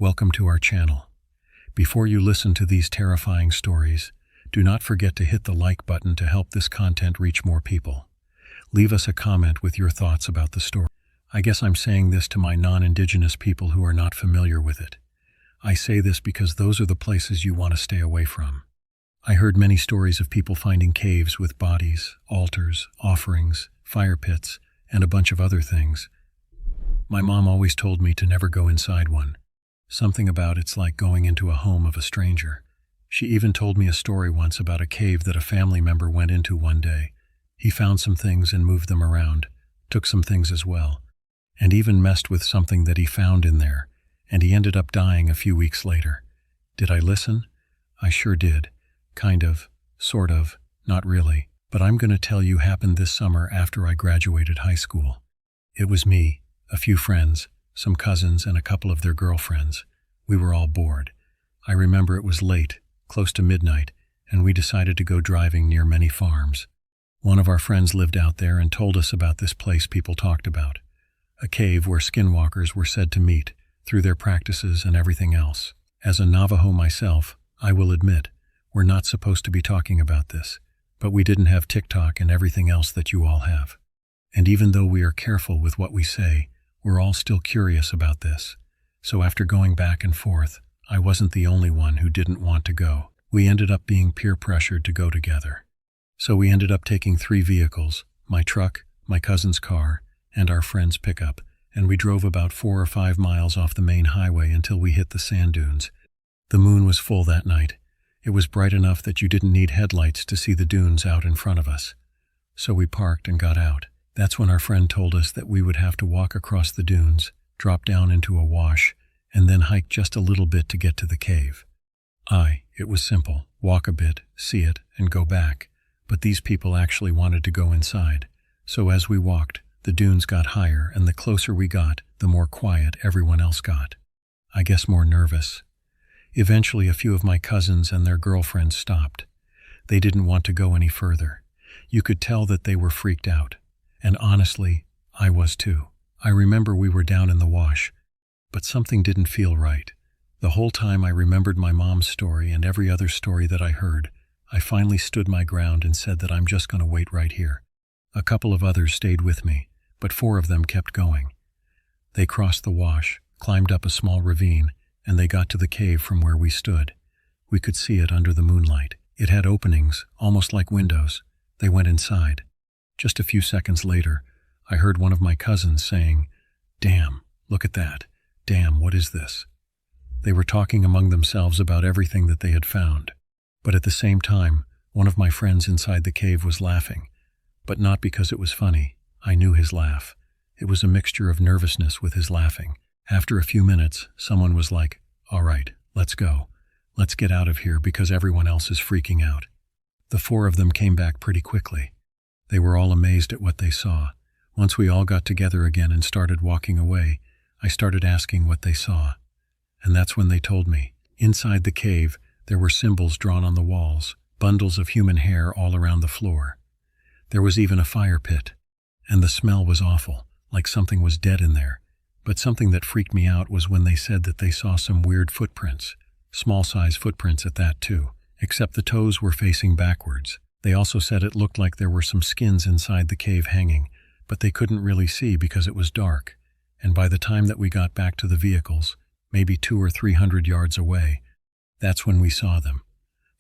Welcome to our channel. Before you listen to these terrifying stories, do not forget to hit the like button to help this content reach more people. Leave us a comment with your thoughts about the story. I guess I'm saying this to my non-Indigenous people who are not familiar with it. I say this because those are the places you want to stay away from. I heard many stories of people finding caves with bodies, altars, offerings, fire pits, and a bunch of other things. My mom always told me to never go inside one. Something about it's like going into a home of a stranger. She even told me a story once about a cave that a family member went into one day. He found some things and moved them around, took some things as well, and even messed with something that he found in there, and he ended up dying a few weeks later. Did I listen? I sure did. Kind of, sort of, not really, but I'm going to tell you happened this summer after I graduated high school. It was me, a few friends, some cousins, and a couple of their girlfriends. We were all bored. I remember it was late, close to midnight, and we decided to go driving near many farms. One of our friends lived out there and told us about this place people talked about, a cave where skinwalkers were said to meet through their practices and everything else. As a Navajo myself, I will admit, we're not supposed to be talking about this, but we didn't have TikTok and everything else that you all have. And even though we are careful with what we say, we're all still curious about this. So after going back and forth, I wasn't the only one who didn't want to go. We ended up being peer pressured to go together. So we ended up taking 3 vehicles, my truck, my cousin's car, and our friend's pickup, and we drove about 4 or 5 miles off the main highway until we hit the sand dunes. The moon was full that night. It was bright enough that you didn't need headlights to see the dunes out in front of us. So we parked and got out. That's when our friend told us that we would have to walk across the dunes, drop down into a wash, and then hike just a little bit to get to the cave. It was simple. Walk a bit, see it, and go back. But these people actually wanted to go inside. So as we walked, the dunes got higher, and the closer we got, the more quiet everyone else got. I guess more nervous. Eventually, a few of my cousins and their girlfriends stopped. They didn't want to go any further. You could tell that they were freaked out. And honestly, I was too. I remember we were down in the wash, but something didn't feel right. The whole time I remembered my mom's story and every other story that I heard. I finally stood my ground and said that I'm just going to wait right here. A couple of others stayed with me, but 4 of them kept going. They crossed the wash, climbed up a small ravine, and they got to the cave from where we stood. We could see it under the moonlight. It had openings, almost like windows. They went inside. Just a few seconds later, I heard one of my cousins saying, "Damn, look at that. Damn, what is this?" They were talking among themselves about everything that they had found. But at the same time, one of my friends inside the cave was laughing. But not because it was funny. I knew his laugh. It was a mixture of nervousness with his laughing. After a few minutes, someone was like, "All right, let's go. Let's get out of here because everyone else is freaking out." The 4 of them came back pretty quickly. They were all amazed at what they saw. Once we all got together again and started walking away, I started asking what they saw. And that's when they told me. Inside the cave, there were symbols drawn on the walls, bundles of human hair all around the floor. There was even a fire pit. And the smell was awful, like something was dead in there. But something that freaked me out was when they said that they saw some weird footprints. Small-size footprints at that too, except the toes were facing backwards. They also said it looked like there were some skins inside the cave hanging, but they couldn't really see because it was dark. And by the time that we got back to the vehicles, maybe 200 or 300 yards away, that's when we saw them.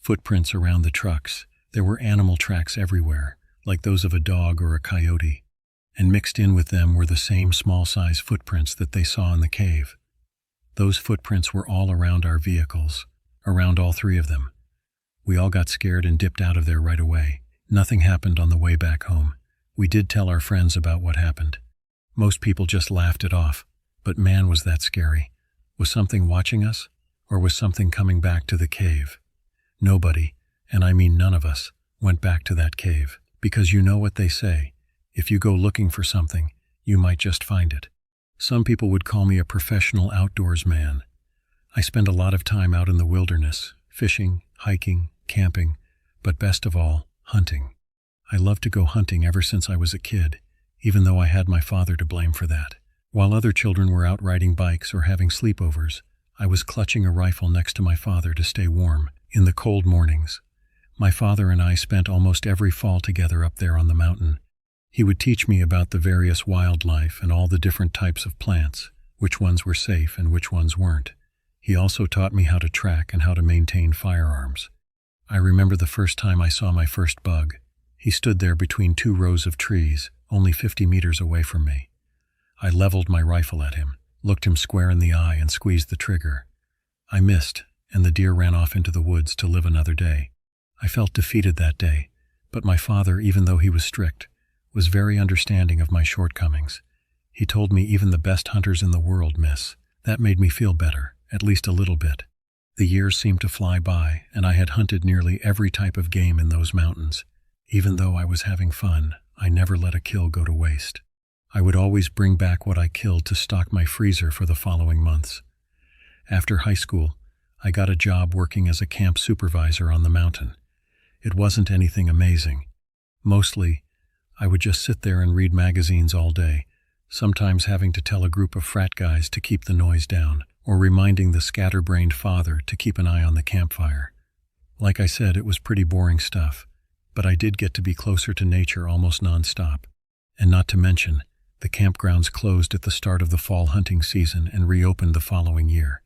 Footprints around the trucks. There were animal tracks everywhere, like those of a dog or a coyote. And mixed in with them were the same small-size footprints that they saw in the cave. Those footprints were all around our vehicles, around all 3 of them. We all got scared and dipped out of there right away. Nothing happened on the way back home. We did tell our friends about what happened. Most people just laughed it off, but man, was that scary. Was something watching us, or was something coming back to the cave? Nobody, and I mean none of us, went back to that cave, because you know what they say. If you go looking for something, you might just find it. Some people would call me a professional outdoors man. I spend a lot of time out in the wilderness, fishing, hiking, camping, but best of all, hunting. I love to go hunting ever since I was a kid, even though I had my father to blame for that. While other children were out riding bikes or having sleepovers, I was clutching a rifle next to my father to stay warm. In the cold mornings, my father and I spent almost every fall together up there on the mountain. He would teach me about the various wildlife and all the different types of plants, which ones were safe and which ones weren't. He also taught me how to track and how to maintain firearms. I remember the first time I saw my first bug. He stood there between 2 rows of trees, only 50 meters away from me. I leveled my rifle at him, looked him square in the eye, and squeezed the trigger. I missed, and the deer ran off into the woods to live another day. I felt defeated that day, but my father, even though he was strict, was very understanding of my shortcomings. He told me even the best hunters in the world miss. That made me feel better, at least a little bit. The years seemed to fly by, and I had hunted nearly every type of game in those mountains. Even though I was having fun, I never let a kill go to waste. I would always bring back what I killed to stock my freezer for the following months. After high school, I got a job working as a camp supervisor on the mountain. It wasn't anything amazing. Mostly, I would just sit there and read magazines all day, sometimes having to tell a group of frat guys to keep the noise down, or reminding the scatterbrained father to keep an eye on the campfire. Like I said, it was pretty boring stuff, but I did get to be closer to nature almost nonstop. And not to mention, the campgrounds closed at the start of the fall hunting season and reopened the following year.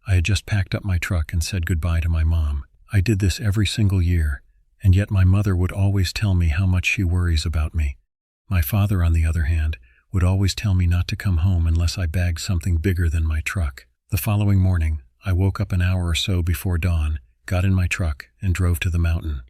I had just packed up my truck and said goodbye to my mom. I did this every single year, and yet my mother would always tell me how much she worries about me. My father, on the other hand, would always tell me not to come home unless I bagged something bigger than my truck. The following morning, I woke up an hour or so before dawn, got in my truck, and drove to the mountain.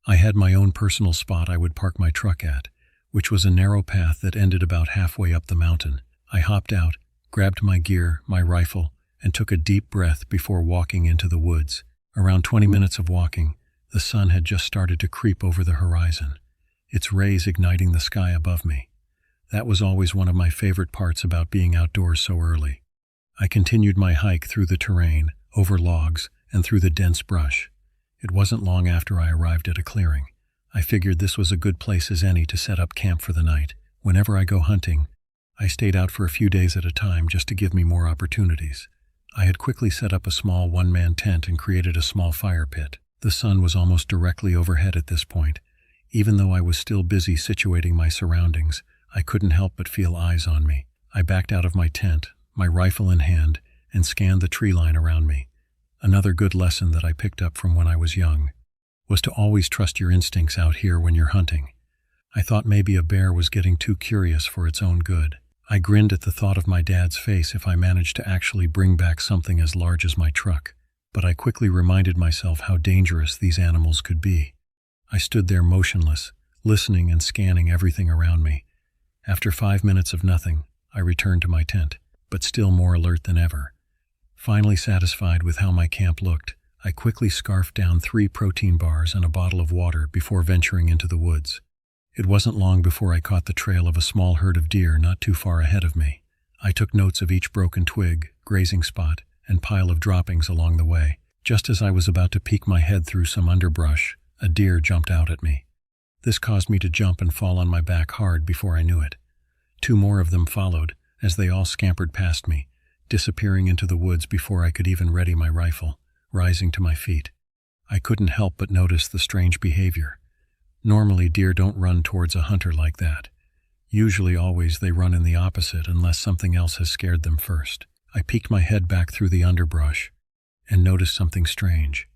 I had my own personal spot I would park my truck at, which was a narrow path that ended about halfway up the mountain. I hopped out, grabbed my gear, my rifle, and took a deep breath before walking into the woods. Around 20 minutes of walking, the sun had just started to creep over the horizon, its rays igniting the sky above me. That was always one of my favorite parts about being outdoors so early. I continued my hike through the terrain, over logs, and through the dense brush. It wasn't long after I arrived at a clearing. I figured this was a good place as any to set up camp for the night. Whenever I go hunting, I stayed out for a few days at a time just to give me more opportunities. I had quickly set up a small one-man tent and created a small fire pit. The sun was almost directly overhead at this point. Even though I was still busy situating my surroundings, I couldn't help but feel eyes on me. I backed out of my tent, my rifle in hand, and scanned the tree line around me. Another good lesson that I picked up from when I was young was to always trust your instincts out here when you're hunting. I thought maybe a bear was getting too curious for its own good. I grinned at the thought of my dad's face if I managed to actually bring back something as large as my truck, but I quickly reminded myself how dangerous these animals could be. I stood there motionless, listening and scanning everything around me. After 5 minutes of nothing, I returned to my tent, but still more alert than ever. Finally satisfied with how my camp looked, I quickly scarfed down 3 protein bars and a bottle of water before venturing into the woods. It wasn't long before I caught the trail of a small herd of deer not too far ahead of me. I took notes of each broken twig, grazing spot, and pile of droppings along the way. Just as I was about to peek my head through some underbrush, a deer jumped out at me. This caused me to jump and fall on my back hard before I knew it. 2 more of them followed, as they all scampered past me, disappearing into the woods before I could even ready my rifle. Rising to my feet, I couldn't help but notice the strange behavior. Normally, deer don't run towards a hunter like that. Usually always they run in the opposite unless something else has scared them first. I peeked my head back through the underbrush and noticed something strange.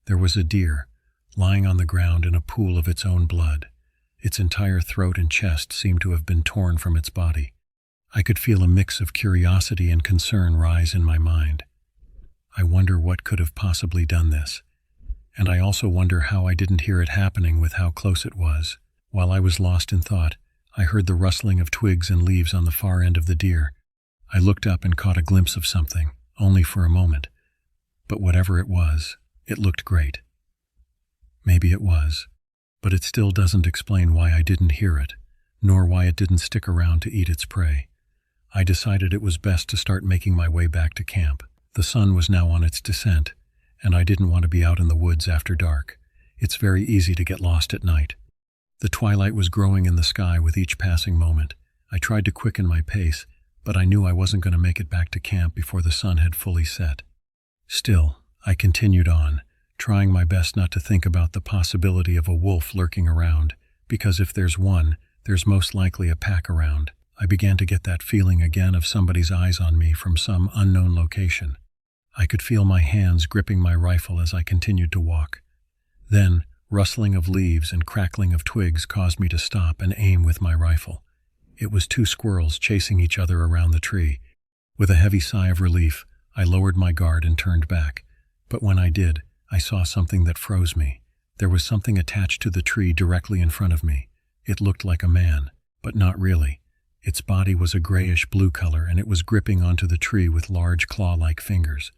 There was a deer, lying on the ground in a pool of its own blood. Its entire throat and chest seemed to have been torn from its body. I could feel a mix of curiosity and concern rise in my mind. I wonder what could have possibly done this. And I also wonder how I didn't hear it happening with how close it was. While I was lost in thought, I heard the rustling of twigs and leaves on the far end of the deer. I looked up and caught a glimpse of something, only for a moment. But whatever it was, it looked great. Maybe it was, but it still doesn't explain why I didn't hear it, nor why it didn't stick around to eat its prey. I decided it was best to start making my way back to camp. The sun was now on its descent, and I didn't want to be out in the woods after dark. It's very easy to get lost at night. The twilight was growing in the sky with each passing moment. I tried to quicken my pace, but I knew I wasn't going to make it back to camp before the sun had fully set. Still, I continued on, trying my best not to think about the possibility of a wolf lurking around, because if there's one, there's most likely a pack around. I began to get that feeling again of somebody's eyes on me from some unknown location. I could feel my hands gripping my rifle as I continued to walk. Then, rustling of leaves and crackling of twigs caused me to stop and aim with my rifle. It was two squirrels chasing each other around the tree. With a heavy sigh of relief, I lowered my guard and turned back. But when I did, I saw something that froze me. There was something attached to the tree directly in front of me. It looked like a man, but not really. Its body was a grayish-blue color, and it was gripping onto the tree with large claw-like fingers.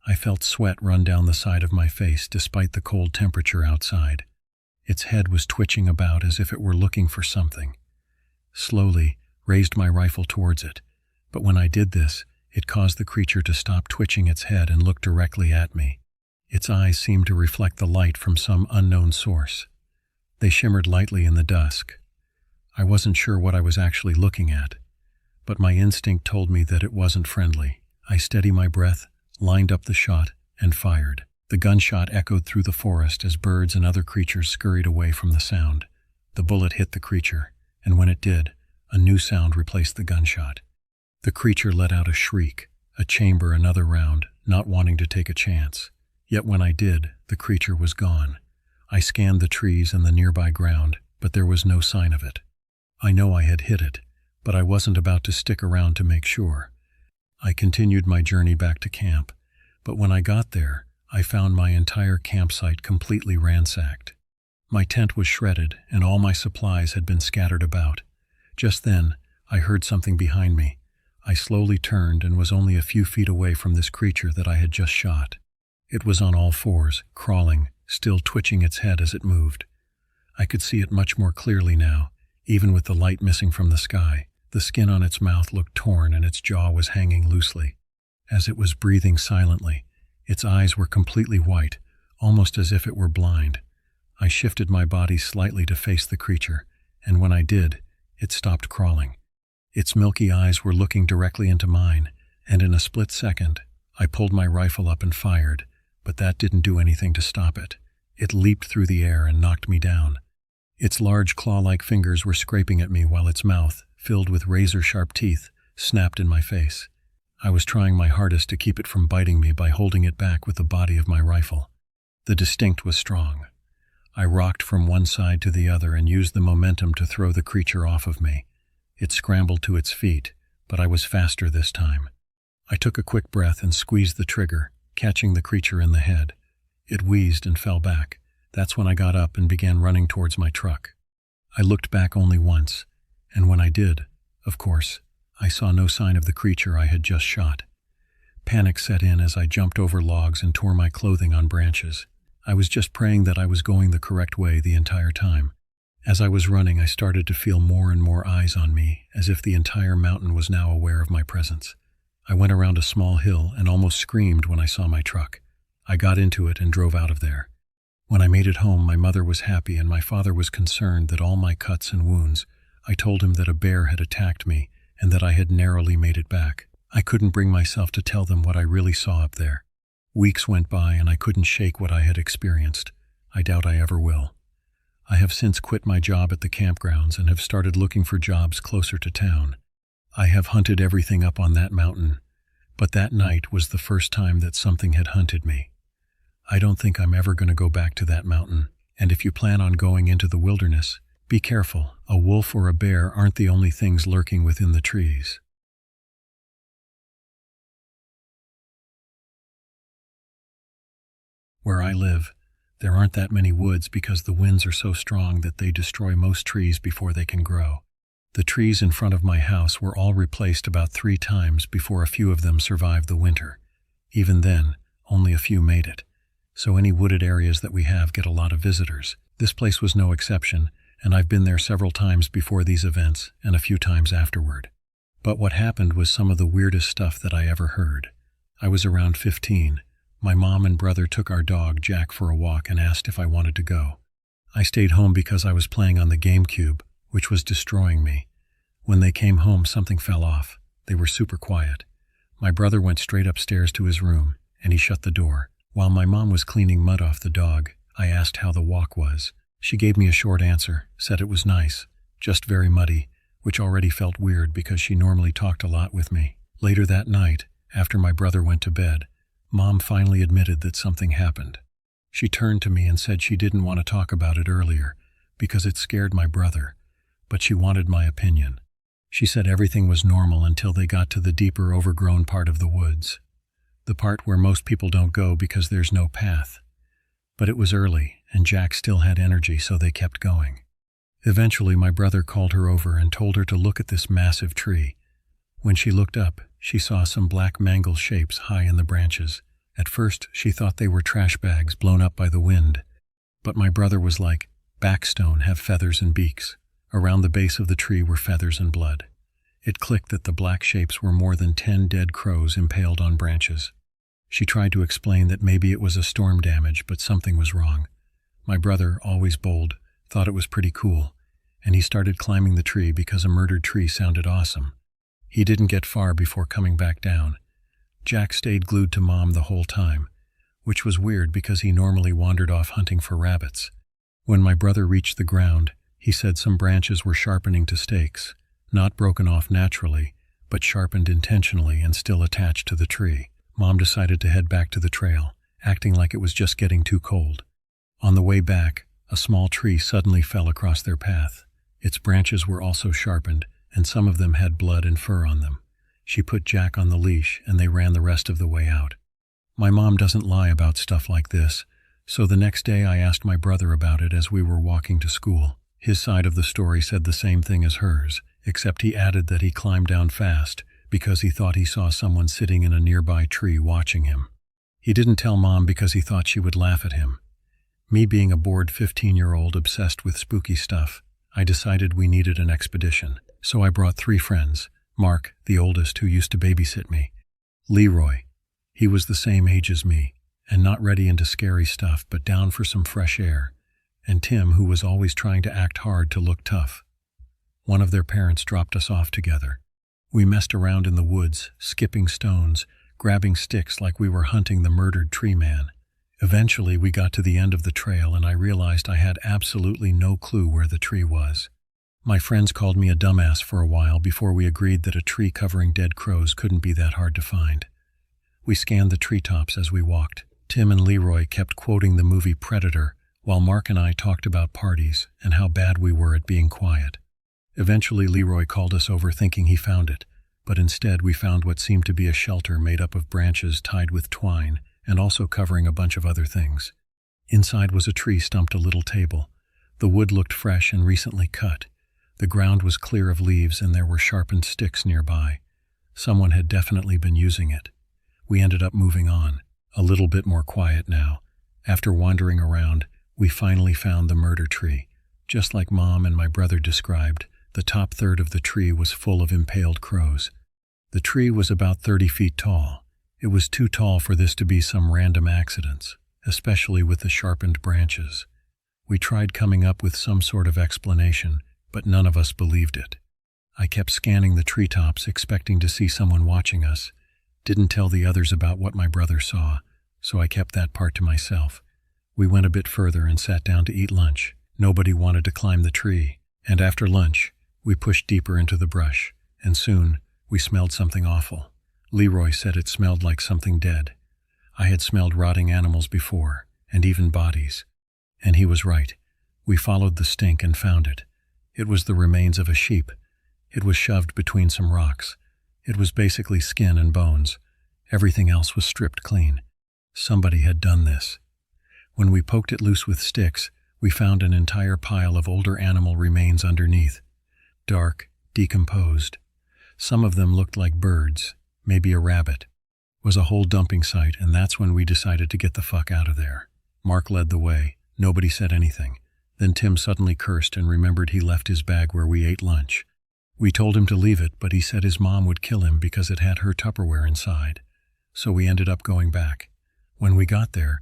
I felt sweat run down the side of my face despite the cold temperature outside. Its head was twitching about as if it were looking for something. Slowly, raised my rifle towards it, but when I did this, it caused the creature to stop twitching its head and look directly at me. Its eyes seemed to reflect the light from some unknown source. They shimmered lightly in the dusk. I wasn't sure what I was actually looking at, but my instinct told me that it wasn't friendly. I steadied my breath, lined up the shot, and fired. The gunshot echoed through the forest as birds and other creatures scurried away from the sound. The bullet hit the creature, and when it did, a new sound replaced the gunshot. The creature let out a shriek, a chamber another round, not wanting to take a chance. Yet when I did, the creature was gone. I scanned the trees and the nearby ground, but there was no sign of it. I know I had hit it, but I wasn't about to stick around to make sure. I continued my journey back to camp, but when I got there, I found my entire campsite completely ransacked. My tent was shredded, and all my supplies had been scattered about. Just then, I heard something behind me. I slowly turned and was only a few feet away from this creature that I had just shot. It was on all fours, crawling, still twitching its head as it moved. I could see it much more clearly now, even with the light missing from the sky. The skin on its mouth looked torn and its jaw was hanging loosely. As it was breathing silently, its eyes were completely white, almost as if it were blind. I shifted my body slightly to face the creature, and when I did, it stopped crawling. Its milky eyes were looking directly into mine, and in a split second, I pulled my rifle up and fired, but that didn't do anything to stop it. It leaped through the air and knocked me down. Its large claw-like fingers were scraping at me while its mouth, filled with razor-sharp teeth, snapped in my face. I was trying my hardest to keep it from biting me by holding it back with the body of my rifle. The distinct was strong. I rocked from one side to the other and used the momentum to throw the creature off of me. It scrambled to its feet, but I was faster this time. I took a quick breath and squeezed the trigger, catching the creature in the head. It wheezed and fell back. That's when I got up and began running towards my truck. I looked back only once, and when I did, of course, I saw no sign of the creature I had just shot. Panic set in as I jumped over logs and tore my clothing on branches. I was just praying that I was going the correct way the entire time. As I was running, I started to feel more and more eyes on me, as if the entire mountain was now aware of my presence. I went around a small hill and almost screamed when I saw my truck. I got into it and drove out of there. When I made it home, my mother was happy and my father was concerned that all my cuts and wounds. I told him that a bear had attacked me and that I had narrowly made it back. I couldn't bring myself to tell them what I really saw up there. Weeks went by and I couldn't shake what I had experienced. I doubt I ever will. I have since quit my job at the campgrounds and have started looking for jobs closer to town. I have hunted everything up on that mountain, but that night was the first time that something had hunted me. I don't think I'm ever going to go back to that mountain, and if you plan on going into the wilderness, be careful. A wolf or a bear aren't the only things lurking within the trees. Where I live, there aren't that many woods because the winds are so strong that they destroy most trees before they can grow. The trees in front of my house were all replaced about 3 times before a few of them survived the winter. Even then, only a few made it. So any wooded areas that we have get a lot of visitors. This place was no exception, and I've been there several times before these events and a few times afterward. But what happened was some of the weirdest stuff that I ever heard. I was around 15. My mom and brother took our dog, Jack, for a walk and asked if I wanted to go. I stayed home because I was playing on the GameCube, which was destroying me. When they came home, something fell off. They were super quiet. My brother went straight upstairs to his room, and he shut the door. While my mom was cleaning mud off the dog, I asked how the walk was. She gave me a short answer, said it was nice, just very muddy, which already felt weird because she normally talked a lot with me. Later that night, after my brother went to bed, Mom finally admitted that something happened. She turned to me and said she didn't want to talk about it earlier because it scared my brother, but she wanted my opinion. She said everything was normal until they got to the deeper overgrown part of the woods, the part where most people don't go because there's no path. But it was early, and Jack still had energy, so they kept going. Eventually, my brother called her over and told her to look at this massive tree. When she looked up, she saw some black mangle shapes high in the branches. At first, she thought they were trash bags blown up by the wind. But my brother was like, "Backstone have feathers and beaks." Around the base of the tree were feathers and blood. It clicked that the black shapes were more than 10 dead crows impaled on branches. She tried to explain that maybe it was a storm damage, but something was wrong. My brother, always bold, thought it was pretty cool, and he started climbing the tree because a murdered tree sounded awesome. He didn't get far before coming back down. Jack stayed glued to Mom the whole time, which was weird because he normally wandered off hunting for rabbits. When my brother reached the ground, he said some branches were sharpening to stakes, not broken off naturally, but sharpened intentionally and still attached to the tree. Mom decided to head back to the trail, acting like it was just getting too cold. On the way back, a small tree suddenly fell across their path. Its branches were also sharpened, and some of them had blood and fur on them. She put Jack on the leash, and they ran the rest of the way out. My mom doesn't lie about stuff like this, so the next day I asked my brother about it as we were walking to school. His side of the story said the same thing as hers, except he added that he climbed down fast because he thought he saw someone sitting in a nearby tree watching him. He didn't tell Mom because he thought she would laugh at him. Me being a bored 15-year-old obsessed with spooky stuff, I decided we needed an expedition. So I brought 3 friends: Mark, the oldest, who used to babysit me; Leroy, he was the same age as me, and not ready into scary stuff but down for some fresh air; and Tim, who was always trying to act hard to look tough. One of their parents dropped us off together. We messed around in the woods, skipping stones, grabbing sticks like we were hunting the murdered tree man. Eventually we got to the end of the trail and I realized I had absolutely no clue where the tree was. My friends called me a dumbass for a while before we agreed that a tree covering dead crows couldn't be that hard to find. We scanned the treetops as we walked. Tim and Leroy kept quoting the movie Predator, while Mark and I talked about parties and how bad we were at being quiet. Eventually Leroy called us over thinking he found it, but instead we found what seemed to be a shelter made up of branches tied with twine and also covering a bunch of other things. Inside was a tree stumped a little table. The wood looked fresh and recently cut. The ground was clear of leaves and there were sharpened sticks nearby. Someone had definitely been using it. We ended up moving on, a little bit more quiet now. After wandering around, we finally found the murder tree. Just like Mom and my brother described, the top third of the tree was full of impaled crows. The tree was about 30 feet tall. It was too tall for this to be some random accidents, especially with the sharpened branches. We tried coming up with some sort of explanation, but none of us believed it. I kept scanning the treetops, expecting to see someone watching us. Didn't tell the others about what my brother saw, so I kept that part to myself. We went a bit further and sat down to eat lunch. Nobody wanted to climb the tree, and after lunch, we pushed deeper into the brush, and soon we smelled something awful. Leroy said it smelled like something dead. I had smelled rotting animals before, and even bodies. And he was right. We followed the stink and found it. It was the remains of a sheep. It was shoved between some rocks. It was basically skin and bones. Everything else was stripped clean. Somebody had done this. When we poked it loose with sticks, we found an entire pile of older animal remains underneath. Dark, decomposed. Some of them looked like birds, maybe a rabbit. It was a whole dumping site, and that's when we decided to get the fuck out of there. Mark led the way. Nobody said anything. Then Tim suddenly cursed and remembered he left his bag where we ate lunch. We told him to leave it, but he said his mom would kill him because it had her Tupperware inside. So we ended up going back. When we got there,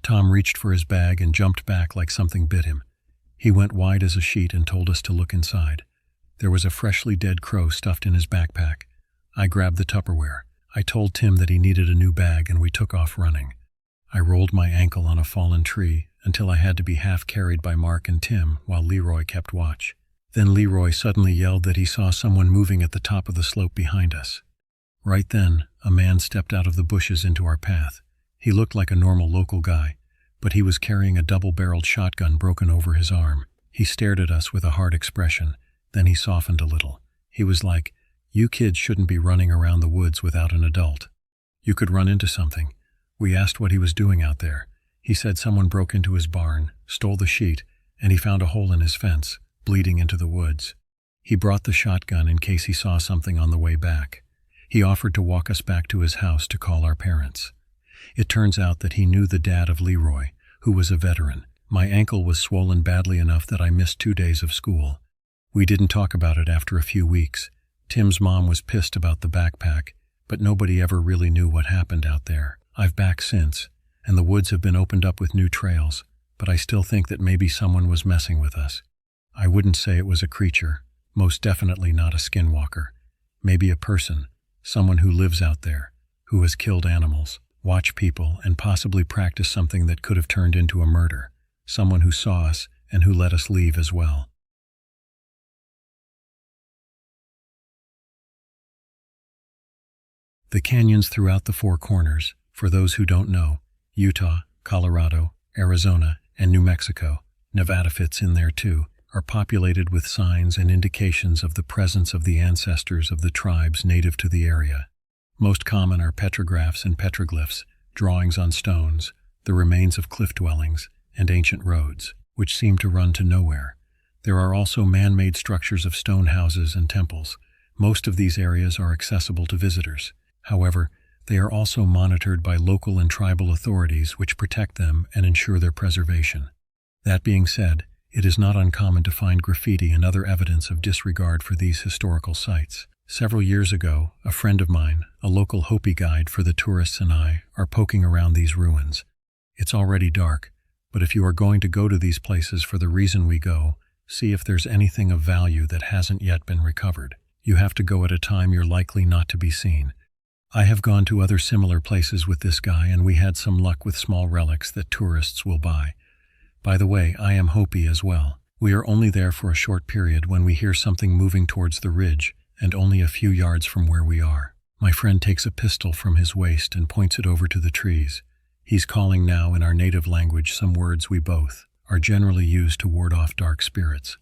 Tom reached for his bag and jumped back like something bit him. He went wide as a sheet and told us to look inside. There was a freshly dead crow stuffed in his backpack. I grabbed the Tupperware. I told Tim that he needed a new bag and we took off running. I rolled my ankle on a fallen tree until I had to be half carried by Mark and Tim while Leroy kept watch. Then Leroy suddenly yelled that he saw someone moving at the top of the slope behind us. Right then, a man stepped out of the bushes into our path. He looked like a normal local guy, but he was carrying a double-barreled shotgun broken over his arm. He stared at us with a hard expression, then he softened a little. He was like, "You kids shouldn't be running around the woods without an adult. You could run into something." We asked what he was doing out there. He said someone broke into his barn, stole the sheet, and he found a hole in his fence, bleeding into the woods. He brought the shotgun in case he saw something on the way back. He offered to walk us back to his house to call our parents. It turns out that he knew the dad of Leroy, who was a veteran. My ankle was swollen badly enough that I missed 2 days of school. We didn't talk about it after a few weeks. Tim's mom was pissed about the backpack, but nobody ever really knew what happened out there. I've back since, and the woods have been opened up with new trails, but I still think that maybe someone was messing with us. I wouldn't say it was a creature, most definitely not a skinwalker. Maybe a person, someone who lives out there, who has killed animals, watched people, and possibly practiced something that could have turned into a murder. Someone who saw us and who let us leave as well. The canyons throughout the Four Corners, for those who don't know, Utah, Colorado, Arizona, and New Mexico, Nevada fits in there too, are populated with signs and indications of the presence of the ancestors of the tribes native to the area. Most common are petrographs and petroglyphs, drawings on stones, the remains of cliff dwellings, and ancient roads, which seem to run to nowhere. There are also man-made structures of stone houses and temples. Most of these areas are accessible to visitors. However, they are also monitored by local and tribal authorities which protect them and ensure their preservation. That being said, it is not uncommon to find graffiti and other evidence of disregard for these historical sites. Several years ago, a friend of mine, a local Hopi guide for the tourists, and I are poking around these ruins. It's already dark, but if you are going to go to these places for the reason we go, see if there's anything of value that hasn't yet been recovered. You have to go at a time you're likely not to be seen. I have gone to other similar places with this guy, and we had some luck with small relics that tourists will buy. By the way, I am Hopi as well. We are only there for a short period when we hear something moving towards the ridge, and only a few yards from where we are. My friend takes a pistol from his waist and points it over to the trees. He's calling now in our native language some words we both are generally used to ward off dark spirits.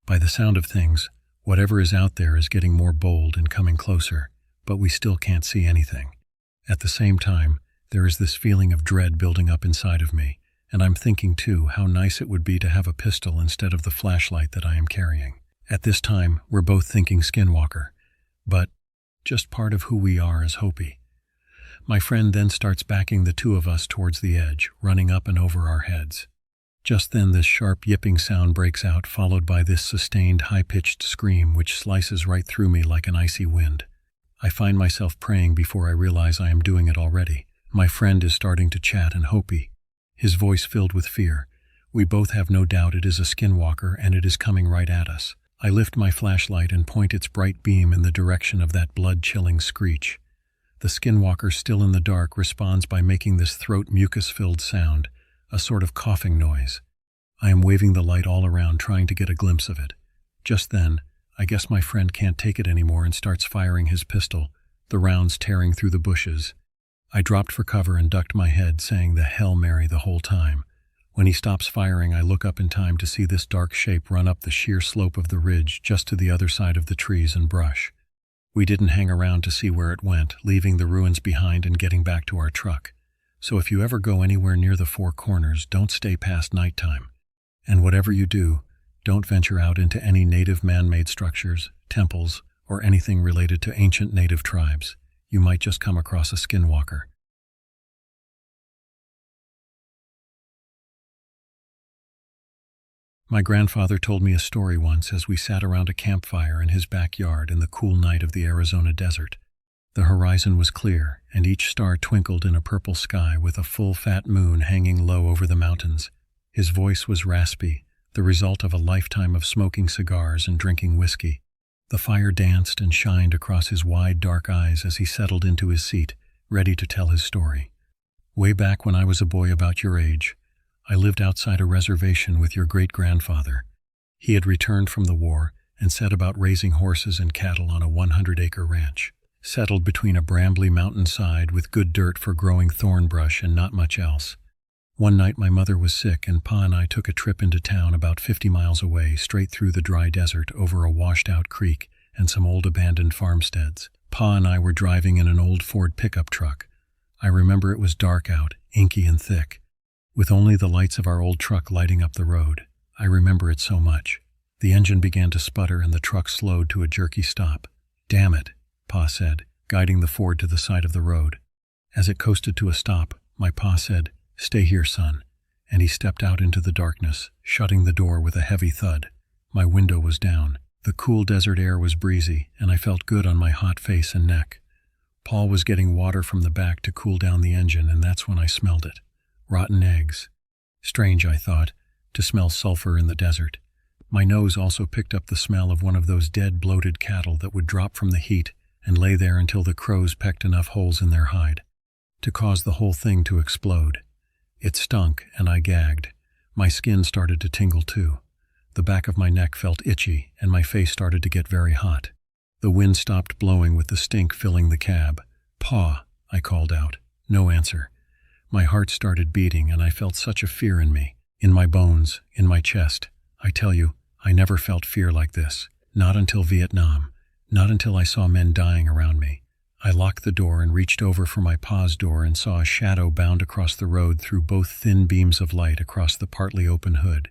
By the sound of things, whatever is out there is getting more bold and coming closer, but we still can't see anything. At the same time, there is this feeling of dread building up inside of me, and I'm thinking too how nice it would be to have a pistol instead of the flashlight that I am carrying. At this time, we're both thinking Skinwalker, but just part of who we are as Hopi. My friend then starts backing the two of us towards the edge, running up and over our heads. Just then this sharp yipping sound breaks out, followed by this sustained high-pitched scream which slices right through me like an icy wind. I find myself praying before I realize I am doing it already. My friend is starting to chat in Hopi, his voice filled with fear. We both have no doubt it is a skinwalker and it is coming right at us. I lift my flashlight and point its bright beam in the direction of that blood-chilling screech. The skinwalker, still in the dark, responds by making this throat mucus-filled sound, a sort of coughing noise. I am waving the light all around trying to get a glimpse of it. Just then, I guess my friend can't take it anymore and starts firing his pistol, the rounds tearing through the bushes. I dropped for cover and ducked my head, saying the Hail Mary the whole time. When he stops firing, I look up in time to see this dark shape run up the sheer slope of the ridge just to the other side of the trees and brush. We didn't hang around to see where it went, leaving the ruins behind and getting back to our truck. So if you ever go anywhere near the Four Corners, don't stay past nighttime. And whatever you do, don't venture out into any native man-made structures, temples, or anything related to ancient native tribes. You might just come across a skinwalker. My grandfather told me a story once as we sat around a campfire in his backyard in the cool night of the Arizona desert. The horizon was clear, and each star twinkled in a purple sky with a full fat moon hanging low over the mountains. His voice was raspy, the result of a lifetime of smoking cigars and drinking whiskey. The fire danced and shined across his wide, dark eyes as he settled into his seat, ready to tell his story. Way back when I was a boy about your age, I lived outside a reservation with your great-grandfather. He had returned from the war and set about raising horses and cattle on a 100-acre ranch, settled between a brambly mountainside with good dirt for growing thorn brush and not much else. One night my mother was sick and Pa and I took a trip into town about 50 miles away, straight through the dry desert over a washed-out creek and some old abandoned farmsteads. Pa and I were driving in an old Ford pickup truck. I remember it was dark out, inky and thick, with only the lights of our old truck lighting up the road. I remember it so much. The engine began to sputter and the truck slowed to a jerky stop. "Damn it," Pa said, guiding the Ford to the side of the road. As it coasted to a stop, my Pa said, "Stay here, son," and he stepped out into the darkness, shutting the door with a heavy thud. My window was down. The cool desert air was breezy, and I felt good on my hot face and neck. Paul was getting water from the back to cool down the engine, and that's when I smelled it. Rotten eggs. Strange, I thought, to smell sulfur in the desert. My nose also picked up the smell of one of those dead, bloated cattle that would drop from the heat and lay there until the crows pecked enough holes in their hide to cause the whole thing to explode. It stunk, and I gagged. My skin started to tingle too. The back of my neck felt itchy, and my face started to get very hot. The wind stopped blowing with the stink filling the cab. "Pa," I called out. No answer. My heart started beating, and I felt such a fear in me, in my bones, in my chest. I tell you, I never felt fear like this. Not until Vietnam. Not until I saw men dying around me. I locked the door and reached over for my Pa's door and saw a shadow bound across the road through both thin beams of light across the partly open hood.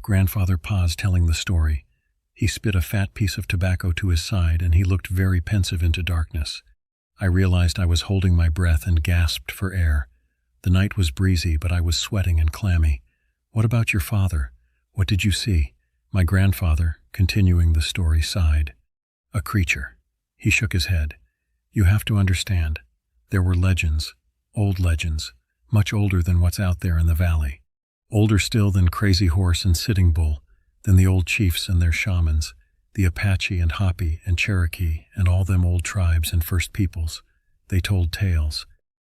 Grandfather Pa's telling the story. He spit a fat piece of tobacco to his side, and he looked very pensive into darkness. I realized I was holding my breath and gasped for air. The night was breezy, but I was sweating and clammy. "What about your father? What did you see?" My grandfather, continuing the story, sighed. "A creature." He shook his head. "You have to understand. There were legends, old legends, much older than what's out there in the valley. Older still than Crazy Horse and Sitting Bull, than the old chiefs and their shamans, the Apache and Hopi and Cherokee and all them old tribes and First Peoples. They told tales.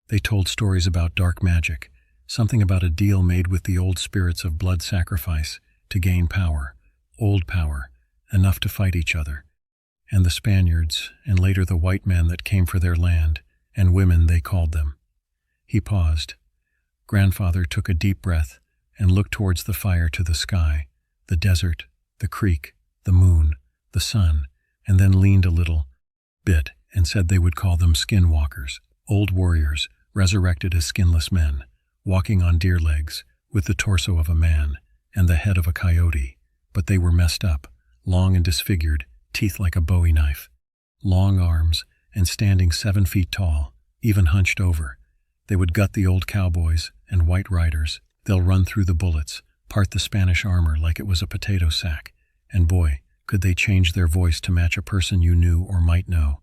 They told stories about dark magic, something about a deal made with the old spirits of blood sacrifice to gain power, old power, enough to fight each other. And the Spaniards, and later the white men that came for their land, and women they called them." He paused. Grandfather took a deep breath and looked towards the fire to the sky, the desert, the creek, the moon, the sun, and then leaned a little bit and said they would call them skinwalkers, old warriors, resurrected as skinless men, walking on deer legs, with the torso of a man and the head of a coyote, but they were messed up, long and disfigured, teeth like a bowie knife, long arms, and standing 7 feet tall, even hunched over. They would gut the old cowboys and white riders. They'll run through the bullets, part the Spanish armor like it was a potato sack, and boy, could they change their voice to match a person you knew or might know.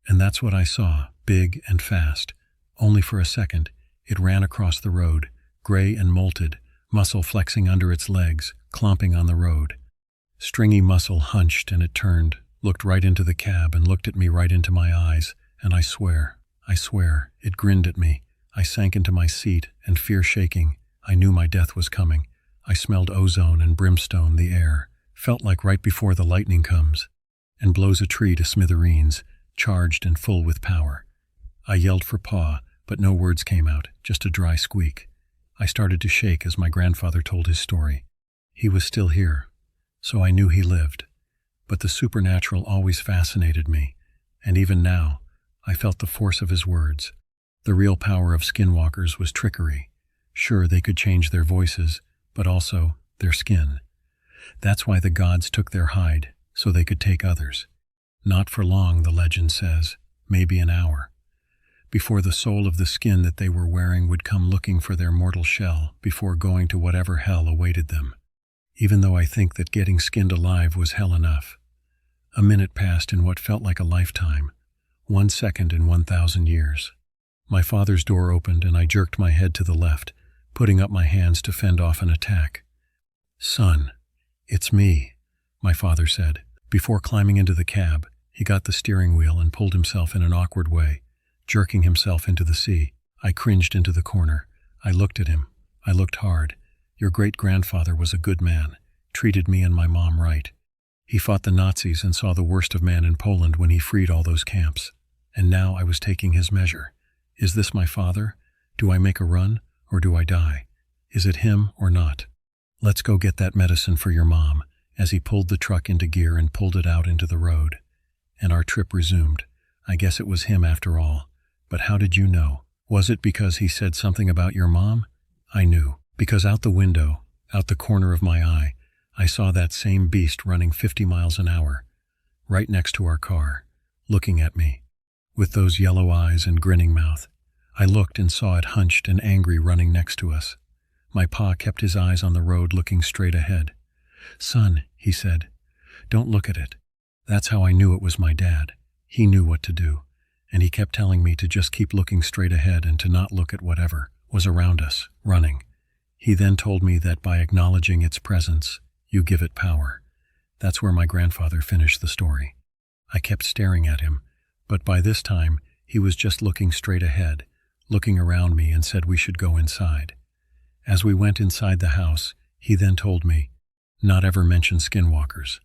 And that's what I saw, big and fast. Only for a second, it ran across the road, gray and molted, muscle flexing under its legs, clomping on the road. Stringy muscle hunched, and it turned, looked right into the cab and looked at me right into my eyes, and I swear, it grinned at me. I sank into my seat, and fear shaking, I knew my death was coming. I smelled ozone and brimstone, the air. Felt like right before the lightning comes and blows a tree to smithereens, charged and full with power. I yelled for Pa, but no words came out, just a dry squeak. I started to shake as my grandfather told his story. He was still here, so I knew he lived. But the supernatural always fascinated me, and even now, I felt the force of his words. The real power of skinwalkers was trickery. Sure, they could change their voices, but also their skin. That's why the gods took their hide, so they could take others. Not for long, the legend says, maybe an hour, before the soul of the skin that they were wearing would come looking for their mortal shell before going to whatever hell awaited them. Even though I think that getting skinned alive was hell enough. A minute passed in what felt like a lifetime, 1 second in 1,000 years. My father's door opened and I jerked my head to the left, putting up my hands to fend off an attack. "Son, it's me," my father said, Before climbing into the cab, he got the steering wheel and pulled himself in an awkward way, jerking himself into the sea. I cringed into the corner. I looked at him. I looked hard. Your great-grandfather was a good man, treated me and my mom right. He fought the Nazis and saw the worst of man in Poland when he freed all those camps. And now I was taking his measure. Is this my father? Do I make a run, or do I die? Is it him or not? Let's go get that medicine for your mom, as he pulled the truck into gear and pulled it out into the road. And our trip resumed. I guess it was him after all. But how did you know? Was it because he said something about your mom? I knew, because out the window, out the corner of my eye, I saw that same beast running 50 miles an hour, right next to our car, looking at me, with those yellow eyes and grinning mouth. I looked and saw it hunched and angry running next to us. My pa kept his eyes on the road looking straight ahead. Son, he said, don't look at it. That's how I knew it was my dad. He knew what to do. And he kept telling me to just keep looking straight ahead and to not look at whatever was around us, running. He then told me that by acknowledging its presence, you give it power. That's where my grandfather finished the story. I kept staring at him, but by this time, he was just looking straight ahead, looking around me and said we should go inside. As we went inside the house, he then told me, not ever mention skinwalkers.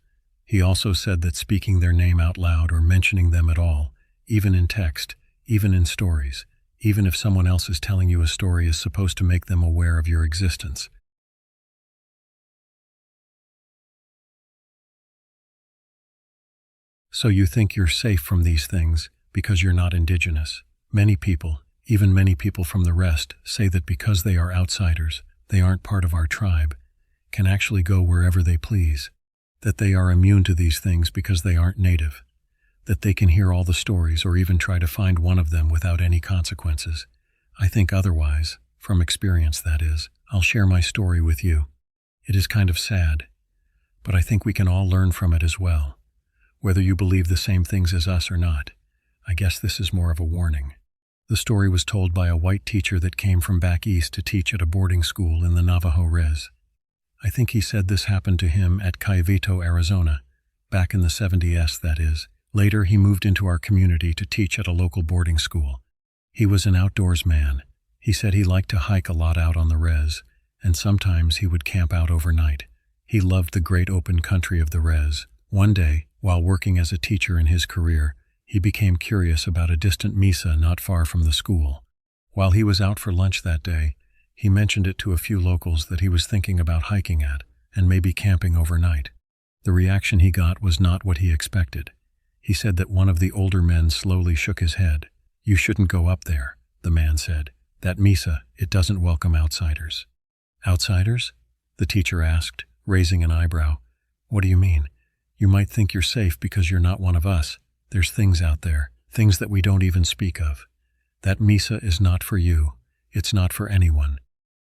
He also said that speaking their name out loud or mentioning them at all, even in text, even in stories, even if someone else is telling you a story, is supposed to make them aware of your existence. So you think you're safe from these things because you're not indigenous. Many people, even many people from the rest, say that because they are outsiders, they aren't part of our tribe, can actually go wherever they please, that they are immune to these things because they aren't native, that they can hear all the stories or even try to find one of them without any consequences. I think otherwise, from experience that is. I'll share my story with you. It is kind of sad, but I think we can all learn from it as well. Whether you believe the same things as us or not, I guess this is more of a warning. The story was told by a white teacher that came from back east to teach at a boarding school in the Navajo Res. I think he said this happened to him at Cayuga, Arizona, back in the 70s, that is. Later, he moved into our community to teach at a local boarding school. He was an outdoors man. He said he liked to hike a lot out on the res, and sometimes he would camp out overnight. He loved the great open country of the res. One day, while working as a teacher in his career, he became curious about a distant mesa not far from the school. While he was out for lunch that day, he mentioned it to a few locals that he was thinking about hiking at, and maybe camping overnight. The reaction he got was not what he expected. He said that one of the older men slowly shook his head. You shouldn't go up there, the man said. That mesa, it doesn't welcome outsiders. Outsiders? The teacher asked, raising an eyebrow. What do you mean? You might think you're safe because you're not one of us. There's things out there, things that we don't even speak of. That mesa is not for you. It's not for anyone.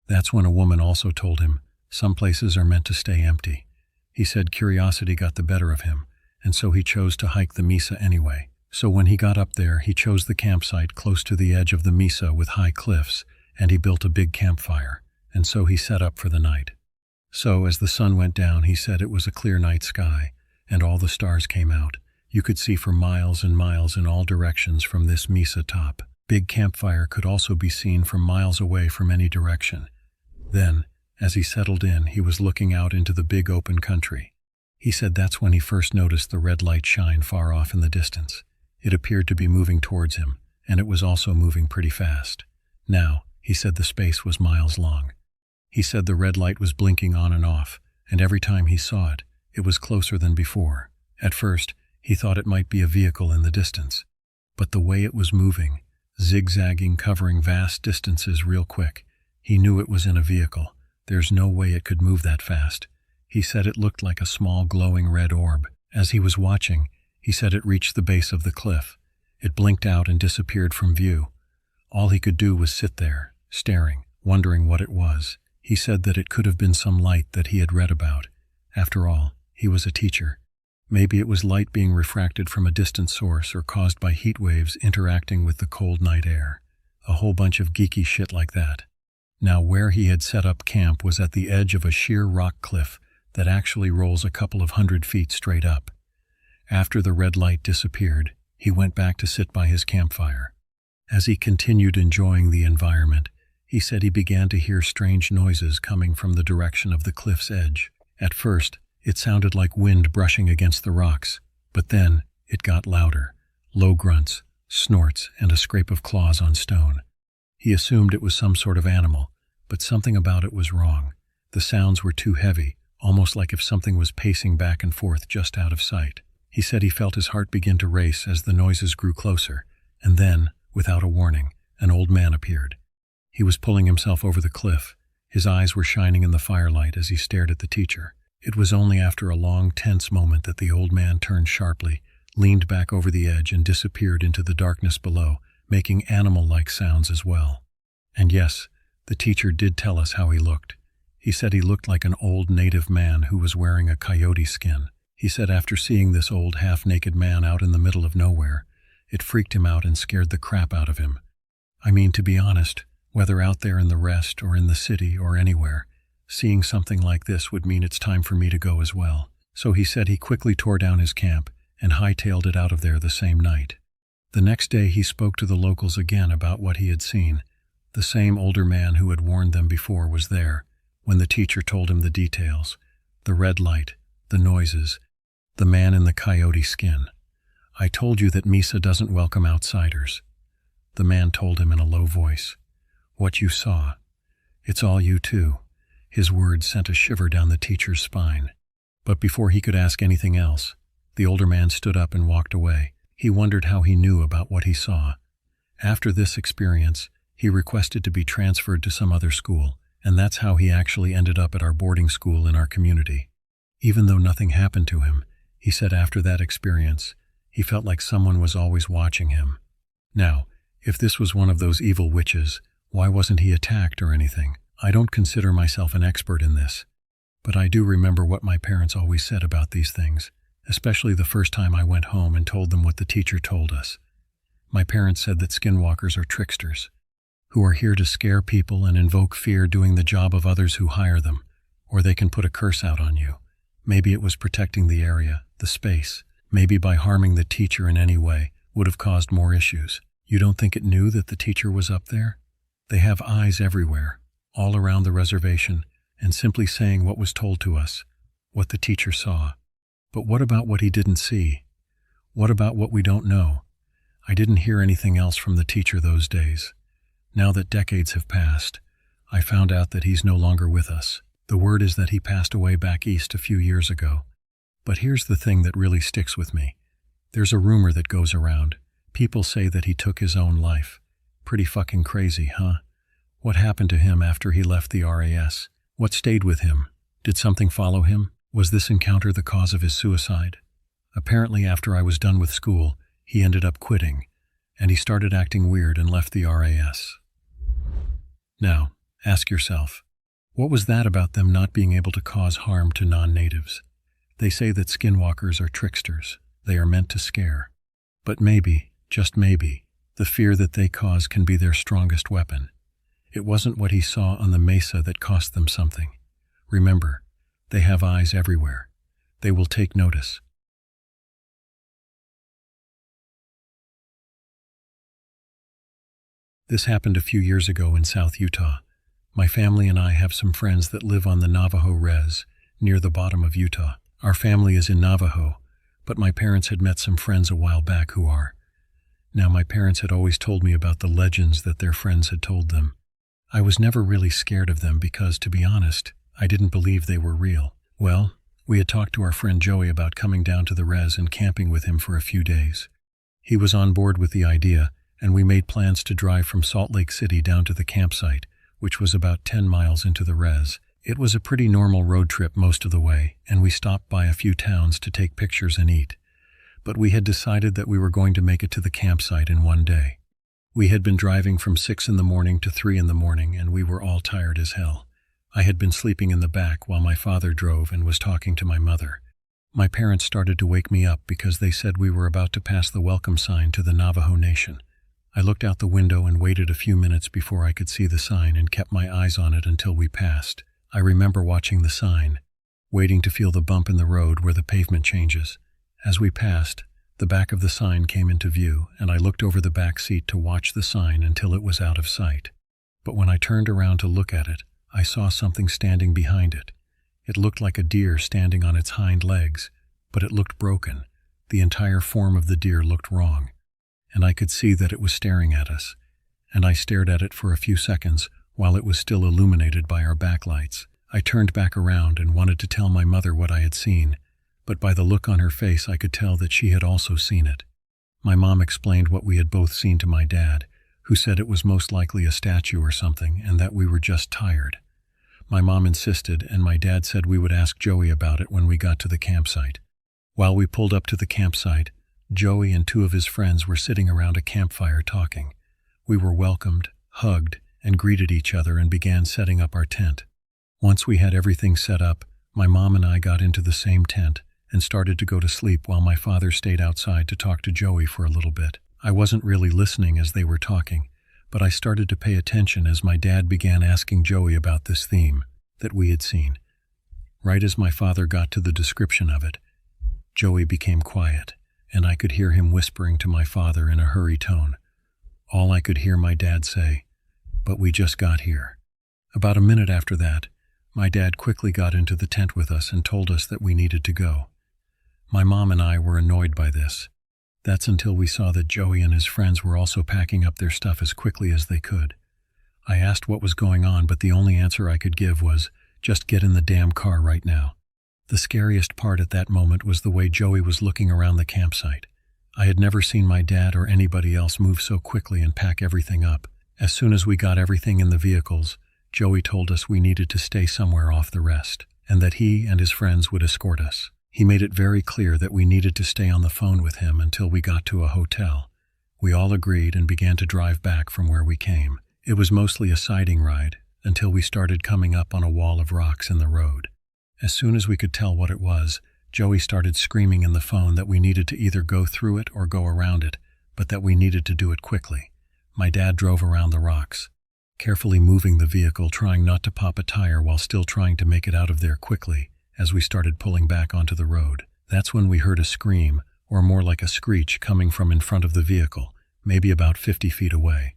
That's when a woman also told him, some places are meant to stay empty. He said curiosity got the better of him, and so he chose to hike the mesa anyway. So when he got up there, he chose the campsite close to the edge of the mesa with high cliffs, and he built a big campfire, and so he set up for the night. So as the sun went down, he said it was a clear night sky, and all the stars came out. You could see for miles and miles in all directions from this mesa top. Big campfire could also be seen from miles away from any direction. Then, as he settled in, he was looking out into the big open country. He said that's when he first noticed the red light shine far off in the distance. It appeared to be moving towards him, and it was also moving pretty fast. Now, he said the space was miles long. He said the red light was blinking on and off, and every time he saw it, it was closer than before. At first, he thought it might be a vehicle in the distance. But the way it was moving, zigzagging, covering vast distances real quick, he knew it was in a vehicle. There's no way it could move that fast. He said it looked like a small glowing red orb. As he was watching, he said it reached the base of the cliff. It blinked out and disappeared from view. All he could do was sit there, staring, wondering what it was. He said that it could have been some light that he had read about. After all, he was a teacher. Maybe it was light being refracted from a distant source or caused by heat waves interacting with the cold night air. A whole bunch of geeky shit like that. Now where he had set up camp was at the edge of a sheer rock cliff that actually rolls a couple of 100 feet straight up. After the red light disappeared, he went back to sit by his campfire. As he continued enjoying the environment, he said he began to hear strange noises coming from the direction of the cliff's edge. At first, it sounded like wind brushing against the rocks, but then it got louder. Low grunts, snorts, and a scrape of claws on stone. He assumed it was some sort of animal, but something about it was wrong. The sounds were too heavy, almost like if something was pacing back and forth just out of sight. He said he felt his heart begin to race as the noises grew closer, and then, without a warning, an old man appeared. He was pulling himself over the cliff. His eyes were shining in the firelight as he stared at the teacher. It was only after a long, tense moment that the old man turned sharply, leaned back over the edge, and disappeared into the darkness below, making animal-like sounds as well. And yes, the teacher did tell us how he looked. He said he looked like an old native man who was wearing a coyote skin. He said after seeing this old half-naked man out in the middle of nowhere, it freaked him out and scared the crap out of him. I mean, to be honest, whether out there in the rest or in the city or anywhere, seeing something like this would mean it's time for me to go as well. So he said he quickly tore down his camp and hightailed it out of there the same night. The next day he spoke to the locals again about what he had seen. The same older man who had warned them before was there when the teacher told him the details: the red light, the noises, the man in the coyote skin. "I told you that Misa doesn't welcome outsiders," the man told him in a low voice. "What you saw, it's all you too." His words sent a shiver down the teacher's spine. But before he could ask anything else, the older man stood up and walked away. He wondered how he knew about what he saw. After this experience, he requested to be transferred to some other school, and that's how he actually ended up at our boarding school in our community. Even though nothing happened to him, he said after that experience, he felt like someone was always watching him. Now, if this was one of those evil witches, why wasn't he attacked or anything? I don't consider myself an expert in this, but I do remember what my parents always said about these things, especially the first time I went home and told them what the teacher told us. My parents said that skinwalkers are tricksters, who are here to scare people and invoke fear doing the job of others who hire them, or they can put a curse out on you. Maybe it was protecting the area, the space. Maybe by harming the teacher in any way would have caused more issues. You don't think it knew that the teacher was up there? They have eyes everywhere, all around the reservation, and simply saying what was told to us, what the teacher saw. But what about what he didn't see? What about what we don't know? I didn't hear anything else from the teacher those days. Now that decades have passed, I found out that he's no longer with us. The word is that he passed away back east a few years ago. But here's the thing that really sticks with me. There's a rumor that goes around. People say that he took his own life. Pretty fucking crazy, huh? What happened to him after he left the RAS? What stayed with him? Did something follow him? Was this encounter the cause of his suicide? Apparently after I was done with school, he ended up quitting, and he started acting weird and left the RAS. Now, ask yourself, what was that about them not being able to cause harm to non-natives? They say that skinwalkers are tricksters. They are meant to scare. But maybe, just maybe, the fear that they cause can be their strongest weapon. It wasn't what he saw on the mesa that cost them something. Remember, they have eyes everywhere. They will take notice. This happened a few years ago in South Utah. My family and I have some friends that live on the Navajo Res, near the bottom of Utah. Our family is in Navajo, but my parents had met some friends a while back who are. Now, my parents had always told me about the legends that their friends had told them. I was never really scared of them because, to be honest, I didn't believe they were real. Well, we had talked to our friend Joey about coming down to the res and camping with him for a few days. He was on board with the idea, and we made plans to drive from Salt Lake City down to the campsite, which was about 10 miles into the res. It was a pretty normal road trip most of the way, and we stopped by a few towns to take pictures and eat. But we had decided that we were going to make it to the campsite in one day. We had been driving from 6 in the morning to 3 in the morning, and we were all tired as hell. I had been sleeping in the back while my father drove and was talking to my mother. My parents started to wake me up because they said we were about to pass the welcome sign to the Navajo Nation. I looked out the window and waited a few minutes before I could see the sign and kept my eyes on it until we passed. I remember watching the sign, waiting to feel the bump in the road where the pavement changes, As we passed, the back of the sign came into view, and I looked over the back seat to watch the sign until it was out of sight. But when I turned around to look at it, I saw something standing behind it. It looked like a deer standing on its hind legs, but it looked broken. The entire form of the deer looked wrong, and I could see that it was staring at us. And I stared at it for a few seconds while it was still illuminated by our backlights. I turned back around and wanted to tell my mother what I had seen, but by the look on her face I could tell that she had also seen it. My mom explained what we had both seen to my dad, who said it was most likely a statue or something and that we were just tired. My mom insisted, and my dad said we would ask Joey about it when we got to the campsite. While we pulled up to the campsite, Joey and 2 of his friends were sitting around a campfire talking. We were welcomed, hugged, and greeted each other and began setting up our tent. Once we had everything set up, my mom and I got into the same tent and started to go to sleep while my father stayed outside to talk to Joey for a little bit. I wasn't really listening as they were talking, but I started to pay attention as my dad began asking Joey about this theme that we had seen. Right as my father got to the description of it, Joey became quiet, and I could hear him whispering to my father in a hurried tone. All I could hear my dad say, "But we just got here." About a minute after that, my dad quickly got into the tent with us and told us that we needed to go. My mom and I were annoyed by this. That's until we saw that Joey and his friends were also packing up their stuff as quickly as they could. I asked what was going on, but the only answer I could give was, "Just get in the damn car right now." The scariest part at that moment was the way Joey was looking around the campsite. I had never seen my dad or anybody else move so quickly and pack everything up. As soon as we got everything in the vehicles, Joey told us we needed to stay somewhere off the rest, and that he and his friends would escort us. He made it very clear that we needed to stay on the phone with him until we got to a hotel. We all agreed and began to drive back from where we came. It was mostly a sighting ride until we started coming up on a wall of rocks in the road. As soon as we could tell what it was, Joey started screaming in the phone that we needed to either go through it or go around it, but that we needed to do it quickly. My dad drove around the rocks, carefully moving the vehicle, trying not to pop a tire while still trying to make it out of there quickly. As we started pulling back onto the road, that's when we heard a scream, or more like a screech, coming from in front of the vehicle, maybe about 50 feet away.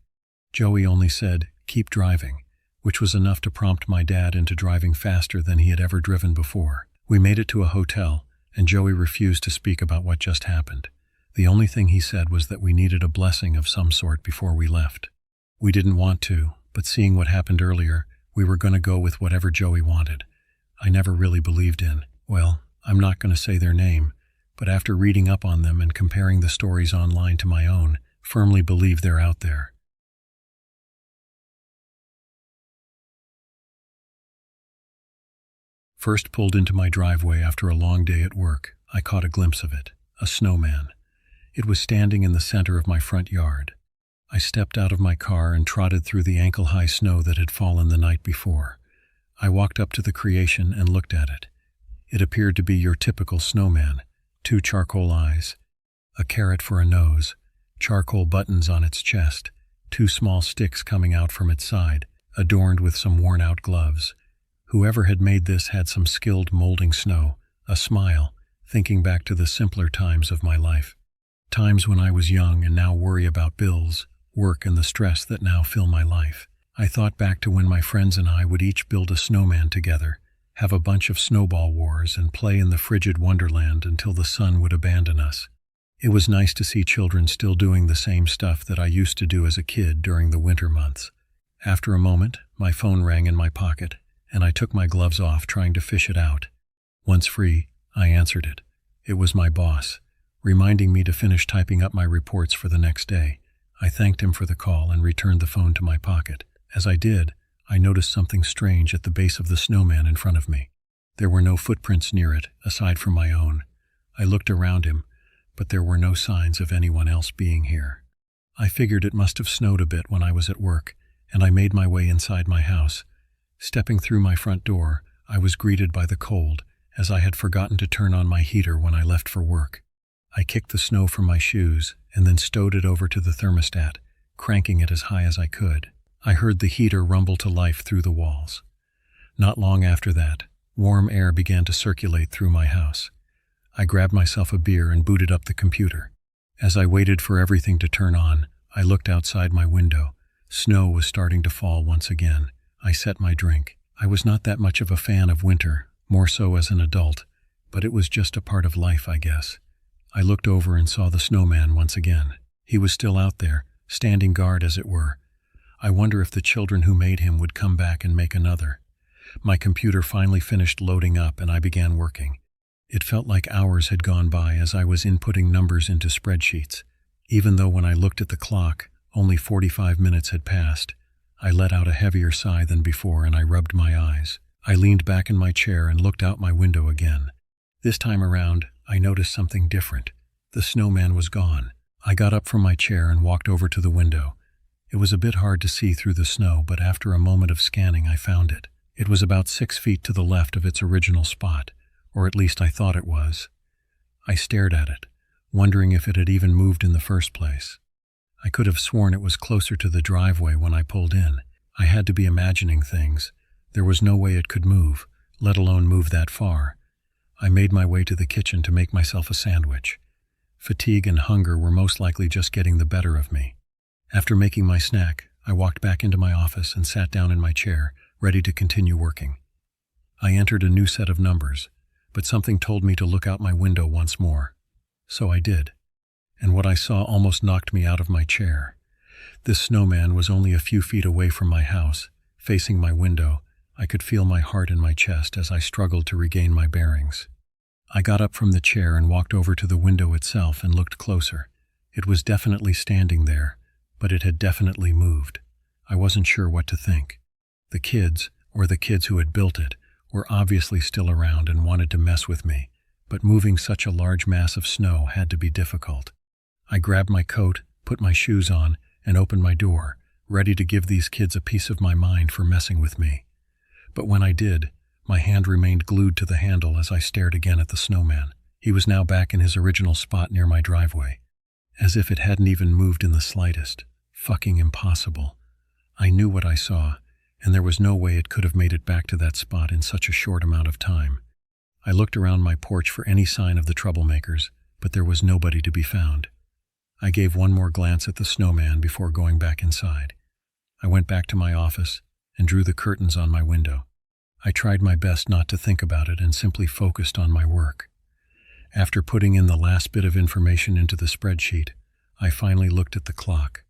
Joey only said, "Keep driving," which was enough to prompt my dad into driving faster than he had ever driven before. We made it to a hotel, and Joey refused to speak about what just happened. The only thing he said was that we needed a blessing of some sort before we left. We didn't want to, but seeing what happened earlier, we were going to go with whatever Joey wanted. I never really believed in, well, I'm not going to say their name, but after reading up on them and comparing the stories online to my own, firmly believe they're out there. First pulled into my driveway after a long day at work, I caught a glimpse of it, a snowman. It was standing in the center of my front yard. I stepped out of my car and trotted through the ankle-high snow that had fallen the night before. I walked up to the creation and looked at it. It appeared to be your typical snowman, 2 charcoal eyes, a carrot for a nose, charcoal buttons on its chest, 2 small sticks coming out from its side, adorned with some worn-out gloves. Whoever had made this had some skilled molding snow, a smile, thinking back to the simpler times of my life. Times when I was young and now worry about bills, work, and the stress that now fill my life. I thought back to when my friends and I would each build a snowman together, have a bunch of snowball wars, and play in the frigid wonderland until the sun would abandon us. It was nice to see children still doing the same stuff that I used to do as a kid during the winter months. After a moment, my phone rang in my pocket, and I took my gloves off trying to fish it out. Once free, I answered it. It was my boss, reminding me to finish typing up my reports for the next day. I thanked him for the call and returned the phone to my pocket. As I did, I noticed something strange at the base of the snowman in front of me. There were no footprints near it, aside from my own. I looked around him, but there were no signs of anyone else being here. I figured it must have snowed a bit when I was at work, and I made my way inside my house. Stepping through my front door, I was greeted by the cold, as I had forgotten to turn on my heater when I left for work. I kicked the snow from my shoes and then stowed it over to the thermostat, cranking it as high as I could. I heard the heater rumble to life through the walls. Not long after that, warm air began to circulate through my house. I grabbed myself a beer and booted up the computer. As I waited for everything to turn on, I looked outside my window. Snow was starting to fall once again. I set my drink. I was not that much of a fan of winter, more so as an adult, but it was just a part of life, I guess. I looked over and saw the snowman once again. He was still out there, standing guard as it were. I wonder if the children who made him would come back and make another. My computer finally finished loading up and I began working. It felt like hours had gone by as I was inputting numbers into spreadsheets. Even though when I looked at the clock, only 45 minutes had passed, I let out a heavier sigh than before and I rubbed my eyes. I leaned back in my chair and looked out my window again. This time around, I noticed something different. The snowman was gone. I got up from my chair and walked over to the window. It was a bit hard to see through the snow, but after a moment of scanning, I found it. It was about 6 feet to the left of its original spot, or at least I thought it was. I stared at it, wondering if it had even moved in the first place. I could have sworn it was closer to the driveway when I pulled in. I had to be imagining things. There was no way it could move, let alone move that far. I made my way to the kitchen to make myself a sandwich. Fatigue and hunger were most likely just getting the better of me. After making my snack, I walked back into my office and sat down in my chair, ready to continue working. I entered a new set of numbers, but something told me to look out my window once more. So I did, and what I saw almost knocked me out of my chair. This snowman was only a few feet away from my house, facing my window. I could feel my heart in my chest as I struggled to regain my bearings. I got up from the chair and walked over to the window itself and looked closer. It was definitely standing there, but it had definitely moved. I wasn't sure what to think. The kids, or the kids who had built it, were obviously still around and wanted to mess with me, but moving such a large mass of snow had to be difficult. I grabbed my coat, put my shoes on, and opened my door, ready to give these kids a piece of my mind for messing with me. But when I did, my hand remained glued to the handle as I stared again at the snowman. He was now back in his original spot near my driveway, as if it hadn't even moved in the slightest. Fucking impossible. I knew what I saw, and there was no way it could have made it back to that spot in such a short amount of time. I looked around my porch for any sign of the troublemakers, but there was nobody to be found. I gave one more glance at the snowman before going back inside. I went back to my office and drew the curtains on my window. I tried my best not to think about it and simply focused on my work. After putting in the last bit of information into the spreadsheet, I finally looked at the clock.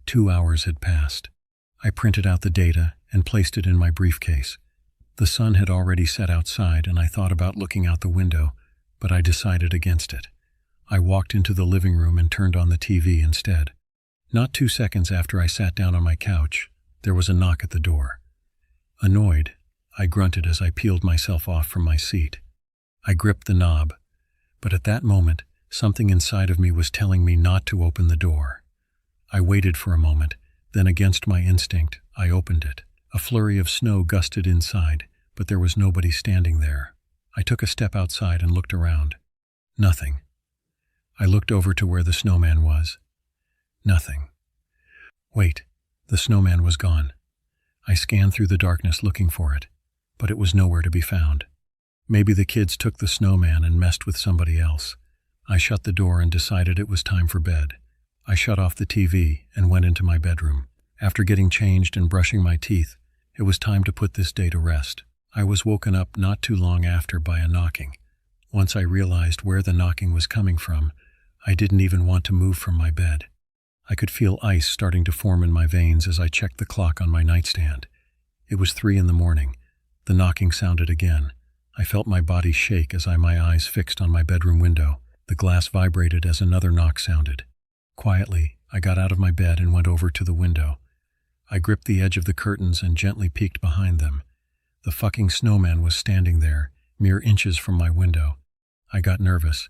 2 hours had passed. I printed out the data and placed it in my briefcase. The sun had already set outside and I thought about looking out the window, but I decided against it. I walked into the living room and turned on the TV instead. Not 2 seconds after I sat down on my couch, there was a knock at the door. Annoyed, I grunted as I peeled myself off from my seat. I gripped the knob, but at that moment, something inside of me was telling me not to open the door. I waited for a moment, then against my instinct, I opened it. A flurry of snow gusted inside, but there was nobody standing there. I took a step outside and looked around. Nothing. I looked over to where the snowman was. Nothing. Wait, the snowman was gone. I scanned through the darkness looking for it, but it was nowhere to be found. Maybe the kids took the snowman and messed with somebody else. I shut the door and decided it was time for bed. I shut off the TV and went into my bedroom. After getting changed and brushing my teeth, it was time to put this day to rest. I was woken up not too long after by a knocking. Once I realized where the knocking was coming from, I didn't even want to move from my bed. I could feel ice starting to form in my veins as I checked the clock on my nightstand. It was 3 a.m. The knocking sounded again. I felt my body shake as my eyes fixed on my bedroom window. The glass vibrated as another knock sounded. Quietly, I got out of my bed and went over to the window. I gripped the edge of the curtains and gently peeked behind them. The fucking snowman was standing there, mere inches from my window. I got nervous,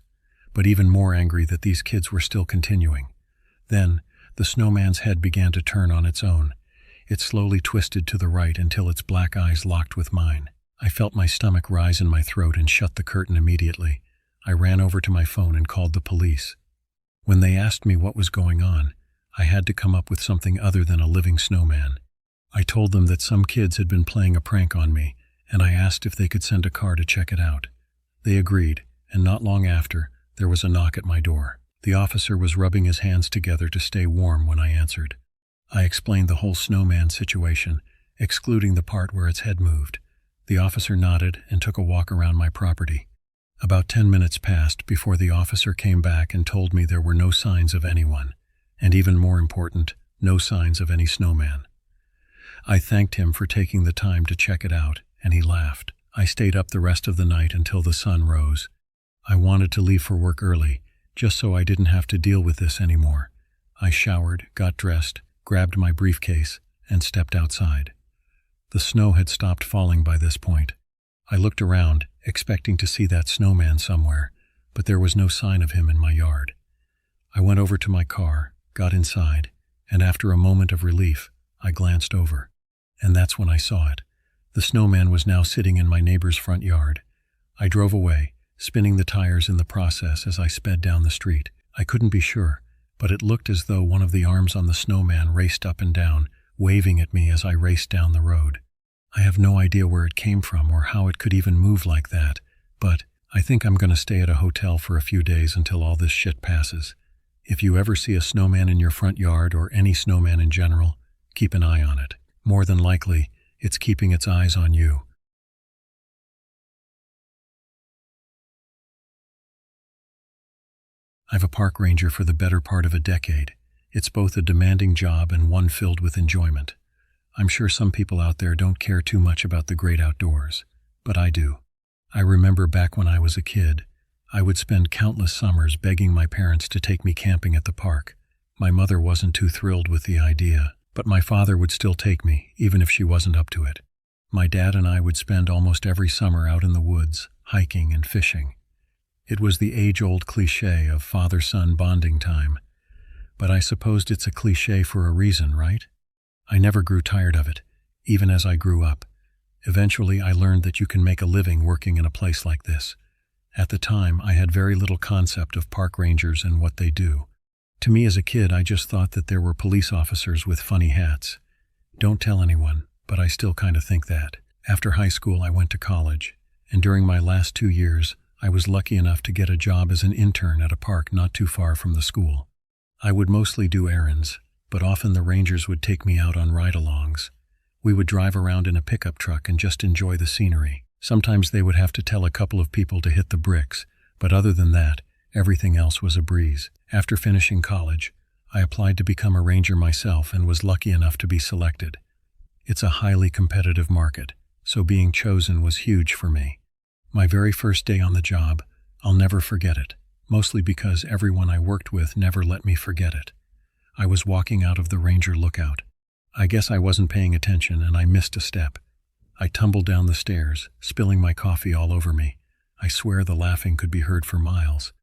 but even more angry that these kids were still continuing. Then, the snowman's head began to turn on its own. It slowly twisted to the right until its black eyes locked with mine. I felt my stomach rise in my throat and shut the curtain immediately. I ran over to my phone and called the police. When they asked me what was going on, I had to come up with something other than a living snowman. I told them that some kids had been playing a prank on me, and I asked if they could send a car to check it out. They agreed, and not long after, there was a knock at my door. The officer was rubbing his hands together to stay warm when I answered. I explained the whole snowman situation, excluding the part where its head moved. The officer nodded and took a walk around my property. About 10 minutes passed before the officer came back and told me there were no signs of anyone, and even more important, no signs of any snowman. I thanked him for taking the time to check it out, and he laughed. I stayed up the rest of the night until the sun rose. I wanted to leave for work early, just so I didn't have to deal with this anymore. I showered, got dressed, grabbed my briefcase, and stepped outside. The snow had stopped falling by this point. I looked around, expecting to see that snowman somewhere, but there was no sign of him in my yard. I went over to my car, got inside, and after a moment of relief, I glanced over. And that's when I saw it. The snowman was now sitting in my neighbor's front yard. I drove away, spinning the tires in the process as I sped down the street. I couldn't be sure, but it looked as though one of the arms on the snowman raced up and down, waving at me as I raced down the road. I have no idea where it came from or how it could even move like that, but I think I'm going to stay at a hotel for a few days until all this shit passes. If you ever see a snowman in your front yard or any snowman in general, keep an eye on it. More than likely, it's keeping its eyes on you. I've a park ranger for the better part of a decade. It's both a demanding job and one filled with enjoyment. I'm sure some people out there don't care too much about the great outdoors, but I do. I remember back when I was a kid, I would spend countless summers begging my parents to take me camping at the park. My mother wasn't too thrilled with the idea, but my father would still take me, even if she wasn't up to it. My dad and I would spend almost every summer out in the woods, hiking and fishing. It was the age-old cliché of father-son bonding time, but I supposed it's a cliché for a reason, right? I never grew tired of it, even as I grew up. Eventually, I learned that you can make a living working in a place like this. At the time, I had very little concept of park rangers and what they do. To me as a kid, I just thought that there were police officers with funny hats. Don't tell anyone, but I still kind of think that. After high school, I went to college, and during my last 2 years, I was lucky enough to get a job as an intern at a park not too far from the school. I would mostly do errands, but often the rangers would take me out on ride-alongs. We would drive around in a pickup truck and just enjoy the scenery. Sometimes they would have to tell a couple of people to hit the bricks, but other than that, everything else was a breeze. After finishing college, I applied to become a ranger myself and was lucky enough to be selected. It's a highly competitive market, so being chosen was huge for me. My very first day on the job, I'll never forget it, mostly because everyone I worked with never let me forget it. I was walking out of the ranger lookout. I guess I wasn't paying attention and I missed a step. I tumbled down the stairs, spilling my coffee all over me. I swear the laughing could be heard for miles.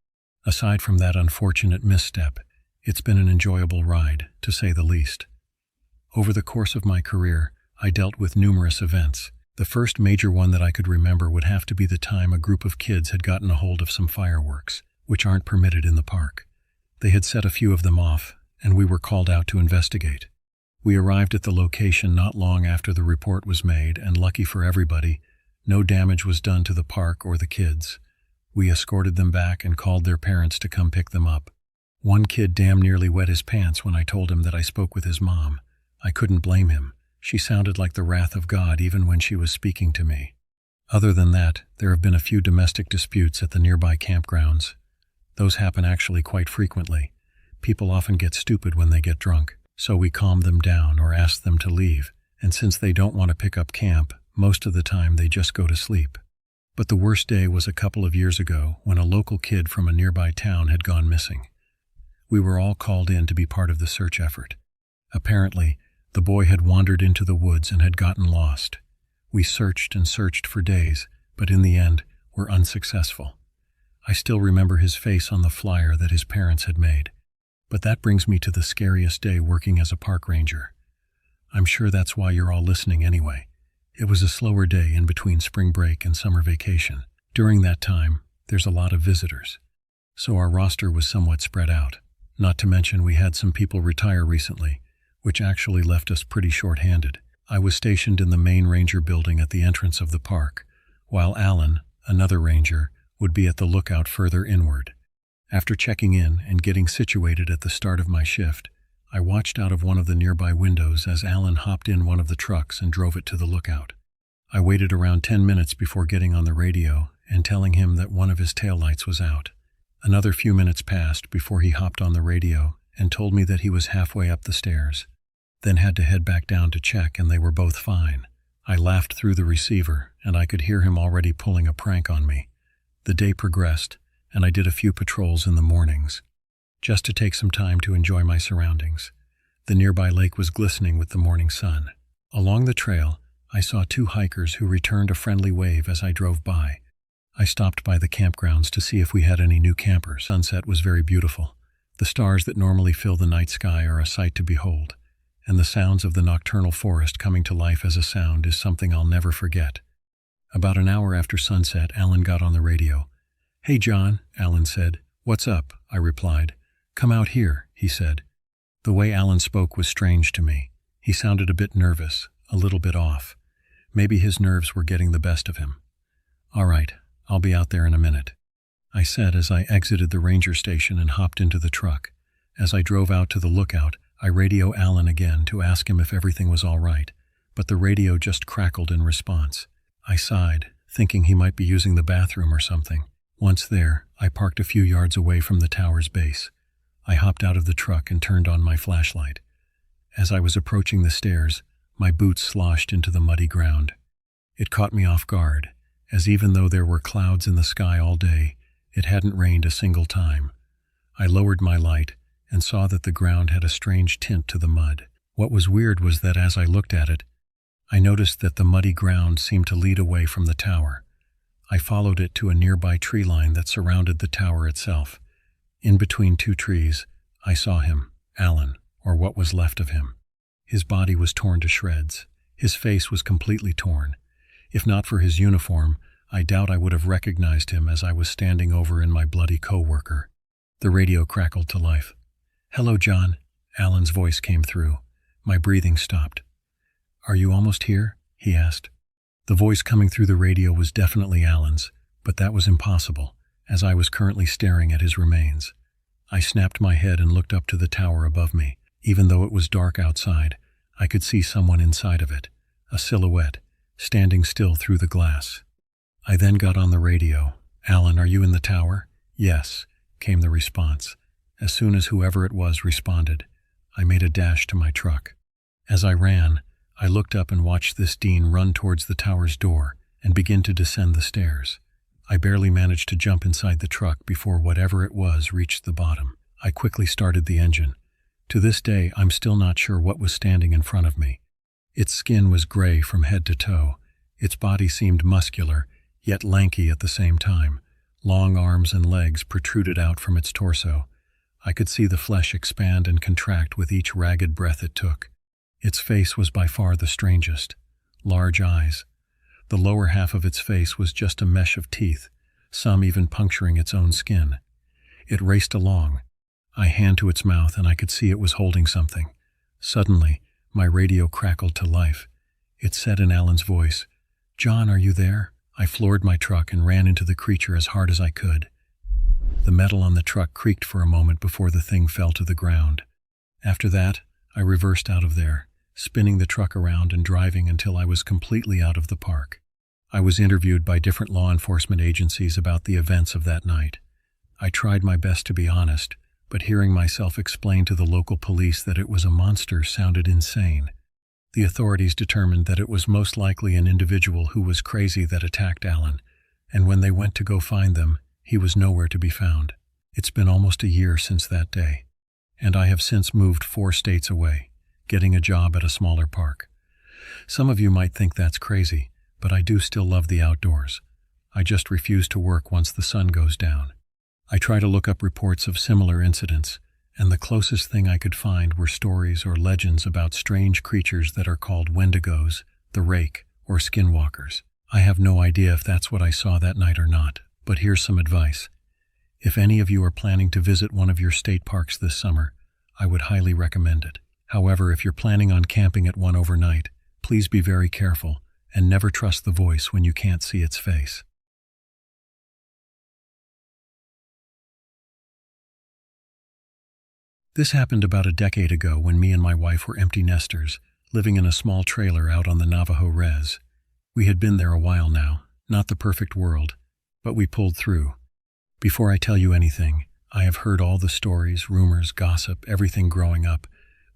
Aside from that unfortunate misstep, it's been an enjoyable ride, to say the least. Over the course of my career, I dealt with numerous events. The first major one that I could remember would have to be the time a group of kids had gotten a hold of some fireworks, which aren't permitted in the park. They had set a few of them off, and we were called out to investigate. We arrived at the location not long after the report was made, and lucky for everybody, no damage was done to the park or the kids. We escorted them back and called their parents to come pick them up. One kid damn nearly wet his pants when I told him that I spoke with his mom. I couldn't blame him. She sounded like the wrath of God even when she was speaking to me. Other than that, there have been a few domestic disputes at the nearby campgrounds. Those happen actually quite frequently. People often get stupid when they get drunk, so we calm them down or ask them to leave, and since they don't want to pick up camp, most of the time they just go to sleep. But the worst day was a couple of years ago when a local kid from a nearby town had gone missing. We were all called in to be part of the search effort. Apparently, the boy had wandered into the woods and had gotten lost. We searched and searched for days, but in the end, were unsuccessful. I still remember his face on the flyer that his parents had made. But that brings me to the scariest day working as a park ranger. I'm sure that's why you're all listening anyway. It was a slower day in between spring break and summer vacation. During that time, there's a lot of visitors. So our roster was somewhat spread out. Not to mention we had some people retire recently, which actually left us pretty short-handed. I was stationed in the main ranger building at the entrance of the park, while Alan, another ranger, would be at the lookout further inward. After checking in and getting situated at the start of my shift, I watched out of one of the nearby windows as Alan hopped in one of the trucks and drove it to the lookout. I waited around 10 minutes before getting on the radio and telling him that one of his taillights was out. Another few minutes passed before he hopped on the radio and told me that he was halfway up the stairs, then had to head back down to check, and they were both fine. I laughed through the receiver, and I could hear him already pulling a prank on me. The day progressed, and I did a few patrols in the mornings, just to take some time to enjoy my surroundings. The nearby lake was glistening with the morning sun. Along the trail, I saw 2 hikers who returned a friendly wave as I drove by. I stopped by the campgrounds to see if we had any new campers. Sunset was very beautiful. The stars that normally fill the night sky are a sight to behold, and the sounds of the nocturnal forest coming to life as a sound is something I'll never forget. About an hour after sunset, Alan got on the radio. "Hey, John," Alan said. "What's up?" I replied. "Come out here," he said. The way Alan spoke was strange to me. He sounded a bit nervous, a little bit off. Maybe his nerves were getting the best of him. "All right, I'll be out there in a minute," I said as I exited the ranger station and hopped into the truck. As I drove out to the lookout, I radio Alan again to ask him if everything was all right, but the radio just crackled in response. I sighed, thinking he might be using the bathroom or something. Once there, I parked a few yards away from the tower's base. I hopped out of the truck and turned on my flashlight. As I was approaching the stairs, my boots sloshed into the muddy ground. It caught me off guard, as even though there were clouds in the sky all day, it hadn't rained a single time. I lowered my light and saw that the ground had a strange tint to the mud. What was weird was that as I looked at it, I noticed that the muddy ground seemed to lead away from the tower. I followed it to a nearby tree line that surrounded the tower itself. In between 2 trees, I saw him, Alan, or what was left of him. His body was torn to shreds. His face was completely torn. If not for his uniform, I doubt I would have recognized him as I was standing over in my bloody co-worker. The radio crackled to life. "Hello, John," Alan's voice came through. My breathing stopped. "Are you almost here?" he asked. The voice coming through the radio was definitely Alan's, but that was impossible, as I was currently staring at his remains. I snapped my head and looked up to the tower above me. Even though it was dark outside, I could see someone inside of it, a silhouette, standing still through the glass. I then got on the radio. "Alan, are you in the tower?" "Yes," came the response. As soon as whoever it was responded, I made a dash to my truck. As I ran, I looked up and watched this Dean run towards the tower's door and begin to descend the stairs. I barely managed to jump inside the truck before whatever it was reached the bottom. I quickly started the engine. To this day, I'm still not sure what was standing in front of me. Its skin was gray from head to toe. Its body seemed muscular, yet lanky at the same time. Long arms and legs protruded out from its torso. I could see the flesh expand and contract with each ragged breath it took. Its face was by far the strangest. Large eyes. The lower half of its face was just a mesh of teeth, some even puncturing its own skin. It raced along. I hand to its mouth and I could see it was holding something. Suddenly, my radio crackled to life. It said in Alan's voice, "John, are you there?" I floored my truck and ran into the creature as hard as I could. The metal on the truck creaked for a moment before the thing fell to the ground. After that, I reversed out of there, spinning the truck around and driving until I was completely out of the park. I was interviewed by different law enforcement agencies about the events of that night. I tried my best to be honest, but hearing myself explain to the local police that it was a monster sounded insane. The authorities determined that it was most likely an individual who was crazy that attacked Alan, and when they went to go find them, he was nowhere to be found. It's been almost a year since that day, and I have since moved 4 states away, getting a job at a smaller park. Some of you might think that's crazy, but I do still love the outdoors. I just refuse to work once the sun goes down. I try to look up reports of similar incidents, and the closest thing I could find were stories or legends about strange creatures that are called wendigos, the rake, or skinwalkers. I have no idea if that's what I saw that night or not, but here's some advice. If any of you are planning to visit one of your state parks this summer, I would highly recommend it. However, if you're planning on camping at one overnight, please be very careful and never trust the voice when you can't see its face. This happened about a decade ago when me and my wife were empty nesters, living in a small trailer out on the Navajo Res. We had been there a while now, not the perfect world, but we pulled through. Before I tell you anything, I have heard all the stories, rumors, gossip, everything growing up,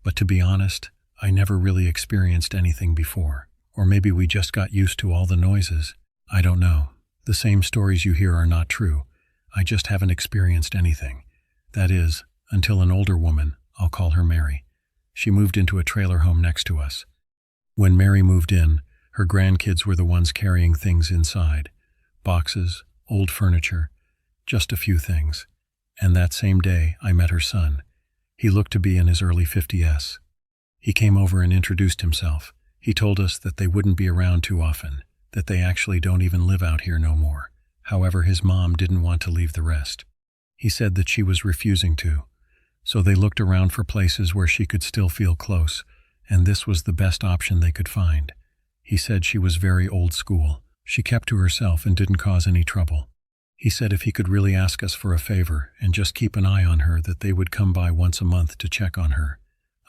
but to be honest, I never really experienced anything before. Or maybe we just got used to all the noises. I don't know. The same stories you hear are not true. I just haven't experienced anything. That is, until an older woman, I'll call her Mary. She moved into a trailer home next to us. When Mary moved in, her grandkids were the ones carrying things inside. Boxes, old furniture, just a few things. And that same day, I met her son. He looked to be in his early 50s. He came over and introduced himself. He told us that they wouldn't be around too often, that they actually don't even live out here no more. However, his mom didn't want to leave the rest. He said that she was refusing to. So they looked around for places where she could still feel close, and this was the best option they could find. He said she was very old school. She kept to herself and didn't cause any trouble. He said if he could really ask us for a favor and just keep an eye on her, that they would come by once a month to check on her.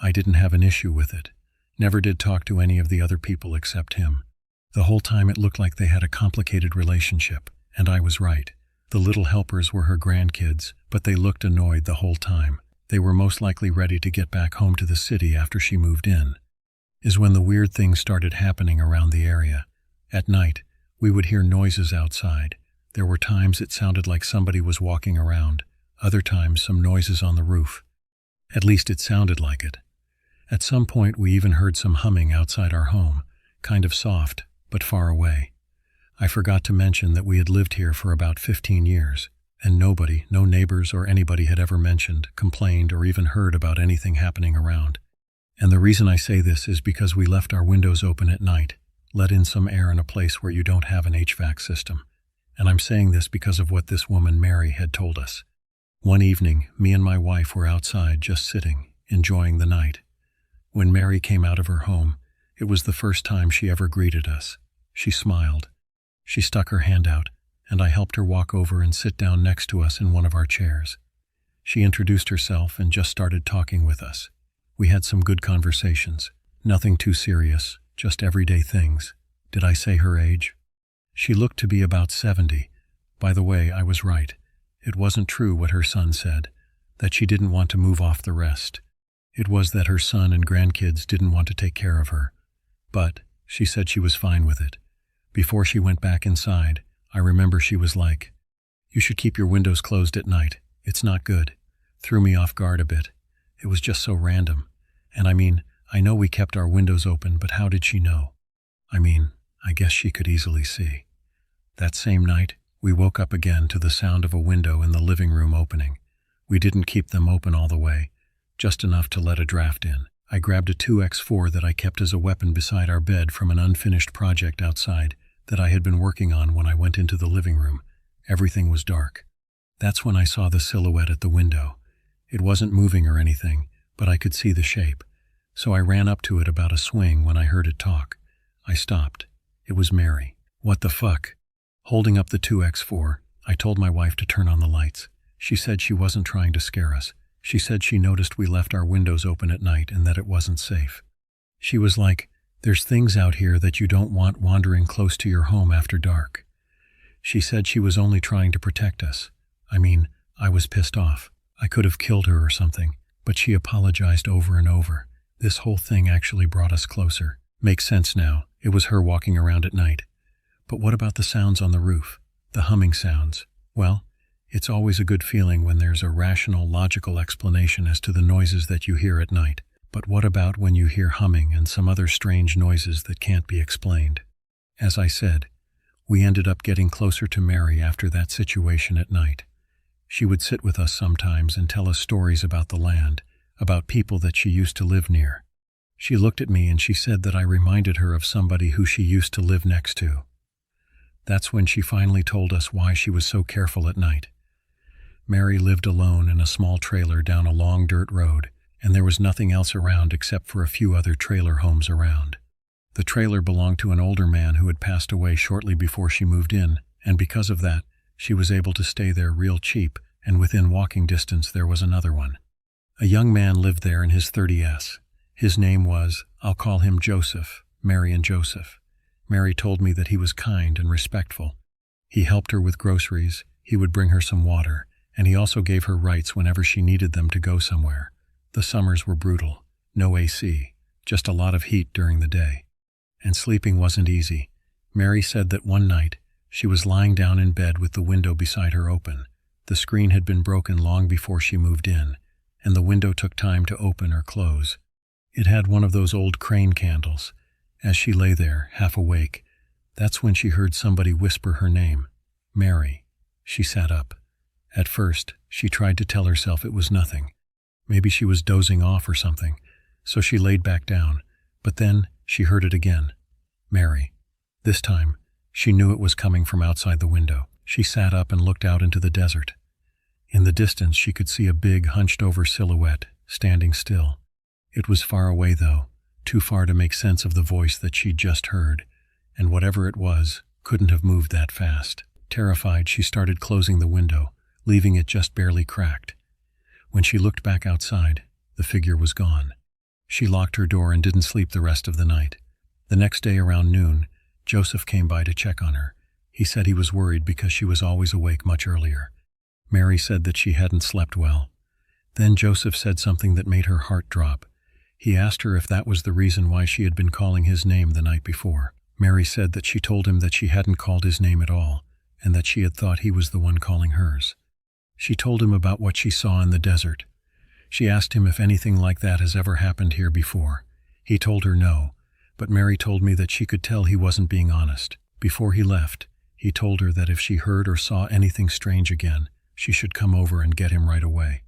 I didn't have an issue with it. Never did talk to any of the other people except him. The whole time it looked like they had a complicated relationship, and I was right. The little helpers were her grandkids, but they looked annoyed the whole time. They were most likely ready to get back home to the city after she moved in. Is when the weird things started happening around the area. At night, we would hear noises outside. There were times it sounded like somebody was walking around, other times some noises on the roof. At least it sounded like it. At some point we even heard some humming outside our home, kind of soft, but far away. I forgot to mention that we had lived here for about 15 years, and nobody, no neighbors or anybody had ever mentioned, complained, or even heard about anything happening around. And the reason I say this is because we left our windows open at night, let in some air in a place where you don't have an HVAC system. And I'm saying this because of what this woman Mary had told us. One evening, me and my wife were outside just sitting, enjoying the night. When Mary came out of her home, it was the first time she ever greeted us. She smiled. She stuck her hand out, and I helped her walk over and sit down next to us in one of our chairs. She introduced herself and just started talking with us. We had some good conversations. Nothing too serious, just everyday things. Did I say her age? She looked to be about 70. By the way, I was right. It wasn't true what her son said, that she didn't want to move off the rest. It was that her son and grandkids didn't want to take care of her. But she said she was fine with it. Before she went back inside, I remember she was like, "You should keep your windows closed at night. It's not good." Threw me off guard a bit. It was just so random. And I know we kept our windows open, but how did she know? I guess she could easily see. That same night, we woke up again to the sound of a window in the living room opening. We didn't keep them open all the way, just enough to let a draft in. I grabbed a 2x4 that I kept as a weapon beside our bed from an unfinished project outside that I had been working on when I went into the living room. Everything was dark. That's when I saw the silhouette at the window. It wasn't moving or anything, but I could see the shape. So I ran up to it about a swing when I heard it talk. I stopped. It was Mary. What the fuck? Holding up the 2x4, I told my wife to turn on the lights. She said she wasn't trying to scare us. She said she noticed we left our windows open at night and that it wasn't safe. She was like, "There's things out here that you don't want wandering close to your home after dark." She said she was only trying to protect us. I was pissed off. I could have killed her or something, but she apologized over and over. This whole thing actually brought us closer. Makes sense now. It was her walking around at night. But what about the sounds on the roof? The humming sounds? Well, it's always a good feeling when there's a rational, logical explanation as to the noises that you hear at night. But what about when you hear humming and some other strange noises that can't be explained? As I said, we ended up getting closer to Mary after that situation at night. She would sit with us sometimes and tell us stories about the land, about people that she used to live near. She looked at me and she said that I reminded her of somebody who she used to live next to. That's when she finally told us why she was so careful at night. Mary lived alone in a small trailer down a long dirt road, and there was nothing else around except for a few other trailer homes around. The trailer belonged to an older man who had passed away shortly before she moved in, and because of that, she was able to stay there real cheap, and within walking distance there was another one. A young man lived there in his 30s. His name was, I'll call him Joseph, Mary and Joseph. Mary told me that he was kind and respectful. He helped her with groceries, he would bring her some water, and he also gave her rights whenever she needed them to go somewhere. The summers were brutal, no AC, just a lot of heat during the day. And sleeping wasn't easy. Mary said that one night, she was lying down in bed with the window beside her open. The screen had been broken long before she moved in, and the window took time to open or close. It had one of those old crane candles. As she lay there, half awake, that's when she heard somebody whisper her name, Mary. She sat up. At first, she tried to tell herself it was nothing. Maybe she was dozing off or something, so she laid back down. But then, she heard it again. Mary. This time, she knew it was coming from outside the window. She sat up and looked out into the desert. In the distance, she could see a big, hunched-over silhouette, standing still. It was far away, though, too far to make sense of the voice that she'd just heard, and whatever it was, couldn't have moved that fast. Terrified, she started closing the window, leaving it just barely cracked. When she looked back outside, the figure was gone. She locked her door and didn't sleep the rest of the night. The next day around noon, Joseph came by to check on her. He said he was worried because she was always awake much earlier. Mary said that she hadn't slept well. Then Joseph said something that made her heart drop. He asked her if that was the reason why she had been calling his name the night before. Mary said that she told him that she hadn't called his name at all, and that she had thought he was the one calling hers. She told him about what she saw in the desert. She asked him if anything like that has ever happened here before. He told her no, but Mary told me that she could tell he wasn't being honest. Before he left, he told her that if she heard or saw anything strange again, she should come over and get him right away.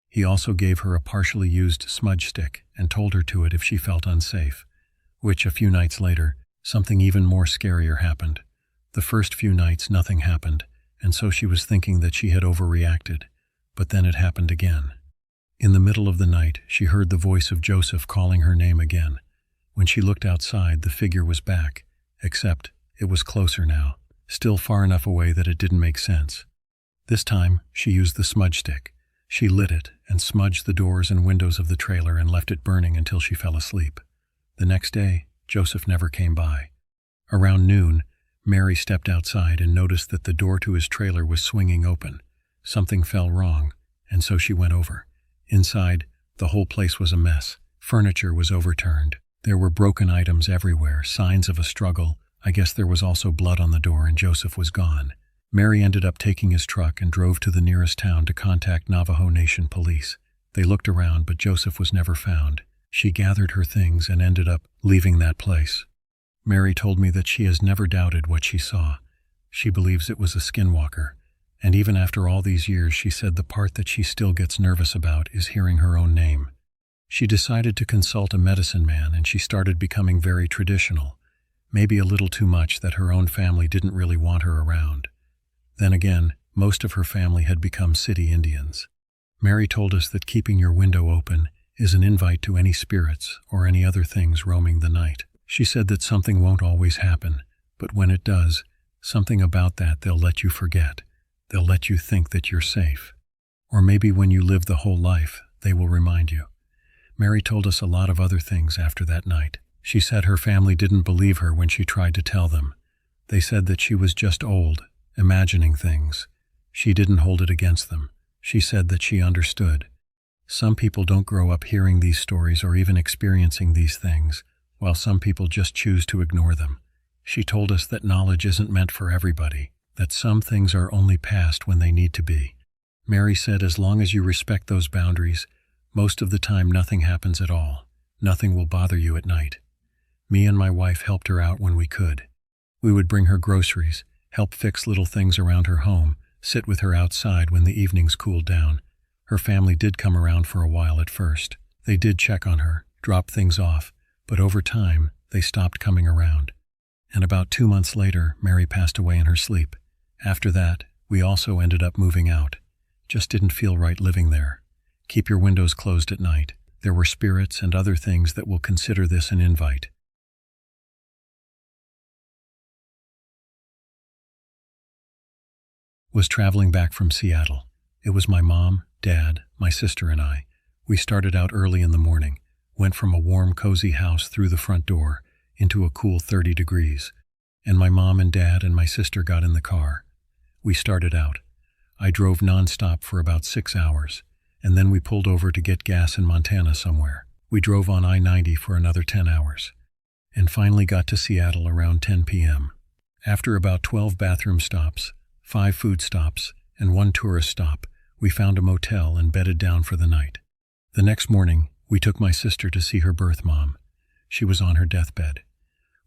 He also gave her a partially used smudge stick and told her to it if she felt unsafe, which a few nights later, something even more scarier happened. The first few nights nothing happened, and so she was thinking that she had overreacted, but then it happened again. In the middle of the night, she heard the voice of Joseph calling her name again. When she looked outside, the figure was back, except it was closer now, still far enough away that it didn't make sense. This time, she used the smudge stick. She lit it and smudged the doors and windows of the trailer and left it burning until she fell asleep. The next day, Joseph never came by. Around noon, Mary stepped outside and noticed that the door to his trailer was swinging open. Something fell wrong, and so she went over. Inside, the whole place was a mess. Furniture was overturned. There were broken items everywhere, signs of a struggle. I guess there was also blood on the door, and Joseph was gone. Mary ended up taking his truck and drove to the nearest town to contact Navajo Nation police. They looked around, but Joseph was never found. She gathered her things and ended up leaving that place. Mary told me that she has never doubted what she saw. She believes it was a skinwalker, and even after all these years, she said the part that she still gets nervous about is hearing her own name. She decided to consult a medicine man, and she started becoming very traditional, maybe a little too much that her own family didn't really want her around. Then again, most of her family had become city Indians. Mary told us that keeping your window open is an invite to any spirits or any other things roaming the night. She said that something won't always happen, but when it does, something about that they'll let you forget. They'll let you think that you're safe. Or maybe when you live the whole life, they will remind you. Mary told us a lot of other things after that night. She said her family didn't believe her when she tried to tell them. They said that she was just old, imagining things. She didn't hold it against them. She said that she understood. Some people don't grow up hearing these stories or even experiencing these things, while some people just choose to ignore them. She told us that knowledge isn't meant for everybody, that some things are only passed when they need to be. Mary said as long as you respect those boundaries, most of the time nothing happens at all. Nothing will bother you at night. Me and my wife helped her out when we could. We would bring her groceries, help fix little things around her home, sit with her outside when the evenings cooled down. Her family did come around for a while at first. They did check on her, drop things off, but over time, they stopped coming around. And about 2 months later, Mary passed away in her sleep. After that, we also ended up moving out. Just didn't feel right living there. Keep your windows closed at night. There were spirits and other things that will consider this an invite. Was traveling back from Seattle. It was my mom, dad, my sister and I. We started out early in the morning, went from a warm, cozy house through the front door into a cool 30 degrees, and my mom and dad and my sister got in the car. We started out. I drove nonstop for about 6 hours, and then we pulled over to get gas in Montana somewhere. We drove on I-90 for another 10 hours, and finally got to Seattle around 10 p.m. After about 12 bathroom stops, 5 food stops, and 1 tourist stop, we found a motel and bedded down for the night. The next morning, we took my sister to see her birth mom. She was on her deathbed.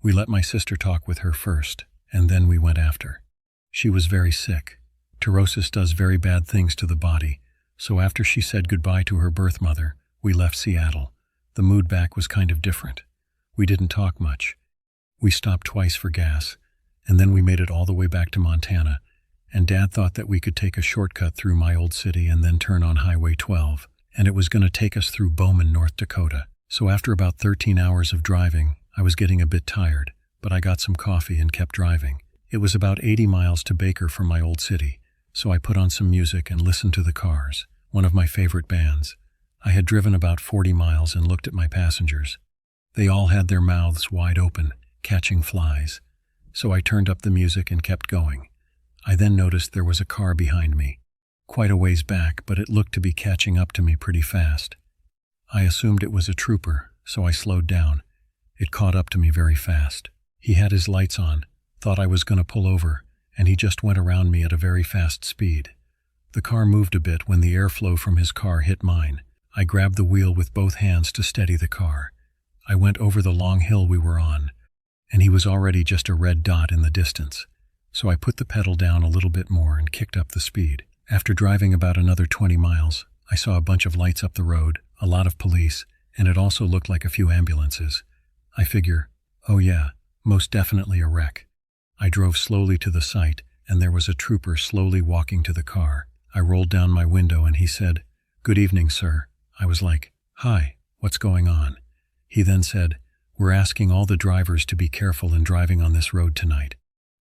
We let my sister talk with her first, and then we went after. She was very sick. Cirrhosis does very bad things to the body, so after she said goodbye to her birth mother, we left Seattle. The mood back was kind of different. We didn't talk much. We stopped twice for gas, and then we made it all the way back to Montana, and Dad thought that we could take a shortcut through my old city and then turn on Highway 12, and it was going to take us through Bowman, North Dakota. So after about 13 hours of driving, I was getting a bit tired, but I got some coffee and kept driving. It was about 80 miles to Baker from my old city, so I put on some music and listened to the Cars, one of my favorite bands. I had driven about 40 miles and looked at my passengers. They all had their mouths wide open, catching flies. So I turned up the music and kept going. I then noticed there was a car behind me, quite a ways back, but it looked to be catching up to me pretty fast. I assumed it was a trooper, so I slowed down. It caught up to me very fast. He had his lights on, thought I was going to pull over, and he just went around me at a very fast speed. The car moved a bit when the airflow from his car hit mine. I grabbed the wheel with both hands to steady the car. I went over the long hill we were on, and he was already just a red dot in the distance. So I put the pedal down a little bit more and kicked up the speed. After driving about another 20 miles, I saw a bunch of lights up the road, a lot of police, and it also looked like a few ambulances. I figure, oh yeah, most definitely a wreck. I drove slowly to the site, and there was a trooper slowly walking to the car. I rolled down my window and he said, "Good evening, sir." I was like, "Hi, what's going on?" He then said, "We're asking all the drivers to be careful in driving on this road tonight.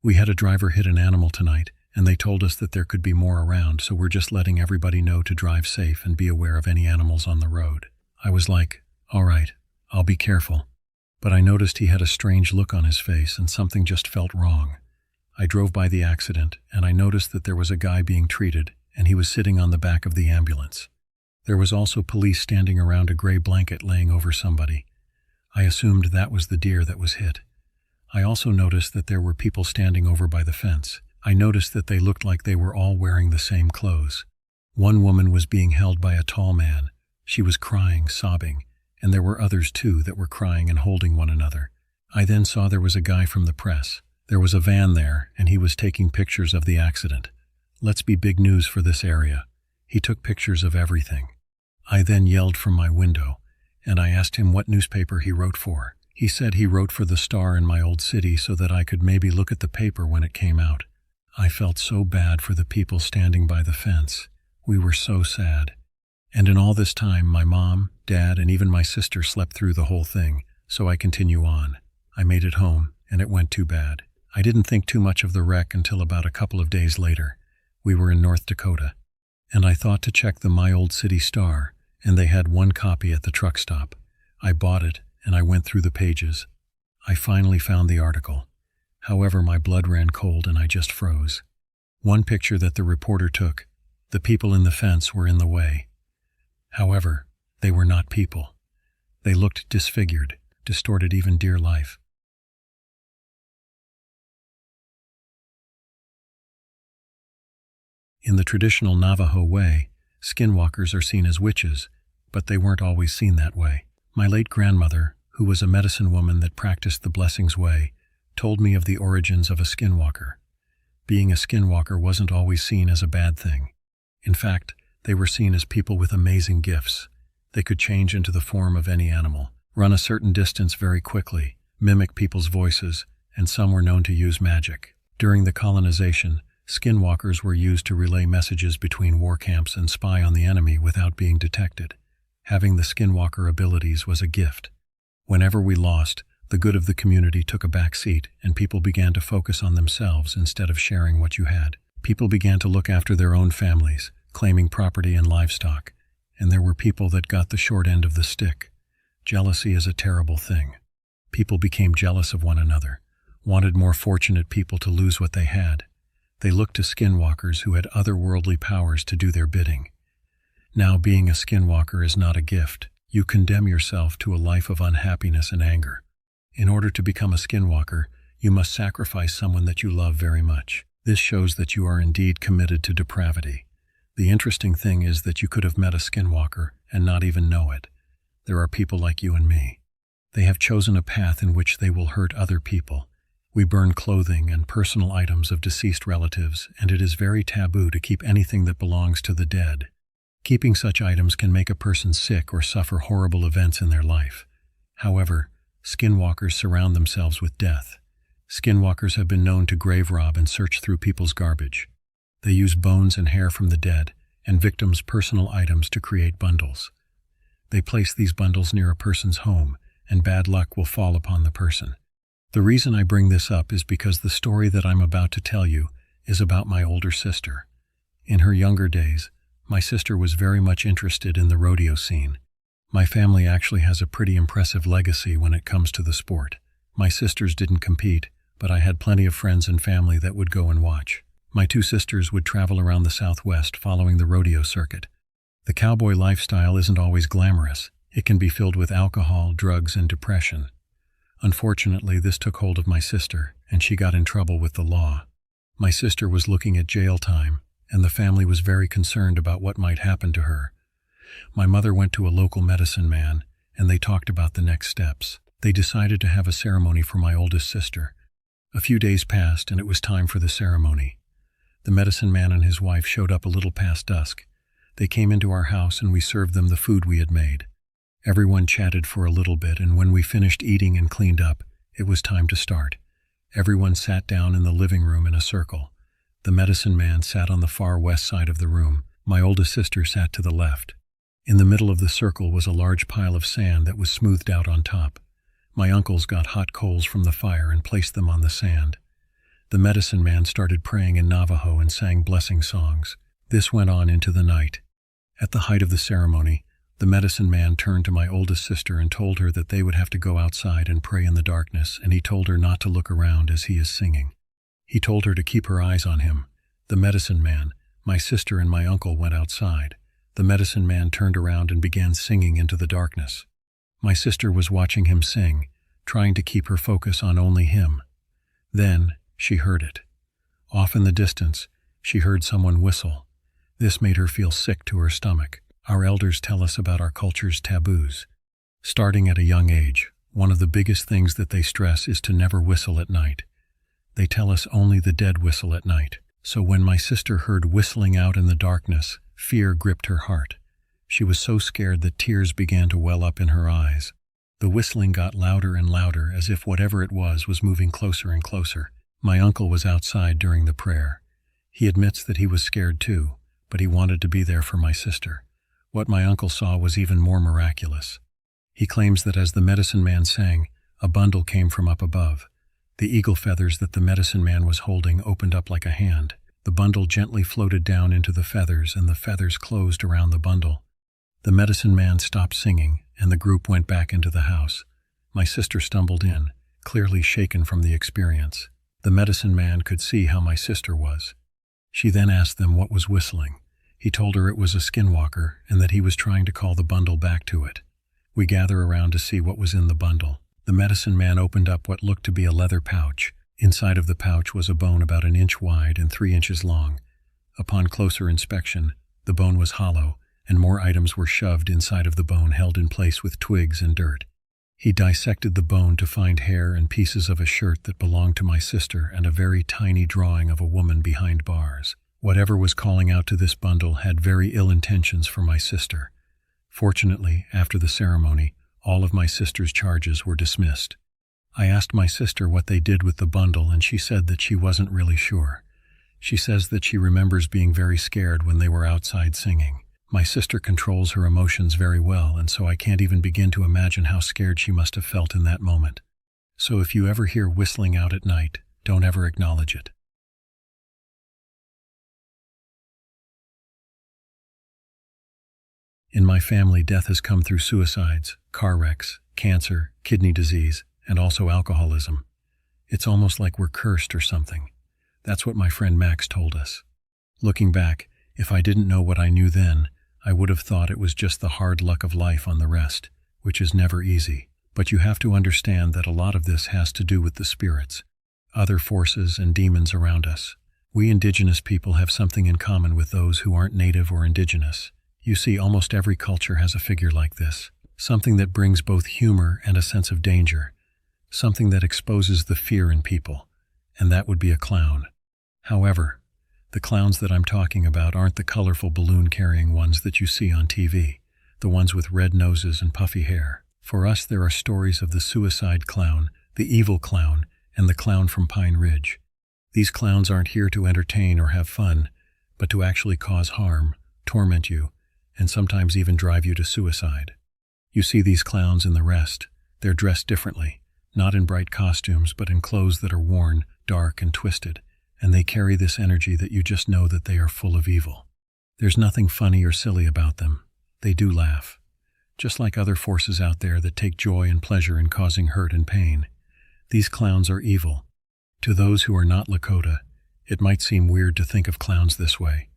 We had a driver hit an animal tonight, and they told us that there could be more around, so we're just letting everybody know to drive safe and be aware of any animals on the road." I was like, "All right, I'll be careful." But I noticed he had a strange look on his face and something just felt wrong. I drove by the accident, and I noticed that there was a guy being treated, and he was sitting on the back of the ambulance. There was also police standing around a gray blanket laying over somebody. I assumed that was the deer that was hit. I also noticed that there were people standing over by the fence. I noticed that they looked like they were all wearing the same clothes. One woman was being held by a tall man. She was crying, sobbing, and there were others too that were crying and holding one another. I then saw there was a guy from the press. There was a van there, and he was taking pictures of the accident. Let's be big news for this area. He took pictures of everything. I then yelled from my window, and I asked him what newspaper he wrote for. He said he wrote for the Star in my old city so that I could maybe look at the paper when it came out. I felt so bad for the people standing by the fence. We were so sad. And in all this time, my mom, dad, and even my sister slept through the whole thing, so I continue on. I made it home, and it went too bad. I didn't think too much of the wreck until about a couple of days later. We were in North Dakota, and I thought to check the My Old City Star, and they had one copy at the truck stop. I bought it, and I went through the pages. I finally found the article. However, my blood ran cold and I just froze. One picture that the reporter took, the people in the fence were in the way. However, they were not people. They looked disfigured, distorted even dear life. In the traditional Navajo way, skinwalkers are seen as witches, but they weren't always seen that way. My late grandmother, who was a medicine woman that practiced the blessings way, told me of the origins of a skinwalker. Being a skinwalker wasn't always seen as a bad thing. In fact, they were seen as people with amazing gifts. They could change into the form of any animal, run a certain distance very quickly, mimic people's voices, and some were known to use magic. During the colonization, skinwalkers were used to relay messages between war camps and spy on the enemy without being detected. Having the skinwalker abilities was a gift. Whenever we lost, the good of the community took a back seat, and people began to focus on themselves instead of sharing what you had. People began to look after their own families, claiming property and livestock, and there were people that got the short end of the stick. Jealousy is a terrible thing. People became jealous of one another, wanted more fortunate people to lose what they had. They looked to skinwalkers who had otherworldly powers to do their bidding. Now, being a skinwalker is not a gift. You condemn yourself to a life of unhappiness and anger. In order to become a skinwalker, you must sacrifice someone that you love very much. This shows that you are indeed committed to depravity. The interesting thing is that you could have met a skinwalker and not even know it. There are people like you and me. They have chosen a path in which they will hurt other people. We burn clothing and personal items of deceased relatives, and it is very taboo to keep anything that belongs to the dead. Keeping such items can make a person sick or suffer horrible events in their life. However, skinwalkers surround themselves with death. Skinwalkers have been known to grave rob and search through people's garbage. They use bones and hair from the dead and victims' personal items to create bundles. They place these bundles near a person's home, and bad luck will fall upon the person. The reason I bring this up is because the story that I'm about to tell you is about my older sister. In her younger days, my sister was very much interested in the rodeo scene. My family actually has a pretty impressive legacy when it comes to the sport. My sisters didn't compete, but I had plenty of friends and family that would go and watch. My two sisters would travel around the Southwest following the rodeo circuit. The cowboy lifestyle isn't always glamorous. It can be filled with alcohol, drugs, and depression. Unfortunately, this took hold of my sister, and she got in trouble with the law. My sister was looking at jail time, and the family was very concerned about what might happen to her. My mother went to a local medicine man, and they talked about the next steps. They decided to have a ceremony for my oldest sister. A few days passed, and it was time for the ceremony. The medicine man and his wife showed up a little past dusk. They came into our house, and we served them the food we had made. Everyone chatted for a little bit, and when we finished eating and cleaned up, it was time to start. Everyone sat down in the living room in a circle. The medicine man sat on the far west side of the room. My oldest sister sat to the left. In the middle of the circle was a large pile of sand that was smoothed out on top. My uncles got hot coals from the fire and placed them on the sand. The medicine man started praying in Navajo and sang blessing songs. This went on into the night. At the height of the ceremony, the medicine man turned to my oldest sister and told her that they would have to go outside and pray in the darkness, and he told her not to look around as he is singing. He told her to keep her eyes on him. The medicine man, my sister, and my uncle went outside. The medicine man turned around and began singing into the darkness. My sister was watching him sing, trying to keep her focus on only him. Then she heard it. Off in the distance, she heard someone whistle. This made her feel sick to her stomach. Our elders tell us about our culture's taboos. Starting at a young age, one of the biggest things that they stress is to never whistle at night. They tell us only the dead whistle at night. So when my sister heard whistling out in the darkness, fear gripped her heart. She was so scared that tears began to well up in her eyes. The whistling got louder and louder, as if whatever it was moving closer and closer. My uncle was outside during the prayer. He admits that he was scared too, but he wanted to be there for my sister. What my uncle saw was even more miraculous. He claims that as the medicine man sang, a bundle came from up above. The eagle feathers that the medicine man was holding opened up like a hand. The bundle gently floated down into the feathers, and the feathers closed around the bundle. The medicine man stopped singing, and the group went back into the house. My sister stumbled in, clearly shaken from the experience. The medicine man could see how my sister was. She then asked them what was whistling. He told her it was a skinwalker and that he was trying to call the bundle back to it. We gather around to see what was in the bundle. The medicine man opened up what looked to be a leather pouch. Inside of the pouch was a bone about 1 inch wide and 3 inches long. Upon closer inspection, the bone was hollow, and more items were shoved inside of the bone, held in place with twigs and dirt. He dissected the bone to find hair and pieces of a shirt that belonged to my sister and a very tiny drawing of a woman behind bars. Whatever was calling out to this bundle had very ill intentions for my sister. Fortunately, after the ceremony, all of my sister's charges were dismissed. I asked my sister what they did with the bundle, and she said that she wasn't really sure. She says that she remembers being very scared when they were outside singing. My sister controls her emotions very well, and so I can't even begin to imagine how scared she must have felt in that moment. So if you ever hear whistling out at night, don't ever acknowledge it. In my family, death has come through suicides, car wrecks, cancer, kidney disease, and also alcoholism. It's almost like we're cursed or something. That's what my friend Max told us. Looking back, if I didn't know what I knew then, I would have thought it was just the hard luck of life on the rest, which is never easy. But you have to understand that a lot of this has to do with the spirits, other forces and demons around us. We indigenous people have something in common with those who aren't native or indigenous. You see, almost every culture has a figure like this, something that brings both humor and a sense of danger, something that exposes the fear in people, and that would be a clown. However, the clowns that I'm talking about aren't the colorful balloon-carrying ones that you see on TV, the ones with red noses and puffy hair. For us, there are stories of the suicide clown, the evil clown, and the clown from Pine Ridge. These clowns aren't here to entertain or have fun, but to actually cause harm, torment you, and sometimes even drive you to suicide. You see these clowns in the rest. They're dressed differently, not in bright costumes, but in clothes that are worn, dark, and twisted, and they carry this energy that you just know that they are full of evil. There's nothing funny or silly about them. They do laugh. Just like other forces out there that take joy and pleasure in causing hurt and pain, these clowns are evil. To those who are not Lakota, it might seem weird to think of clowns this way.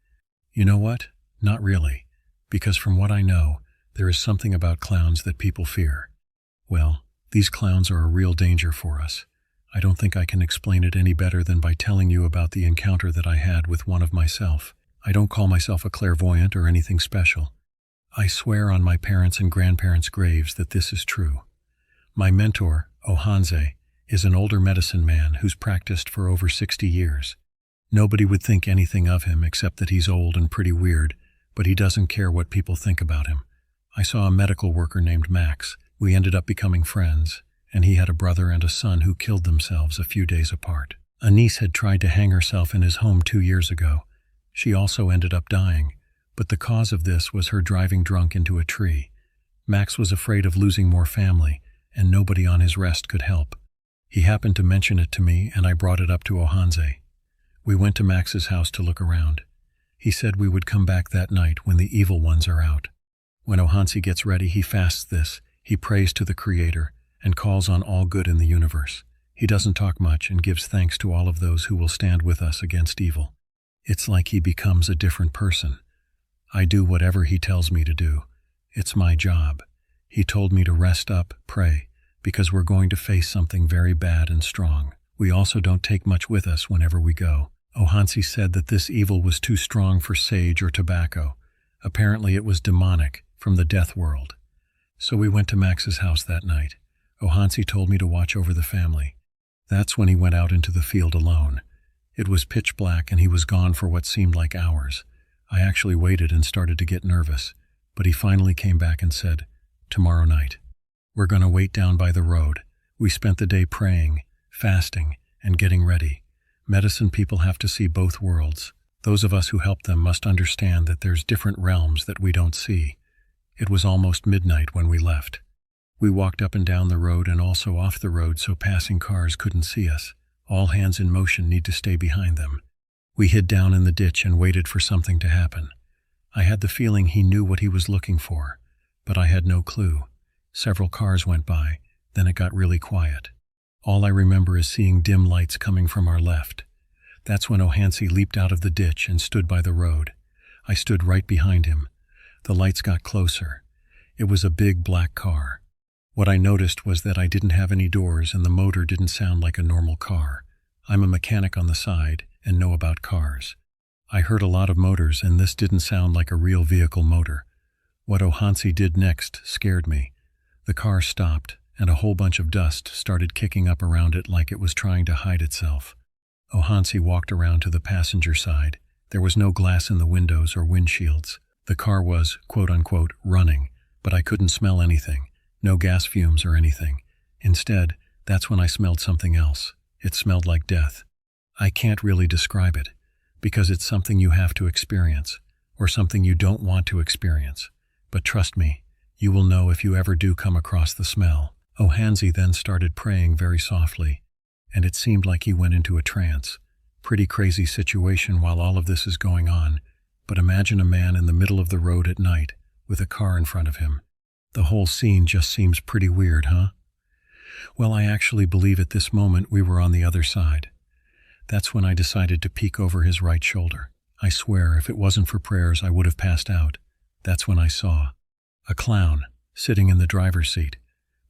You know what? Not really, because from what I know, there is something about clowns that people fear. Well, these clowns are a real danger for us. I don't think I can explain it any better than by telling you about the encounter that I had with one of myself. I don't call myself a clairvoyant or anything special. I swear on my parents' and grandparents' graves that this is true. My mentor, Ohanze, is an older medicine man who's practiced for over 60 years. Nobody would think anything of him except that he's old and pretty weird, but he doesn't care what people think about him. I saw a medical worker named Max. We ended up becoming friends, and he had a brother and a son who killed themselves a few days apart. A niece had tried to hang herself in his home 2 years ago. She also ended up dying, but the cause of this was her driving drunk into a tree. Max was afraid of losing more family, and nobody on his rest could help. He happened to mention it to me, and I brought it up to Ohanze. We went to Max's house to look around. He said we would come back that night when the evil ones are out. When Ohanze gets ready, he fasts this, he prays to the Creator, and calls on all good in the universe. He doesn't talk much and gives thanks to all of those who will stand with us against evil. It's like he becomes a different person. I do whatever he tells me to do. It's my job. He told me to rest up, pray, because we're going to face something very bad and strong. We also don't take much with us whenever we go. Ohanze said that this evil was too strong for sage or tobacco. Apparently it was demonic, from the death world. So we went to Max's house that night. Ohanze told me to watch over the family. That's when he went out into the field alone. It was pitch black and he was gone for what seemed like hours. I actually waited and started to get nervous, but he finally came back and said, "Tomorrow night. We're going to wait down by the road." We spent the day praying, fasting, and getting ready. Medicine people have to see both worlds. Those of us who help them must understand that there's different realms that we don't see. It was almost midnight when we left. We walked up and down the road and also off the road so passing cars couldn't see us. All hands in motion need to stay behind them. We hid down in the ditch and waited for something to happen. I had the feeling he knew what he was looking for, but I had no clue. Several cars went by, then it got really quiet. All I remember is seeing dim lights coming from our left. That's when Ohanze leaped out of the ditch and stood by the road. I stood right behind him. The lights got closer. It was a big black car. What I noticed was that I didn't have any doors and the motor didn't sound like a normal car. I'm a mechanic on the side and know about cars. I heard a lot of motors and this didn't sound like a real vehicle motor. What Ohanze did next scared me. The car stopped and a whole bunch of dust started kicking up around it like it was trying to hide itself. Ohanze walked around to the passenger side. There was no glass in the windows or windshields. The car was, quote-unquote, running, but I couldn't smell anything. No gas fumes or anything. Instead, that's when I smelled something else. It smelled like death. I can't really describe it, because it's something you have to experience, or something you don't want to experience. But trust me, you will know if you ever do come across the smell. Ohanze then started praying very softly, and it seemed like he went into a trance. Pretty crazy situation while all of this is going on, but imagine a man in the middle of the road at night, with a car in front of him. The whole scene just seems pretty weird, huh? Well, I actually believe at this moment we were on the other side. That's when I decided to peek over his right shoulder. I swear, if it wasn't for prayers, I would have passed out. That's when I saw a clown sitting in the driver's seat.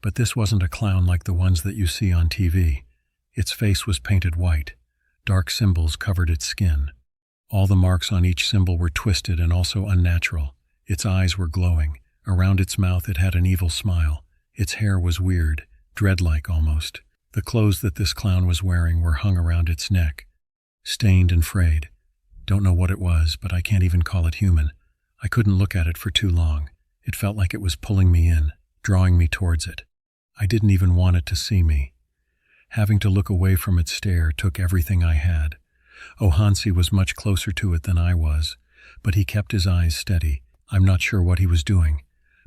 But this wasn't a clown like the ones that you see on TV. Its face was painted white. Dark symbols covered its skin. All the marks on each symbol were twisted and also unnatural. Its eyes were glowing. Around its mouth it had an evil smile. Its hair was weird, dread-like almost. The clothes that this clown was wearing were hung around its neck, stained and frayed. Don't know what it was, but I can't even call it human. I couldn't look at it for too long. It felt like it was pulling me in, drawing me towards it. I didn't even want it to see me. Having to look away from its stare took everything I had. Ohansi was much closer to it than I was, but he kept his eyes steady. I'm not sure what he was doing,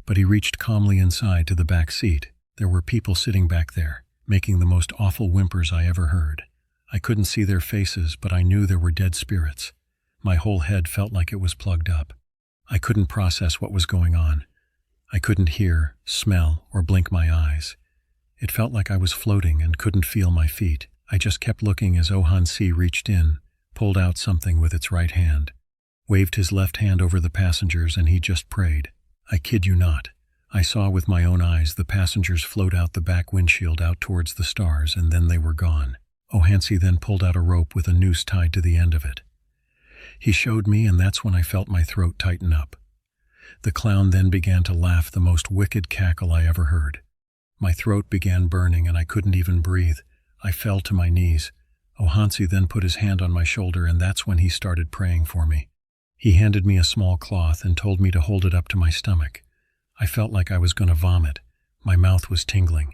but he reached calmly inside to the back seat. There were people sitting back there, making the most awful whimpers I ever heard. I couldn't see their faces, but I knew there were dead spirits. My whole head felt like it was plugged up. I couldn't process what was going on. I couldn't hear, smell, or blink my eyes. It felt like I was floating and couldn't feel my feet. I just kept looking as Ohansi reached in, pulled out something with its right hand, waved his left hand over the passengers, and he just prayed. I kid you not. I saw with my own eyes the passengers float out the back windshield out towards the stars, and then they were gone. Ohansi then pulled out a rope with a noose tied to the end of it. He showed me, and that's when I felt my throat tighten up. The clown then began to laugh, the most wicked cackle I ever heard. My throat began burning, and I couldn't even breathe. I fell to my knees. Ohansi then put his hand on my shoulder, and that's when he started praying for me. He handed me a small cloth and told me to hold it up to my stomach. I felt like I was going to vomit. My mouth was tingling.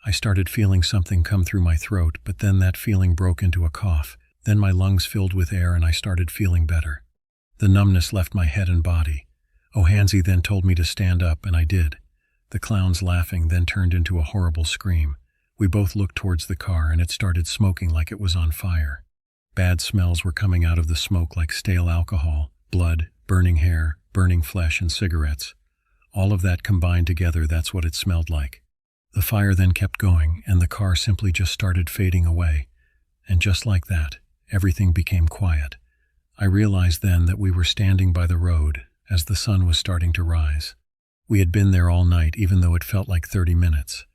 I started feeling something come through my throat, but then that feeling broke into a cough. Then my lungs filled with air and I started feeling better. The numbness left my head and body. Ohansi then told me to stand up, and I did. The clown's laughing then turned into a horrible scream. We both looked towards the car, and it started smoking like it was on fire. Bad smells were coming out of the smoke like stale alcohol, blood, burning hair, burning flesh, and cigarettes. All of that combined together, that's what it smelled like. The fire then kept going, and the car simply just started fading away. And just like that, everything became quiet. I realized then that we were standing by the road as the sun was starting to rise. We had been there all night, even though it felt like 30 minutes.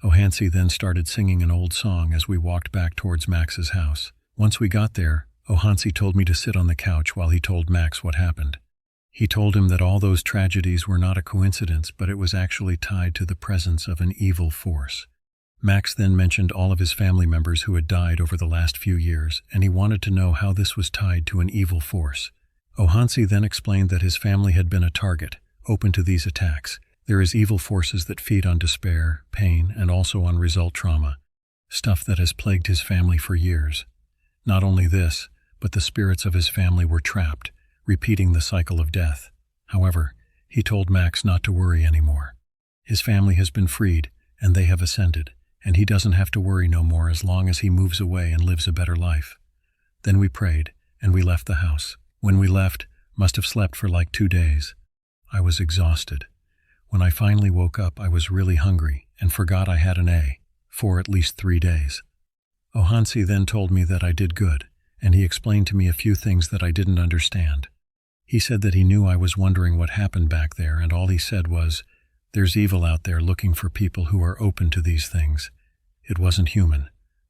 Ohansi then started singing an old song as we walked back towards Max's house. Once we got there, Ohansi told me to sit on the couch while he told Max what happened. He told him that all those tragedies were not a coincidence, but it was actually tied to the presence of an evil force. Max then mentioned all of his family members who had died over the last few years, and he wanted to know how this was tied to an evil force. Ohansi then explained that his family had been a target, open to these attacks. There is evil forces that feed on despair, pain, and also on result trauma, stuff that has plagued his family for years. Not only this, but the spirits of his family were trapped, repeating the cycle of death. However, he told Max not to worry anymore. His family has been freed, and they have ascended, and he doesn't have to worry no more as long as he moves away and lives a better life. Then we prayed, and we left the house. When we left, must have slept for like 2 days. I was exhausted. When I finally woke up, I was really hungry and forgot I had an A for at least 3 days. Ohansi then told me that I did good, and he explained to me a few things that I didn't understand. He said that he knew I was wondering what happened back there, and all he said was, "There's evil out there looking for people who are open to these things." It wasn't human.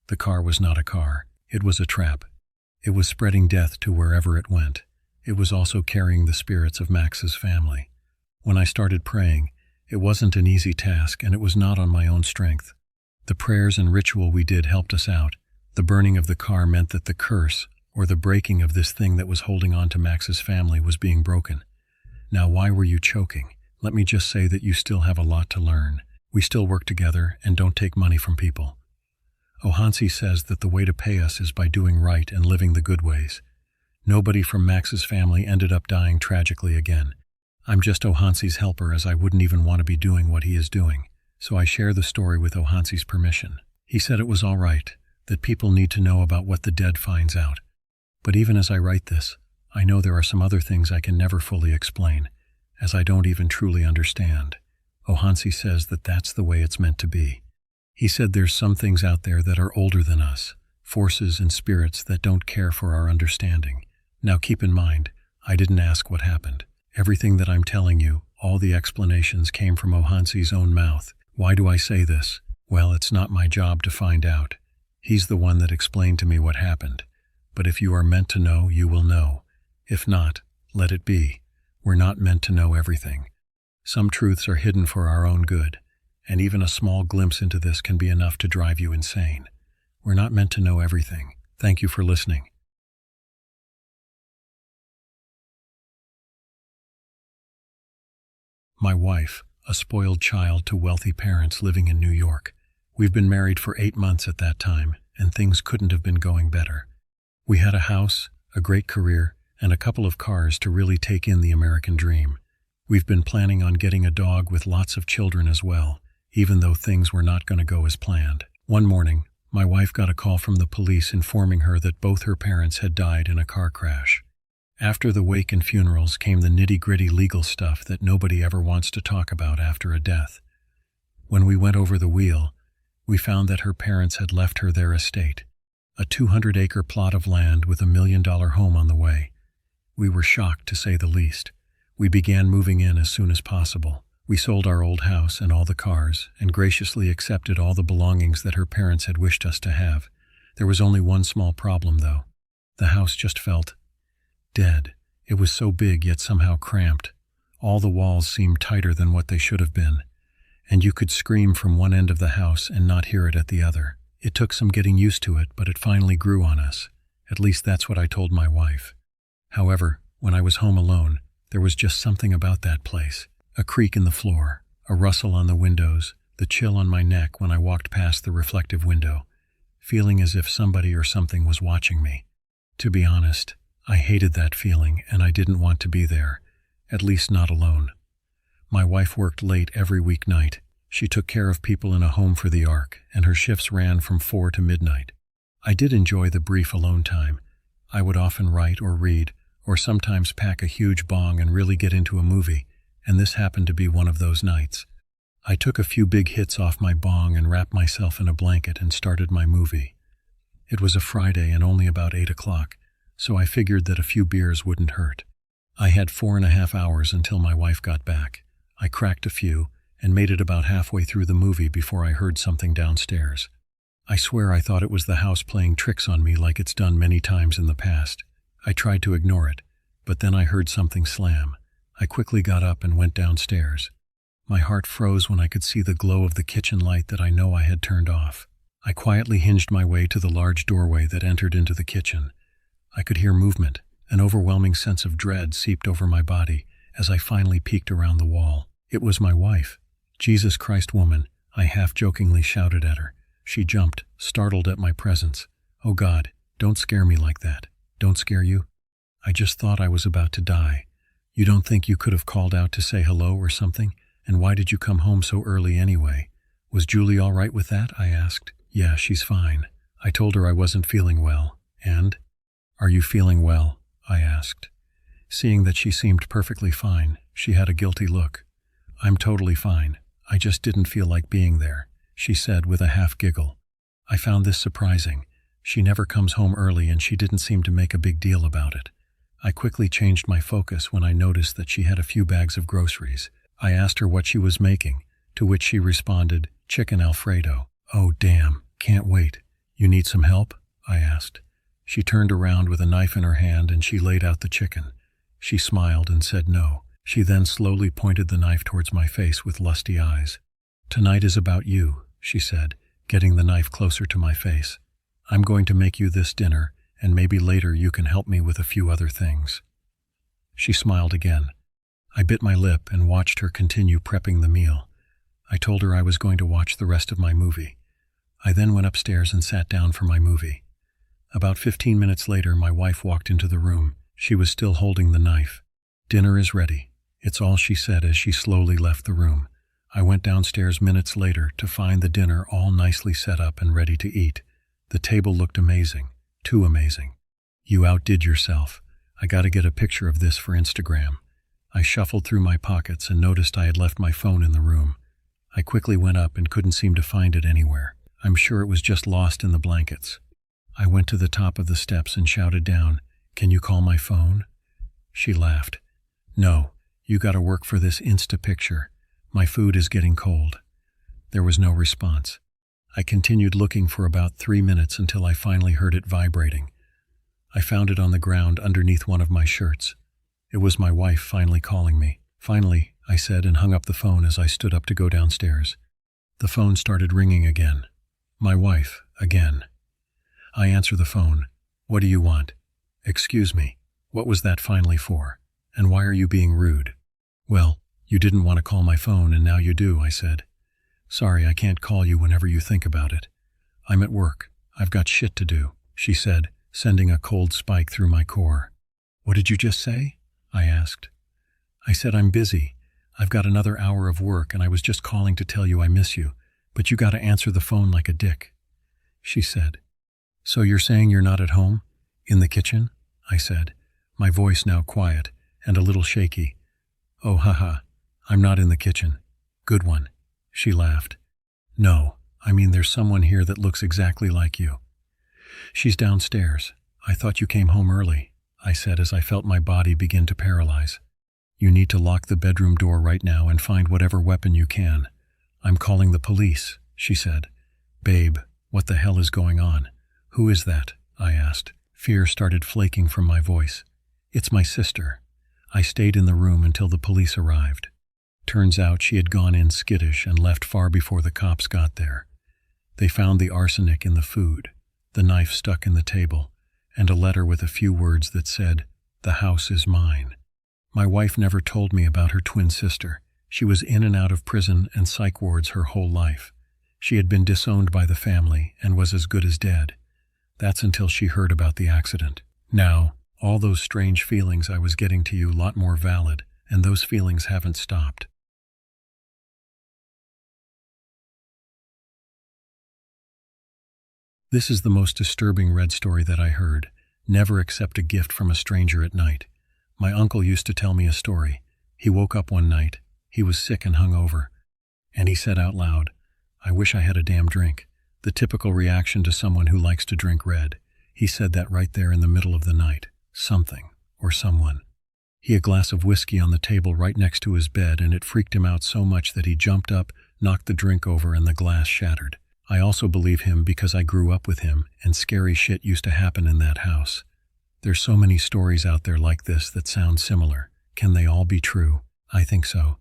The car was not a car. It was a trap. It was spreading death to wherever it went. It was also carrying the spirits of Max's family. When I started praying, it wasn't an easy task, and it was not on my own strength. The prayers and ritual we did helped us out. The burning of the car meant that the curse, or the breaking of this thing that was holding on to Max's family, was being broken. Now, why were you choking? Let me just say that you still have a lot to learn. We still work together and don't take money from people. Ohansi says that the way to pay us is by doing right and living the good ways. Nobody from Max's family ended up dying tragically again. I'm just Ohansi's helper, as I wouldn't even want to be doing what he is doing. So I share the story with Ohansi's permission. He said it was all right, that people need to know about what the dead finds out. But even as I write this, I know there are some other things I can never fully explain, as I don't even truly understand. Ohansi says that that's the way it's meant to be. He said there's some things out there that are older than us, forces and spirits that don't care for our understanding. Now keep in mind, I didn't ask what happened. Everything that I'm telling you, all the explanations came from Ohansi's own mouth. Why do I say this? Well, it's not my job to find out. He's the one that explained to me what happened. But if you are meant to know, you will know. If not, let it be. We're not meant to know everything. Some truths are hidden for our own good, and even a small glimpse into this can be enough to drive you insane. We're not meant to know everything. Thank you for listening. My wife, a spoiled child to wealthy parents living in New York. We've been married for 8 months at that time, and things couldn't have been going better. We had a house, a great career, and a couple of cars to really take in the American dream. We've been planning on getting a dog with lots of children as well, even though things were not going to go as planned. One morning, my wife got a call from the police informing her that both her parents had died in a car crash. After the wake and funerals came the nitty-gritty legal stuff that nobody ever wants to talk about after a death. When we went over the wheel, we found that her parents had left her their estate, a 200-acre plot of land with $1 million home on the way. We were shocked, to say the least. We began moving in as soon as possible. We sold our old house and all the cars, and graciously accepted all the belongings that her parents had wished us to have. There was only one small problem, though. The house just felt dead. It was so big, yet somehow cramped. All the walls seemed tighter than what they should have been, and you could scream from one end of the house and not hear it at the other. It took some getting used to it, but it finally grew on us. At least that's what I told my wife. However, when I was home alone, there was just something about that place. A creak in the floor, a rustle on the windows, the chill on my neck when I walked past the reflective window, feeling as if somebody or something was watching me. To be honest, I hated that feeling, and I didn't want to be there, at least not alone. My wife worked late every weeknight. She took care of people in a home for the Ark, and her shifts ran from 4 to midnight. I did enjoy the brief alone time. I would often write or read, or sometimes pack a huge bong and really get into a movie, and this happened to be one of those nights. I took a few big hits off my bong and wrapped myself in a blanket and started my movie. It was a Friday and only about 8 o'clock, so I figured that a few beers wouldn't hurt. I had 4.5 hours until my wife got back. I cracked a few and made it about halfway through the movie before I heard something downstairs. I swear I thought it was the house playing tricks on me like it's done many times in the past. I tried to ignore it, but then I heard something slam. I quickly got up and went downstairs. My heart froze when I could see the glow of the kitchen light that I know I had turned off. I quietly hinged my way to the large doorway that entered into the kitchen. I could hear movement. An overwhelming sense of dread seeped over my body as I finally peeked around the wall. It was my wife. "Jesus Christ, woman," I half-jokingly shouted at her. She jumped, startled at my presence. "Oh God, don't scare me like that. Don't scare you? I just thought I was about to die. You don't think you could have called out to say hello or something? And why did you come home so early anyway? Was Julie all right with that?" I asked. "Yeah, she's fine. I told her I wasn't feeling well." "And? Are you feeling well?" I asked. Seeing that she seemed perfectly fine, she had a guilty look. "I'm totally fine. I just didn't feel like being there," she said with a half-giggle. I found this surprising. She never comes home early and she didn't seem to make a big deal about it. I quickly changed my focus when I noticed that she had a few bags of groceries. I asked her what she was making, to which she responded, "Chicken Alfredo." "Oh, damn, can't wait. You need some help?" I asked. She turned around with a knife in her hand and she laid out the chicken. She smiled and said no. She then slowly pointed the knife towards my face with lusty eyes. "Tonight is about you," she said, getting the knife closer to my face. "I'm going to make you this dinner, and maybe later you can help me with a few other things." She smiled again. I bit my lip and watched her continue prepping the meal. I told her I was going to watch the rest of my movie. I then went upstairs and sat down for my movie. About 15 minutes later, my wife walked into the room. She was still holding the knife. "Dinner is ready." It's all she said as she slowly left the room. I went downstairs minutes later to find the dinner all nicely set up and ready to eat. The table looked amazing. Too amazing. "You outdid yourself. I gotta get a picture of this for Instagram." I shuffled through my pockets and noticed I had left my phone in the room. I quickly went up and couldn't seem to find it anywhere. I'm sure it was just lost in the blankets. I went to the top of the steps and shouted down, "Can you call my phone?" She laughed. "No, you gotta work for this Insta picture. My food is getting cold." There was no response. I continued looking for about 3 minutes until I finally heard it vibrating. I found it on the ground underneath one of my shirts. It was my wife finally calling me. "Finally," I said and hung up the phone as I stood up to go downstairs. The phone started ringing again. My wife, again. I answer the phone. "What do you want?" "Excuse me, what was that finally for? And why are you being rude?" "Well, you didn't want to call my phone and now you do," I said. "Sorry, I can't call you whenever you think about it. I'm at work. I've got shit to do," she said, sending a cold spike through my core. "What did you just say?" I asked. "I said I'm busy. I've got another hour of work and I was just calling to tell you I miss you, but you gotta answer the phone like a dick," she said. "So you're saying you're not at home? In the kitchen?" I said, my voice now quiet and a little shaky. "Oh, haha, I'm not in the kitchen. Good one," she laughed. "No, I mean there's someone here that looks exactly like you." "She's downstairs. I thought you came home early," I said as I felt my body begin to paralyze. "You need to lock the bedroom door right now and find whatever weapon you can. I'm calling the police," she said. "Babe, what the hell is going on? Who is that?" I asked. Fear started flaking from my voice. "It's my sister." I stayed in the room until the police arrived. Turns out she had gone in skittish and left far before the cops got there. They found the arsenic in the food, the knife stuck in the table, and a letter with a few words that said, "The house is mine." My wife never told me about her twin sister. She was in and out of prison and psych wards her whole life. She had been disowned by the family and was as good as dead. That's until she heard about the accident. Now, all those strange feelings I was getting to you a lot more valid, and those feelings haven't stopped. This is the most disturbing red story that I heard. Never accept a gift from a stranger at night. My uncle used to tell me a story. He woke up one night. He was sick and hungover. And he said out loud, "I wish I had a damn drink." The typical reaction to someone who likes to drink red. He said that right there in the middle of the night. Something, or someone. He had a glass of whiskey on the table right next to his bed, and it freaked him out so much that he jumped up, knocked the drink over, and the glass shattered. I also believe him because I grew up with him, and scary shit used to happen in that house. There's so many stories out there like this that sound similar. Can they all be true? I think so.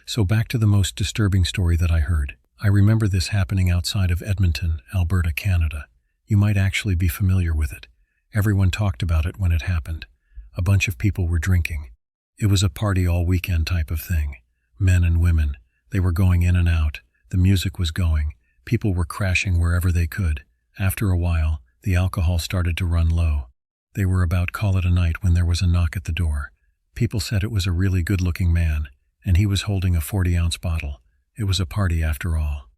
So back to the most disturbing story that I heard. I remember this happening outside of Edmonton, Alberta, Canada. You might actually be familiar with it. Everyone talked about it when it happened. A bunch of people were drinking. It was a party all weekend type of thing. Men and women. They were going in and out. The music was going. People were crashing wherever they could. After a while, the alcohol started to run low. They were about call it a night when there was a knock at the door. People said it was a really good-looking man, and he was holding a 40-ounce bottle. It was a party after all.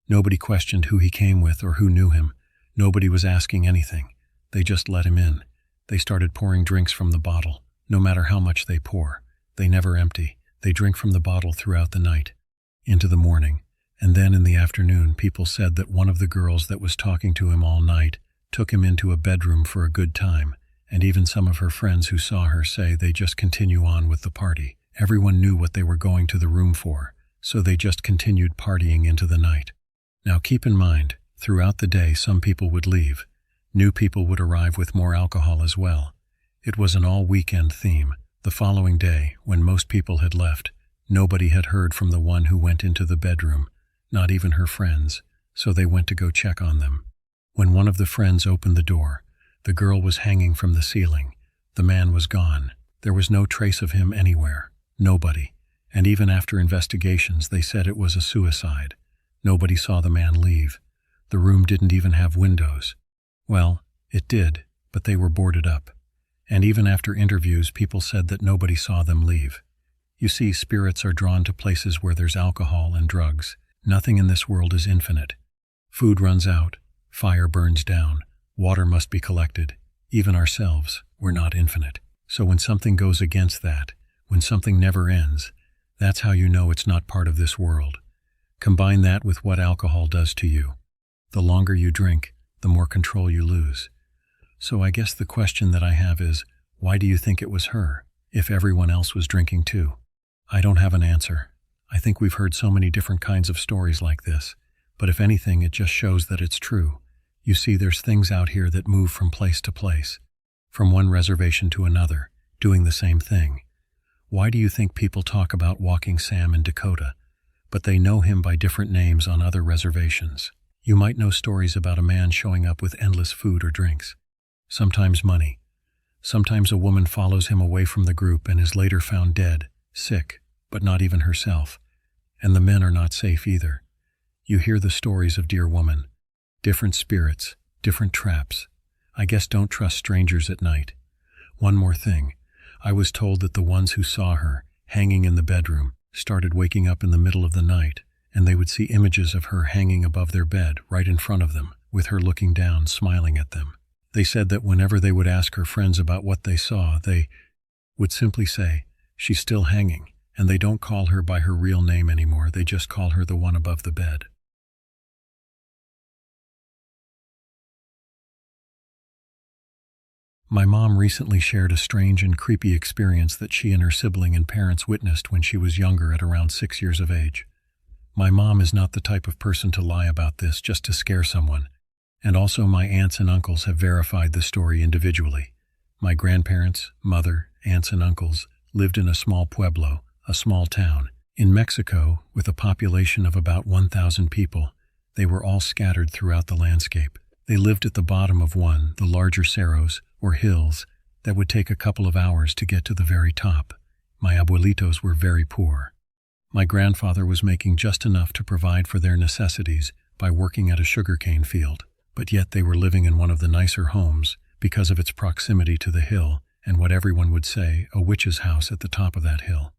Nobody questioned who he came with or who knew him. Nobody was asking anything. They just let him in. They started pouring drinks from the bottle, no matter how much they pour. They never empty. They drink from the bottle throughout the night, into the morning. And then in the afternoon, people said that one of the girls that was talking to him all night took him into a bedroom for a good time, and even some of her friends who saw her say they just continue on with the party. Everyone knew what they were going to the room for, so they just continued partying into the night. Now keep in mind, throughout the day some people would leave. New people would arrive with more alcohol as well. It was an all-weekend theme. The following day, when most people had left, nobody had heard from the one who went into the bedroom, not even her friends, so they went to go check on them. When one of the friends opened the door, the girl was hanging from the ceiling. The man was gone. There was no trace of him anywhere. Nobody. And even after investigations, they said it was a suicide. Nobody saw the man leave. The room didn't even have windows. Well, it did, but they were boarded up. And even after interviews, people said that nobody saw them leave. You see, spirits are drawn to places where there's alcohol and drugs. Nothing in this world is infinite. Food runs out. Fire burns down. Water must be collected. Even ourselves, we're not infinite. So when something goes against that, When something never ends, that's how you know it's not part of this world. Combine that with what alcohol does to you. The longer you drink, the more control you lose. So I guess the question that I have is, why do you think it was her, if everyone else was drinking too? I don't have an answer. I think we've heard so many different kinds of stories like this, but if anything, it just shows that it's true. You see, there's things out here that move from place to place, from one reservation to another, doing the same thing. Why do you think people talk about Walking Sam in Dakota, but they know him by different names on other reservations? You might know stories about a man showing up with endless food or drinks, sometimes money. Sometimes a woman follows him away from the group and is later found dead, sick, but not even herself. And the men are not safe either. You hear the stories of Dear Woman, different spirits, different traps. I guess don't trust strangers at night. One more thing. I was told that the ones who saw her, hanging in the bedroom, started waking up in the middle of the night, and they would see images of her hanging above their bed, right in front of them, with her looking down, smiling at them. They said that whenever they would ask her friends about what they saw, they would simply say, "She's still hanging," and they don't call her by her real name anymore, they just call her the one above the bed. My mom recently shared a strange and creepy experience that she and her sibling and parents witnessed when she was younger at around 6 years of age. My mom is not the type of person to lie about this just to scare someone, and also my aunts and uncles have verified the story individually. My grandparents, mother, aunts and uncles lived in a small pueblo, a small town, in Mexico with a population of about 1,000 people. They were all scattered throughout the landscape. They lived at the bottom of one, the larger cerros, or hills, that would take a couple of hours to get to the very top. My abuelitos were very poor. My grandfather was making just enough to provide for their necessities by working at a sugarcane field, but yet they were living in one of the nicer homes because of its proximity to the hill and what everyone would say, a witch's house at the top of that hill.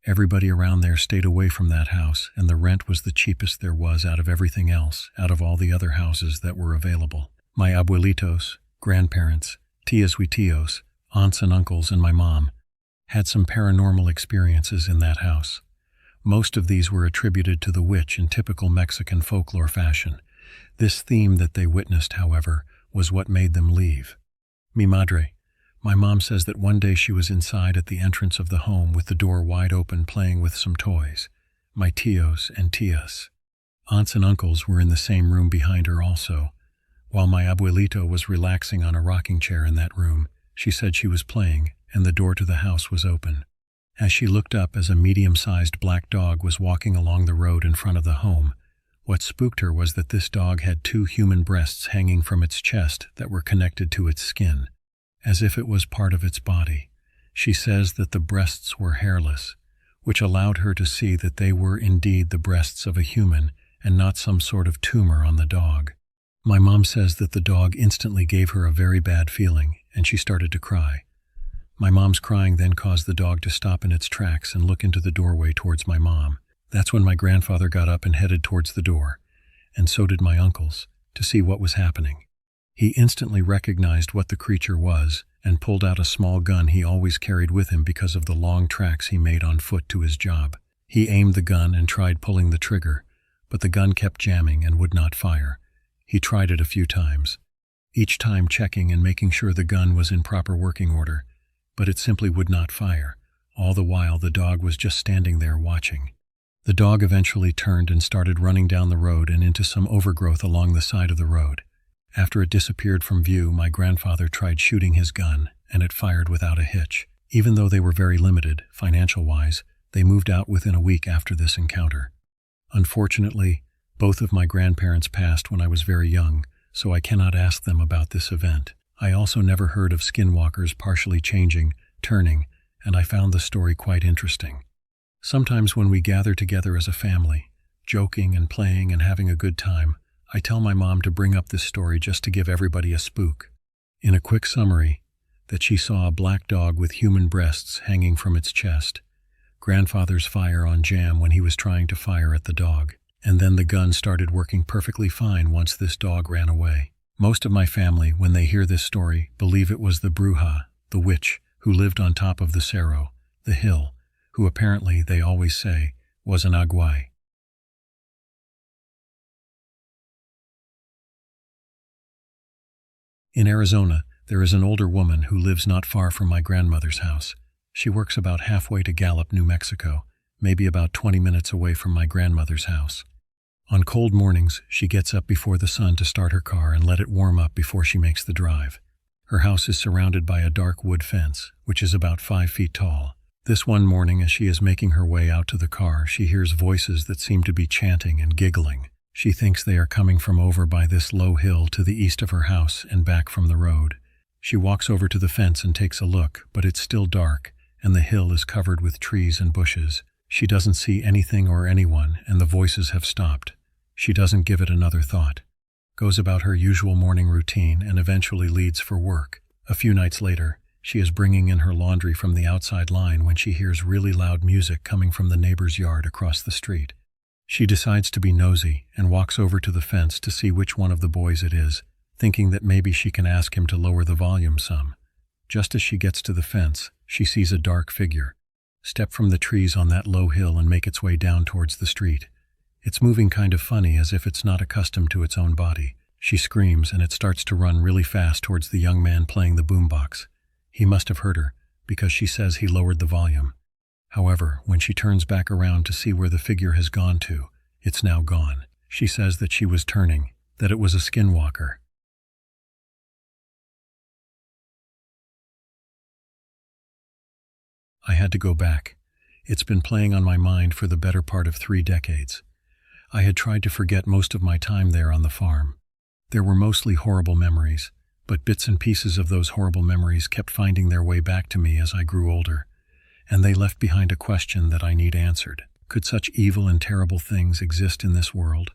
Everybody around there stayed away from that house, and the rent was the cheapest there was out of everything else, out of all the other houses that were available. My abuelitos, grandparents, tias y tios, aunts and uncles, and my mom had some paranormal experiences in that house. Most of these were attributed to the witch in typical Mexican folklore fashion. This theme that they witnessed, however, was what made them leave. Mi madre. My mom says that one day she was inside at the entrance of the home with the door wide open playing with some toys. My tios and tias, aunts and uncles, were in the same room behind her also. While my abuelito was relaxing on a rocking chair in that room, she said she was playing, and the door to the house was open. As she looked up as a medium-sized black dog was walking along the road in front of the home, what spooked her was that this dog had 2 human breasts hanging from its chest that were connected to its skin, as if it was part of its body. She says that the breasts were hairless, which allowed her to see that they were indeed the breasts of a human and not some sort of tumor on the dog. My mom says that the dog instantly gave her a very bad feeling, and she started to cry. My mom's crying then caused the dog to stop in its tracks and look into the doorway towards my mom. That's when my grandfather got up and headed towards the door, and so did my uncles, to see what was happening. He instantly recognized what the creature was and pulled out a small gun he always carried with him because of the long tracks he made on foot to his job. He aimed the gun and tried pulling the trigger, but the gun kept jamming and would not fire. He tried it a few times, each time checking and making sure the gun was in proper working order, but it simply would not fire. All the while the dog was just standing there watching. The dog eventually turned and started running down the road and into some overgrowth along the side of the road. After it disappeared from view, my grandfather tried shooting his gun, and it fired without a hitch. Even though they were very limited, financial-wise, they moved out within a week after this encounter. Unfortunately, both of my grandparents passed when I was very young, so I cannot ask them about this event. I also never heard of skinwalkers partially changing, turning, and I found the story quite interesting. Sometimes when we gather together as a family, joking and playing and having a good time, I tell my mom to bring up this story just to give everybody a spook. In a quick summary, that she saw a black dog with human breasts hanging from its chest, grandfather's fire on jam when he was trying to fire at the dog, and then the gun started working perfectly fine once this dog ran away. Most of my family, when they hear this story, believe it was the bruja, the witch, who lived on top of the cerro, the hill, who apparently, they always say, was an Agwai. In Arizona, there is an older woman who lives not far from my grandmother's house. She works about halfway to Gallup, New Mexico, maybe about 20 minutes away from my grandmother's house. On cold mornings, she gets up before the sun to start her car and let it warm up before she makes the drive. Her house is surrounded by a dark wood fence, which is about 5 feet tall. This one morning, as she is making her way out to the car, she hears voices that seem to be chanting and giggling. She thinks they are coming from over by this low hill to the east of her house and back from the road. She walks over to the fence and takes a look, but it's still dark, and the hill is covered with trees and bushes. She doesn't see anything or anyone, and the voices have stopped. She doesn't give it another thought. Goes about her usual morning routine and eventually leaves for work. A few nights later, she is bringing in her laundry from the outside line when she hears really loud music coming from the neighbor's yard across the street. She decides to be nosy and walks over to the fence to see which one of the boys it is, thinking that maybe she can ask him to lower the volume some. Just as she gets to the fence, she sees a dark figure step from the trees on that low hill and make its way down towards the street. It's moving kind of funny, as if it's not accustomed to its own body. She screams, and it starts to run really fast towards the young man playing the boombox. He must have heard her, because she says he lowered the volume. However, when she turns back around to see where the figure has gone to, it's now gone. She says that she was turning, that it was a skinwalker. I had to go back. It's been playing on my mind for the better part of 3 decades. I had tried to forget most of my time there on the farm. There were mostly horrible memories, but bits and pieces of those horrible memories kept finding their way back to me as I grew older, and they left behind a question that I need answered. Could such evil and terrible things exist in this world?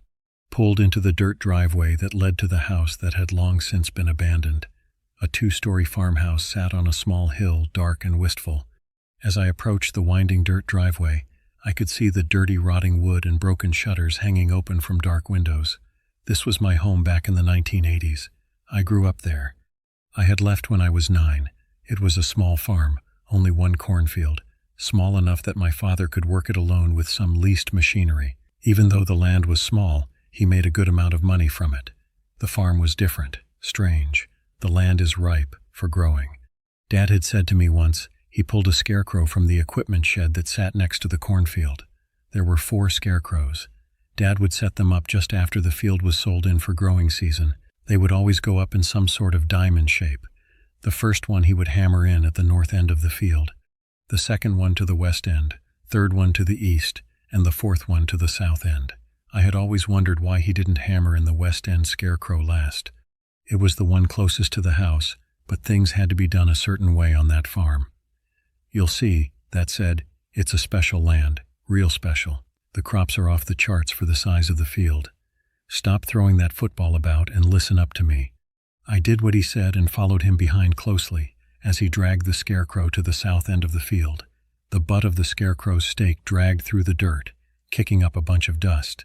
Pulled into the dirt driveway that led to the house that had long since been abandoned. A 2-story farmhouse sat on a small hill, dark and wistful. As I approached the winding dirt driveway, I could see the dirty, rotting wood and broken shutters hanging open from dark windows. This was my home back in the 1980s. I grew up there. I had left when I was 9. It was a small farm, only one cornfield, small enough that my father could work it alone with some leased machinery. Even though the land was small, he made a good amount of money from it. The farm was different, strange. The land is ripe for growing. Dad had said to me once, he pulled a scarecrow from the equipment shed that sat next to the cornfield. There were 4 scarecrows. Dad would set them up just after the field was sold in for growing season. They would always go up in some sort of diamond shape. The first one he would hammer in at the north end of the field, the second one to the west end, third one to the east, and the fourth one to the south end. I had always wondered why he didn't hammer in the west end scarecrow last. It was the one closest to the house, but things had to be done a certain way on that farm. You'll see, that said, it's a special land, real special. The crops are off the charts for the size of the field. Stop throwing that football about and listen up to me. I did what he said and followed him behind closely as he dragged the scarecrow to the south end of the field. The butt of the scarecrow's stake dragged through the dirt, kicking up a bunch of dust.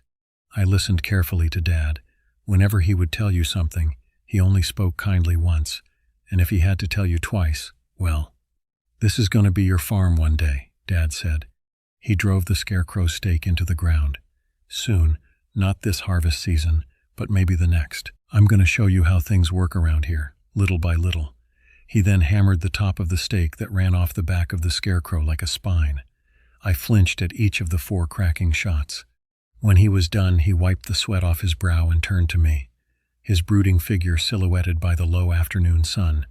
I listened carefully to Dad. Whenever he would tell you something, he only spoke kindly once, and if he had to tell you twice, well, "This is going to be your farm one day," Dad said. He drove the scarecrow's stake into the ground. "Soon, not this harvest season, but maybe the next. I'm going to show you how things work around here, little by little." He then hammered the top of the stake that ran off the back of the scarecrow like a spine. I flinched at each of the 4 cracking shots. When he was done, he wiped the sweat off his brow and turned to me, his brooding figure silhouetted by the low afternoon sun.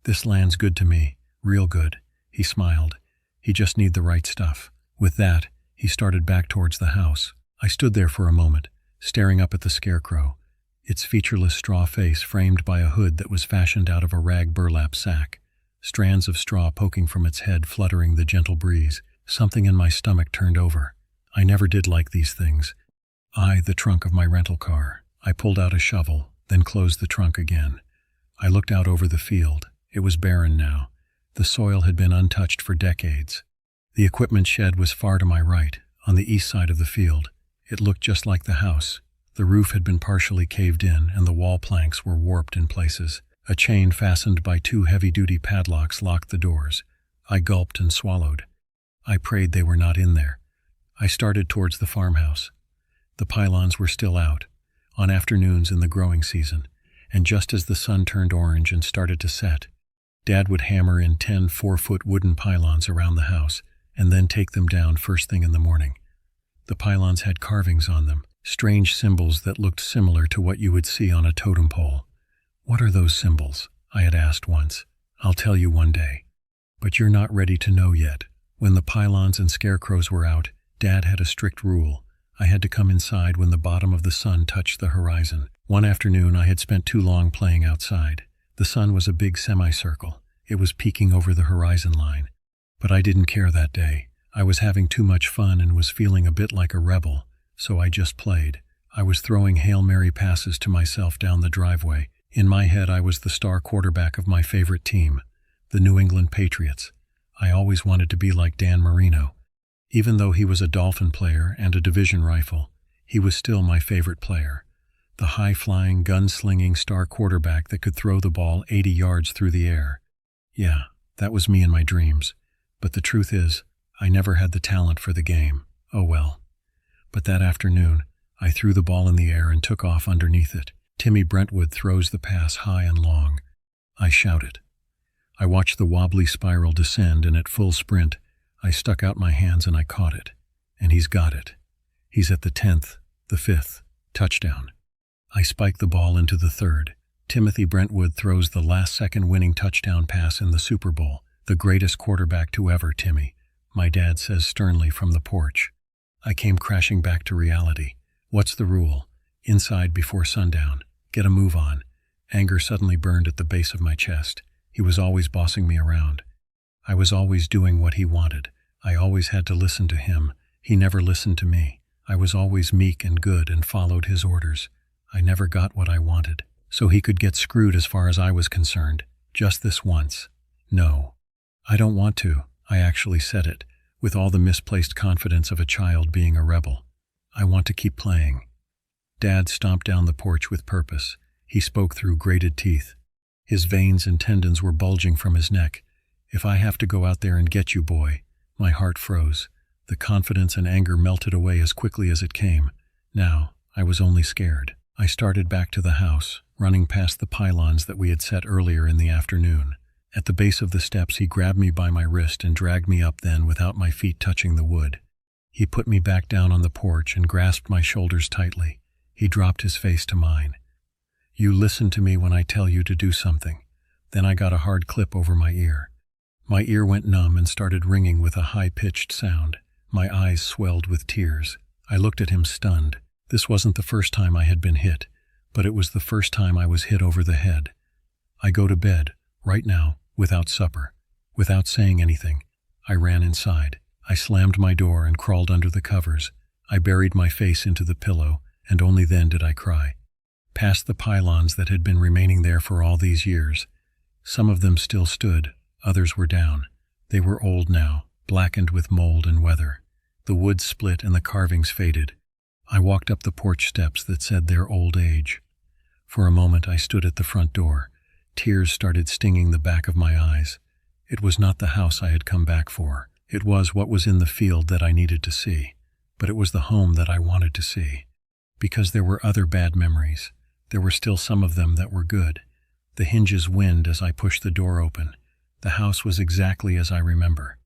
"This land's good to me, real good." He smiled. "He just need the right stuff." With that, he started back towards the house. I stood there for a moment, staring up at the scarecrow, its featureless straw face framed by a hood that was fashioned out of a rag burlap sack, strands of straw poking from its head fluttering the gentle breeze. Something in my stomach turned over. I never did like these things. The trunk of my rental car. I pulled out a shovel, then closed the trunk again. I looked out over the field. It was barren now. The soil had been untouched for decades. The equipment shed was far to my right, on the east side of the field. It looked just like the house. The roof had been partially caved in, and the wall planks were warped in places. A chain fastened by 2 heavy-duty padlocks locked the doors. I gulped and swallowed. I prayed they were not in there. I started towards the farmhouse. The pylons were still out, on afternoons in the growing season, and just as the sun turned orange and started to set, Dad would hammer in 10 4-foot wooden pylons around the house and then take them down first thing in the morning. The pylons had carvings on them, strange symbols that looked similar to what you would see on a totem pole. "What are those symbols?" I had asked once. "I'll tell you one day." But you're not ready to know yet. When the pylons and scarecrows were out, Dad had a strict rule. I had to come inside when the bottom of the sun touched the horizon. One afternoon I had spent too long playing outside. The sun was a big semicircle. It was peeking over the horizon line. But I didn't care that day. I was having too much fun and was feeling a bit like a rebel, so I just played. I was throwing Hail Mary passes to myself down the driveway. In my head I was the star quarterback of my favorite team, the New England Patriots. I always wanted to be like Dan Marino. Even though he was a Dolphin player and a division rifle, he was still my favorite player. The high-flying, gun-slinging star quarterback that could throw the ball 80 yards through the air. Yeah, that was me in my dreams. But the truth is, I never had the talent for the game. Oh well. But that afternoon, I threw the ball in the air and took off underneath it. Timmy Brentwood throws the pass high and long. I shouted. I watched the wobbly spiral descend, and at full sprint, I stuck out my hands and I caught it. And he's got it. He's at the 10th, the 5th, touchdown. I spiked the ball into the 3rd. Timothy Brentwood throws the last-second winning touchdown pass in the Super Bowl. The greatest quarterback to ever, Timmy, my dad says sternly from the porch. I came crashing back to reality. What's the rule? Inside before sundown. Get a move on. Anger suddenly burned at the base of my chest. He was always bossing me around. I was always doing what he wanted. I always had to listen to him. He never listened to me. I was always meek and good and followed his orders. I never got what I wanted. So he could get screwed as far as I was concerned. Just this once. No. I don't want to. I actually said it, with all the misplaced confidence of a child being a rebel. I want to keep playing. Dad stomped down the porch with purpose. He spoke through grated teeth. His veins and tendons were bulging from his neck. "If I have to go out there and get you, boy." My heart froze. The confidence and anger melted away as quickly as it came. Now, I was only scared. I started back to the house, running past the pylons that we had set earlier in the afternoon. At the base of the steps, he grabbed me by my wrist and dragged me up then without my feet touching the wood. He put me back down on the porch and grasped my shoulders tightly. He dropped his face to mine. "You listen to me when I tell you to do something." Then I got a hard clip over my ear. My ear went numb and started ringing with a high-pitched sound. My eyes swelled with tears. I looked at him stunned. This wasn't the first time I had been hit, but it was the first time I was hit over the head. "I go to bed, right now, without supper." Without saying anything, I ran inside. I slammed my door and crawled under the covers. I buried my face into the pillow, and only then did I cry. Past the pylons that had been remaining there for all these years. Some of them still stood, others were down. They were old now, blackened with mold and weather. The wood split and the carvings faded. I walked up the porch steps that said their old age. For a moment I stood at the front door. Tears started stinging the back of my eyes. It was not the house I had come back for. It was what was in the field that I needed to see. But it was the home that I wanted to see. Because there were other bad memories. There were still some of them that were good. The hinges whined as I pushed the door open. The house was exactly as I remember.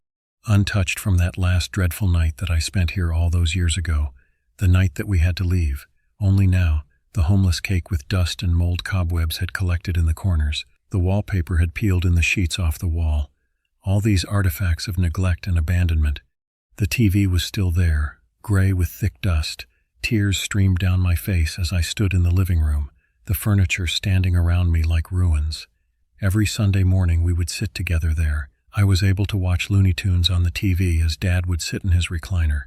Untouched from that last dreadful night that I spent here all those years ago. The night that we had to leave. Only now, the homeless cake with dust and mold cobwebs had collected in the corners. The wallpaper had peeled in the sheets off the wall. All these artifacts of neglect and abandonment. The TV was still there, gray with thick dust. Tears streamed down my face as I stood in the living room, the furniture standing around me like ruins. Every Sunday morning we would sit together there. I was able to watch Looney Tunes on the TV as Dad would sit in his recliner,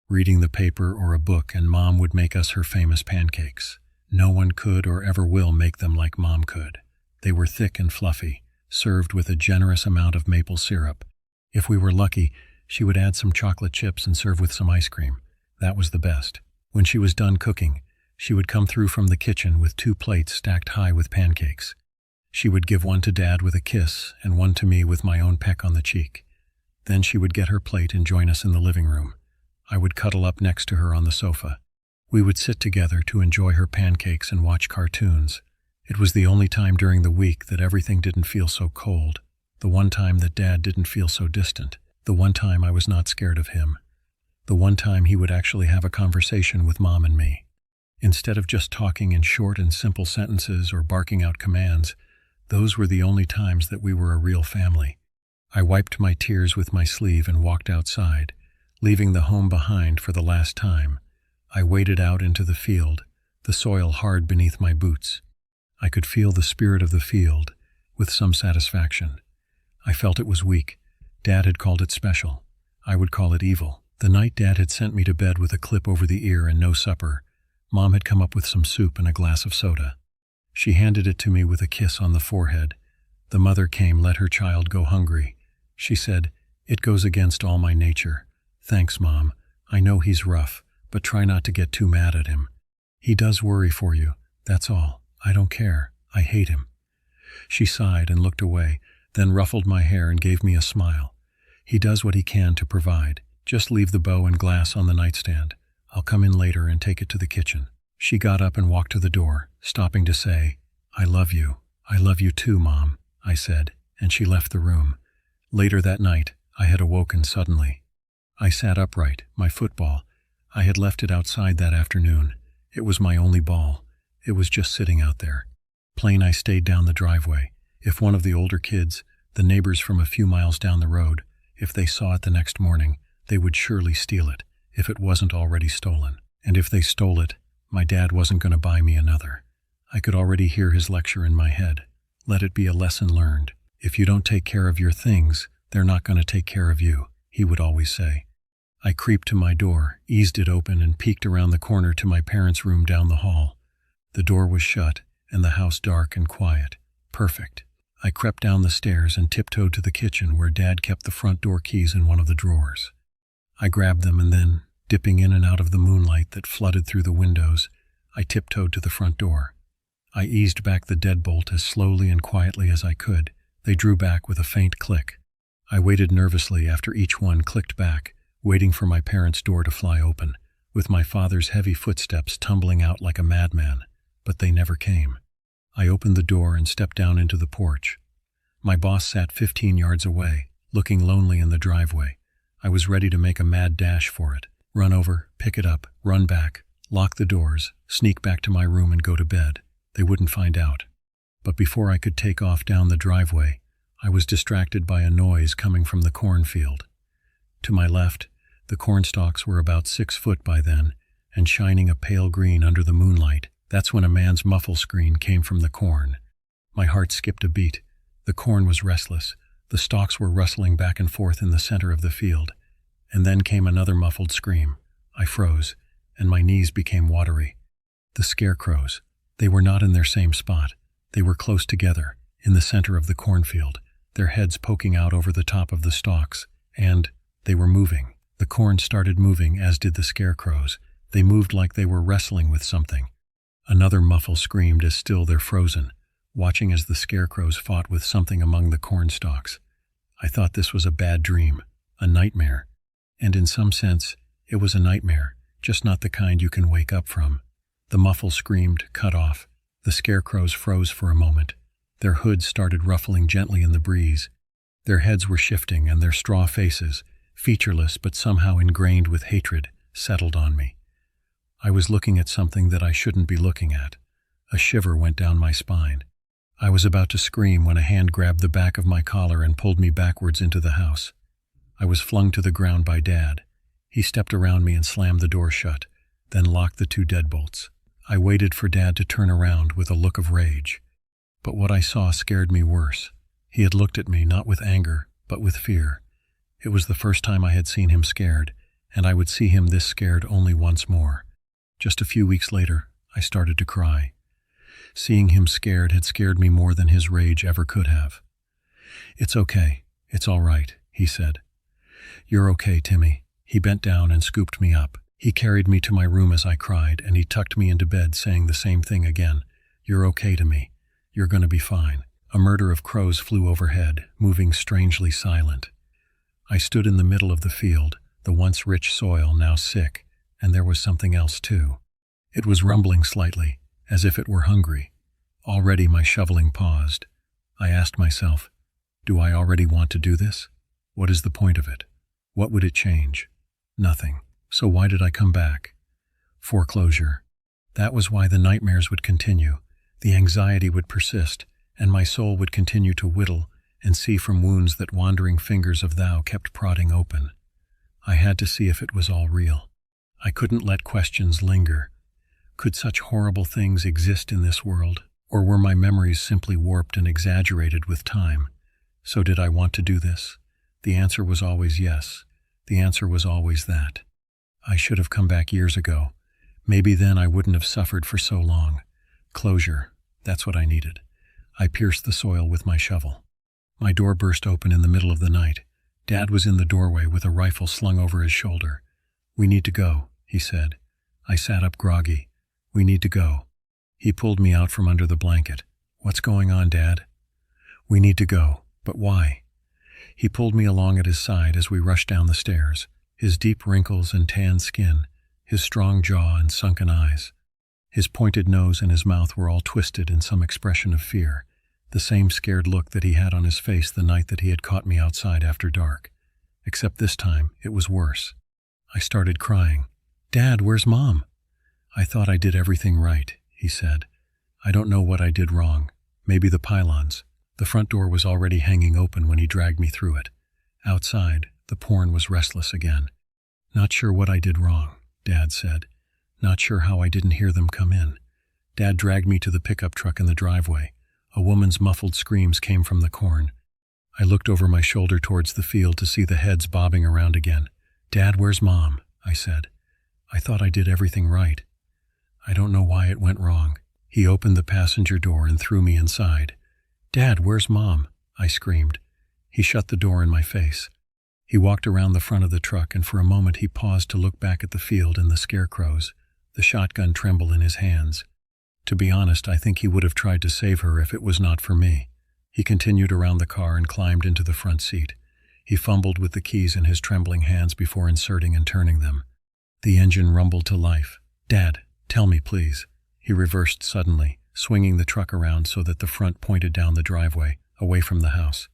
reading the paper or a book, and Mom would make us her famous pancakes. No one could or ever will make them like Mom could. They were thick and fluffy, served with a generous amount of maple syrup. If we were lucky, she would add some chocolate chips and serve with some ice cream. That was the best. When she was done cooking, she would come through from the kitchen with 2 plates stacked high with pancakes. She would give one to Dad with a kiss and one to me with my own peck on the cheek. Then she would get her plate and join us in the living room. I would cuddle up next to her on the sofa. We would sit together to enjoy her pancakes and watch cartoons. It was the only time during the week that everything didn't feel so cold. The one time that Dad didn't feel so distant. The one time I was not scared of him. The one time he would actually have a conversation with Mom and me. Instead of just talking in short and simple sentences or barking out commands, those were the only times that we were a real family. I wiped my tears with my sleeve and walked outside, leaving the home behind for the last time. I waded out into the field, the soil hard beneath my boots. I could feel the spirit of the field, with some satisfaction. I felt it was weak. Dad had called it special. I would call it evil. The night Dad had sent me to bed with a clip over the ear and no supper, Mom had come up with some soup and a glass of soda. She handed it to me with a kiss on the forehead. The mother came, let her child go hungry. She said, "It goes against all my nature. Thanks, Mom. I know he's rough, but try not to get too mad at him. He does worry for you, that's all. I don't care. I hate him." She sighed and looked away, then ruffled my hair and gave me a smile. "He does what he can to provide. Just leave the bow and glass on the nightstand. I'll come in later and take it to the kitchen." She got up and walked to the door, stopping to say, "I love you. I love you too, Mom," I said, and she left the room. Later that night, I had awoken suddenly. I sat upright, my football. I had left it outside that afternoon. It was my only ball. It was just sitting out there. Plain I stayed down the driveway. If one of the older kids, the neighbors from a few miles down the road, if they saw it the next morning, they would surely steal it, if it wasn't already stolen. And if they stole it, my dad wasn't going to buy me another. I could already hear his lecture in my head. Let it be a lesson learned. If you don't take care of your things, they're not going to take care of you, he would always say. I creeped to my door, eased it open, and peeked around the corner to my parents' room down the hall. The door was shut, and the house dark and quiet. Perfect. I crept down the stairs and tiptoed to the kitchen where Dad kept the front door keys in one of the drawers. I grabbed them and then, dipping in and out of the moonlight that flooded through the windows, I tiptoed to the front door. I eased back the deadbolt as slowly and quietly as I could. They drew back with a faint click. I waited nervously after each one clicked back, waiting for my parents' door to fly open, with my father's heavy footsteps tumbling out like a madman, but they never came. I opened the door and stepped down into the porch. My boss sat 15 yards away, looking lonely in the driveway. I was ready to make a mad dash for it. Run over, pick it up, run back, lock the doors, sneak back to my room and go to bed. They wouldn't find out. But before I could take off down the driveway, I was distracted by a noise coming from the cornfield. To my left, the cornstalks were about 6 foot by then, and shining a pale green under the moonlight. That's when a man's muffle scream came from the corn. My heart skipped a beat. The corn was restless. The stalks were rustling back and forth in the center of the field. And then came another muffled scream. I froze, and my knees became watery. The scarecrows. They were not in their same spot. They were close together, in the center of the cornfield, their heads poking out over the top of the stalks, and they were moving. The corn started moving, as did the scarecrows. They moved like they were wrestling with something. Another muffle screamed as still they're frozen, watching as the scarecrows fought with something among the corn stalks. I thought this was a bad dream, a nightmare. And in some sense, it was a nightmare, just not the kind you can wake up from. The muffle screamed, cut off. The scarecrows froze for a moment. Their hoods started ruffling gently in the breeze. Their heads were shifting, and their straw faces, featureless but somehow ingrained with hatred, settled on me. I was looking at something that I shouldn't be looking at. A shiver went down my spine. I was about to scream when a hand grabbed the back of my collar and pulled me backwards into the house. I was flung to the ground by Dad. He stepped around me and slammed the door shut, then locked the 2 deadbolts. I waited for Dad to turn around with a look of rage. But what I saw scared me worse. He had looked at me not with anger, but with fear. It was the first time I had seen him scared, and I would see him this scared only once more. Just a few weeks later, I started to cry. Seeing him scared had scared me more than his rage ever could have. "It's okay. It's all right," he said. "You're okay, Timmy." He bent down and scooped me up. He carried me to my room as I cried, and he tucked me into bed, saying the same thing again. "You're okay to me. You're going to be fine." A murder of crows flew overhead, moving strangely silent. I stood in the middle of the field, the once rich soil now sick, and there was something else too. It was rumbling slightly, as if it were hungry. Already my shoveling paused. I asked myself, do I already want to do this? What is the point of it? What would it change? Nothing. So why did I come back? Foreclosure. That was why the nightmares would continue, the anxiety would persist, and my soul would continue to whittle and see from wounds that wandering fingers of thou kept prodding open. I had to see if it was all real. I couldn't let questions linger. Could such horrible things exist in this world, or were my memories simply warped and exaggerated with time? So did I want to do this? The answer was always yes. The answer was always that. I should have come back years ago. Maybe then I wouldn't have suffered for so long. Closure, that's what I needed. I pierced the soil with my shovel. My door burst open in the middle of the night. Dad was in the doorway with a rifle slung over his shoulder. "We need to go," he said. I sat up groggy. "We need to go." He pulled me out from under the blanket. "What's going on, Dad?" "We need to go. But why?" He pulled me along at his side as we rushed down the stairs, his deep wrinkles and tanned skin, his strong jaw and sunken eyes. His pointed nose and his mouth were all twisted in some expression of fear, the same scared look that he had on his face the night that he had caught me outside after dark. Except this time, it was worse. I started crying. "Dad, where's Mom?" "I thought I did everything right," he said. "I don't know what I did wrong. Maybe the pylons." The front door was already hanging open when he dragged me through it. Outside, the porn was restless again. "Not sure what I did wrong," Dad said. "Not sure how I didn't hear them come in." Dad dragged me to the pickup truck in the driveway. A woman's muffled screams came from the corn. I looked over my shoulder towards the field to see the heads bobbing around again. "Dad, where's Mom?" I said. "I thought I did everything right." "I don't know why it went wrong." He opened the passenger door and threw me inside. "Dad, where's Mom?" I screamed. He shut the door in my face. He walked around the front of the truck, and for a moment he paused to look back at the field and the scarecrows. The shotgun trembled in his hands. To be honest, I think he would have tried to save her if it was not for me. He continued around the car and climbed into the front seat. He fumbled with the keys in his trembling hands before inserting and turning them. The engine rumbled to life. "Dad, tell me, please." He reversed suddenly, swinging the truck around so that the front pointed down the driveway, away from the house.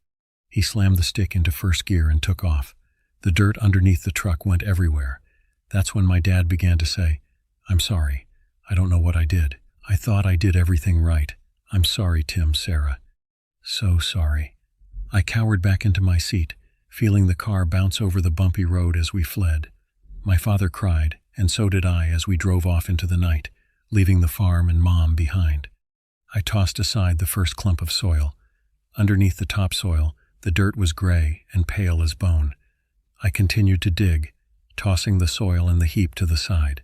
He slammed the stick into first gear and took off. The dirt underneath the truck went everywhere. That's when my dad began to say, "I'm sorry. I don't know what I did. I thought I did everything right. I'm sorry, Tim, Sarah. So sorry." I cowered back into my seat, feeling the car bounce over the bumpy road as we fled. My father cried, and so did I as we drove off into the night, leaving the farm and Mom behind. I tossed aside the first clump of soil. Underneath the topsoil, the dirt was gray and pale as bone. I continued to dig, tossing the soil in the heap to the side.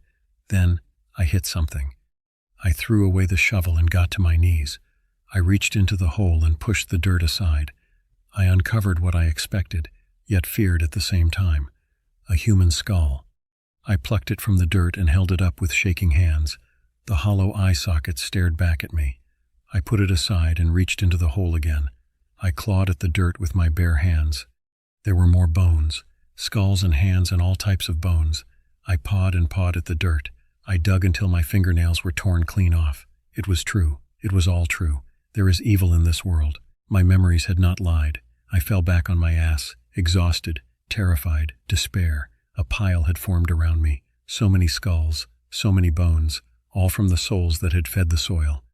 Then I hit something. I threw away the shovel and got to my knees. I reached into the hole and pushed the dirt aside. I uncovered what I expected, yet feared at the same time. A human skull. I plucked it from the dirt and held it up with shaking hands. The hollow eye sockets stared back at me. I put it aside and reached into the hole again. I clawed at the dirt with my bare hands. There were more bones, skulls and hands and all types of bones. I pawed and pawed at the dirt. I dug until my fingernails were torn clean off. It was true. It was all true. There is evil in this world. My memories had not lied. I fell back on my ass, exhausted, terrified, despair. A pile had formed around me. So many skulls, so many bones, all from the souls that had fed the soil.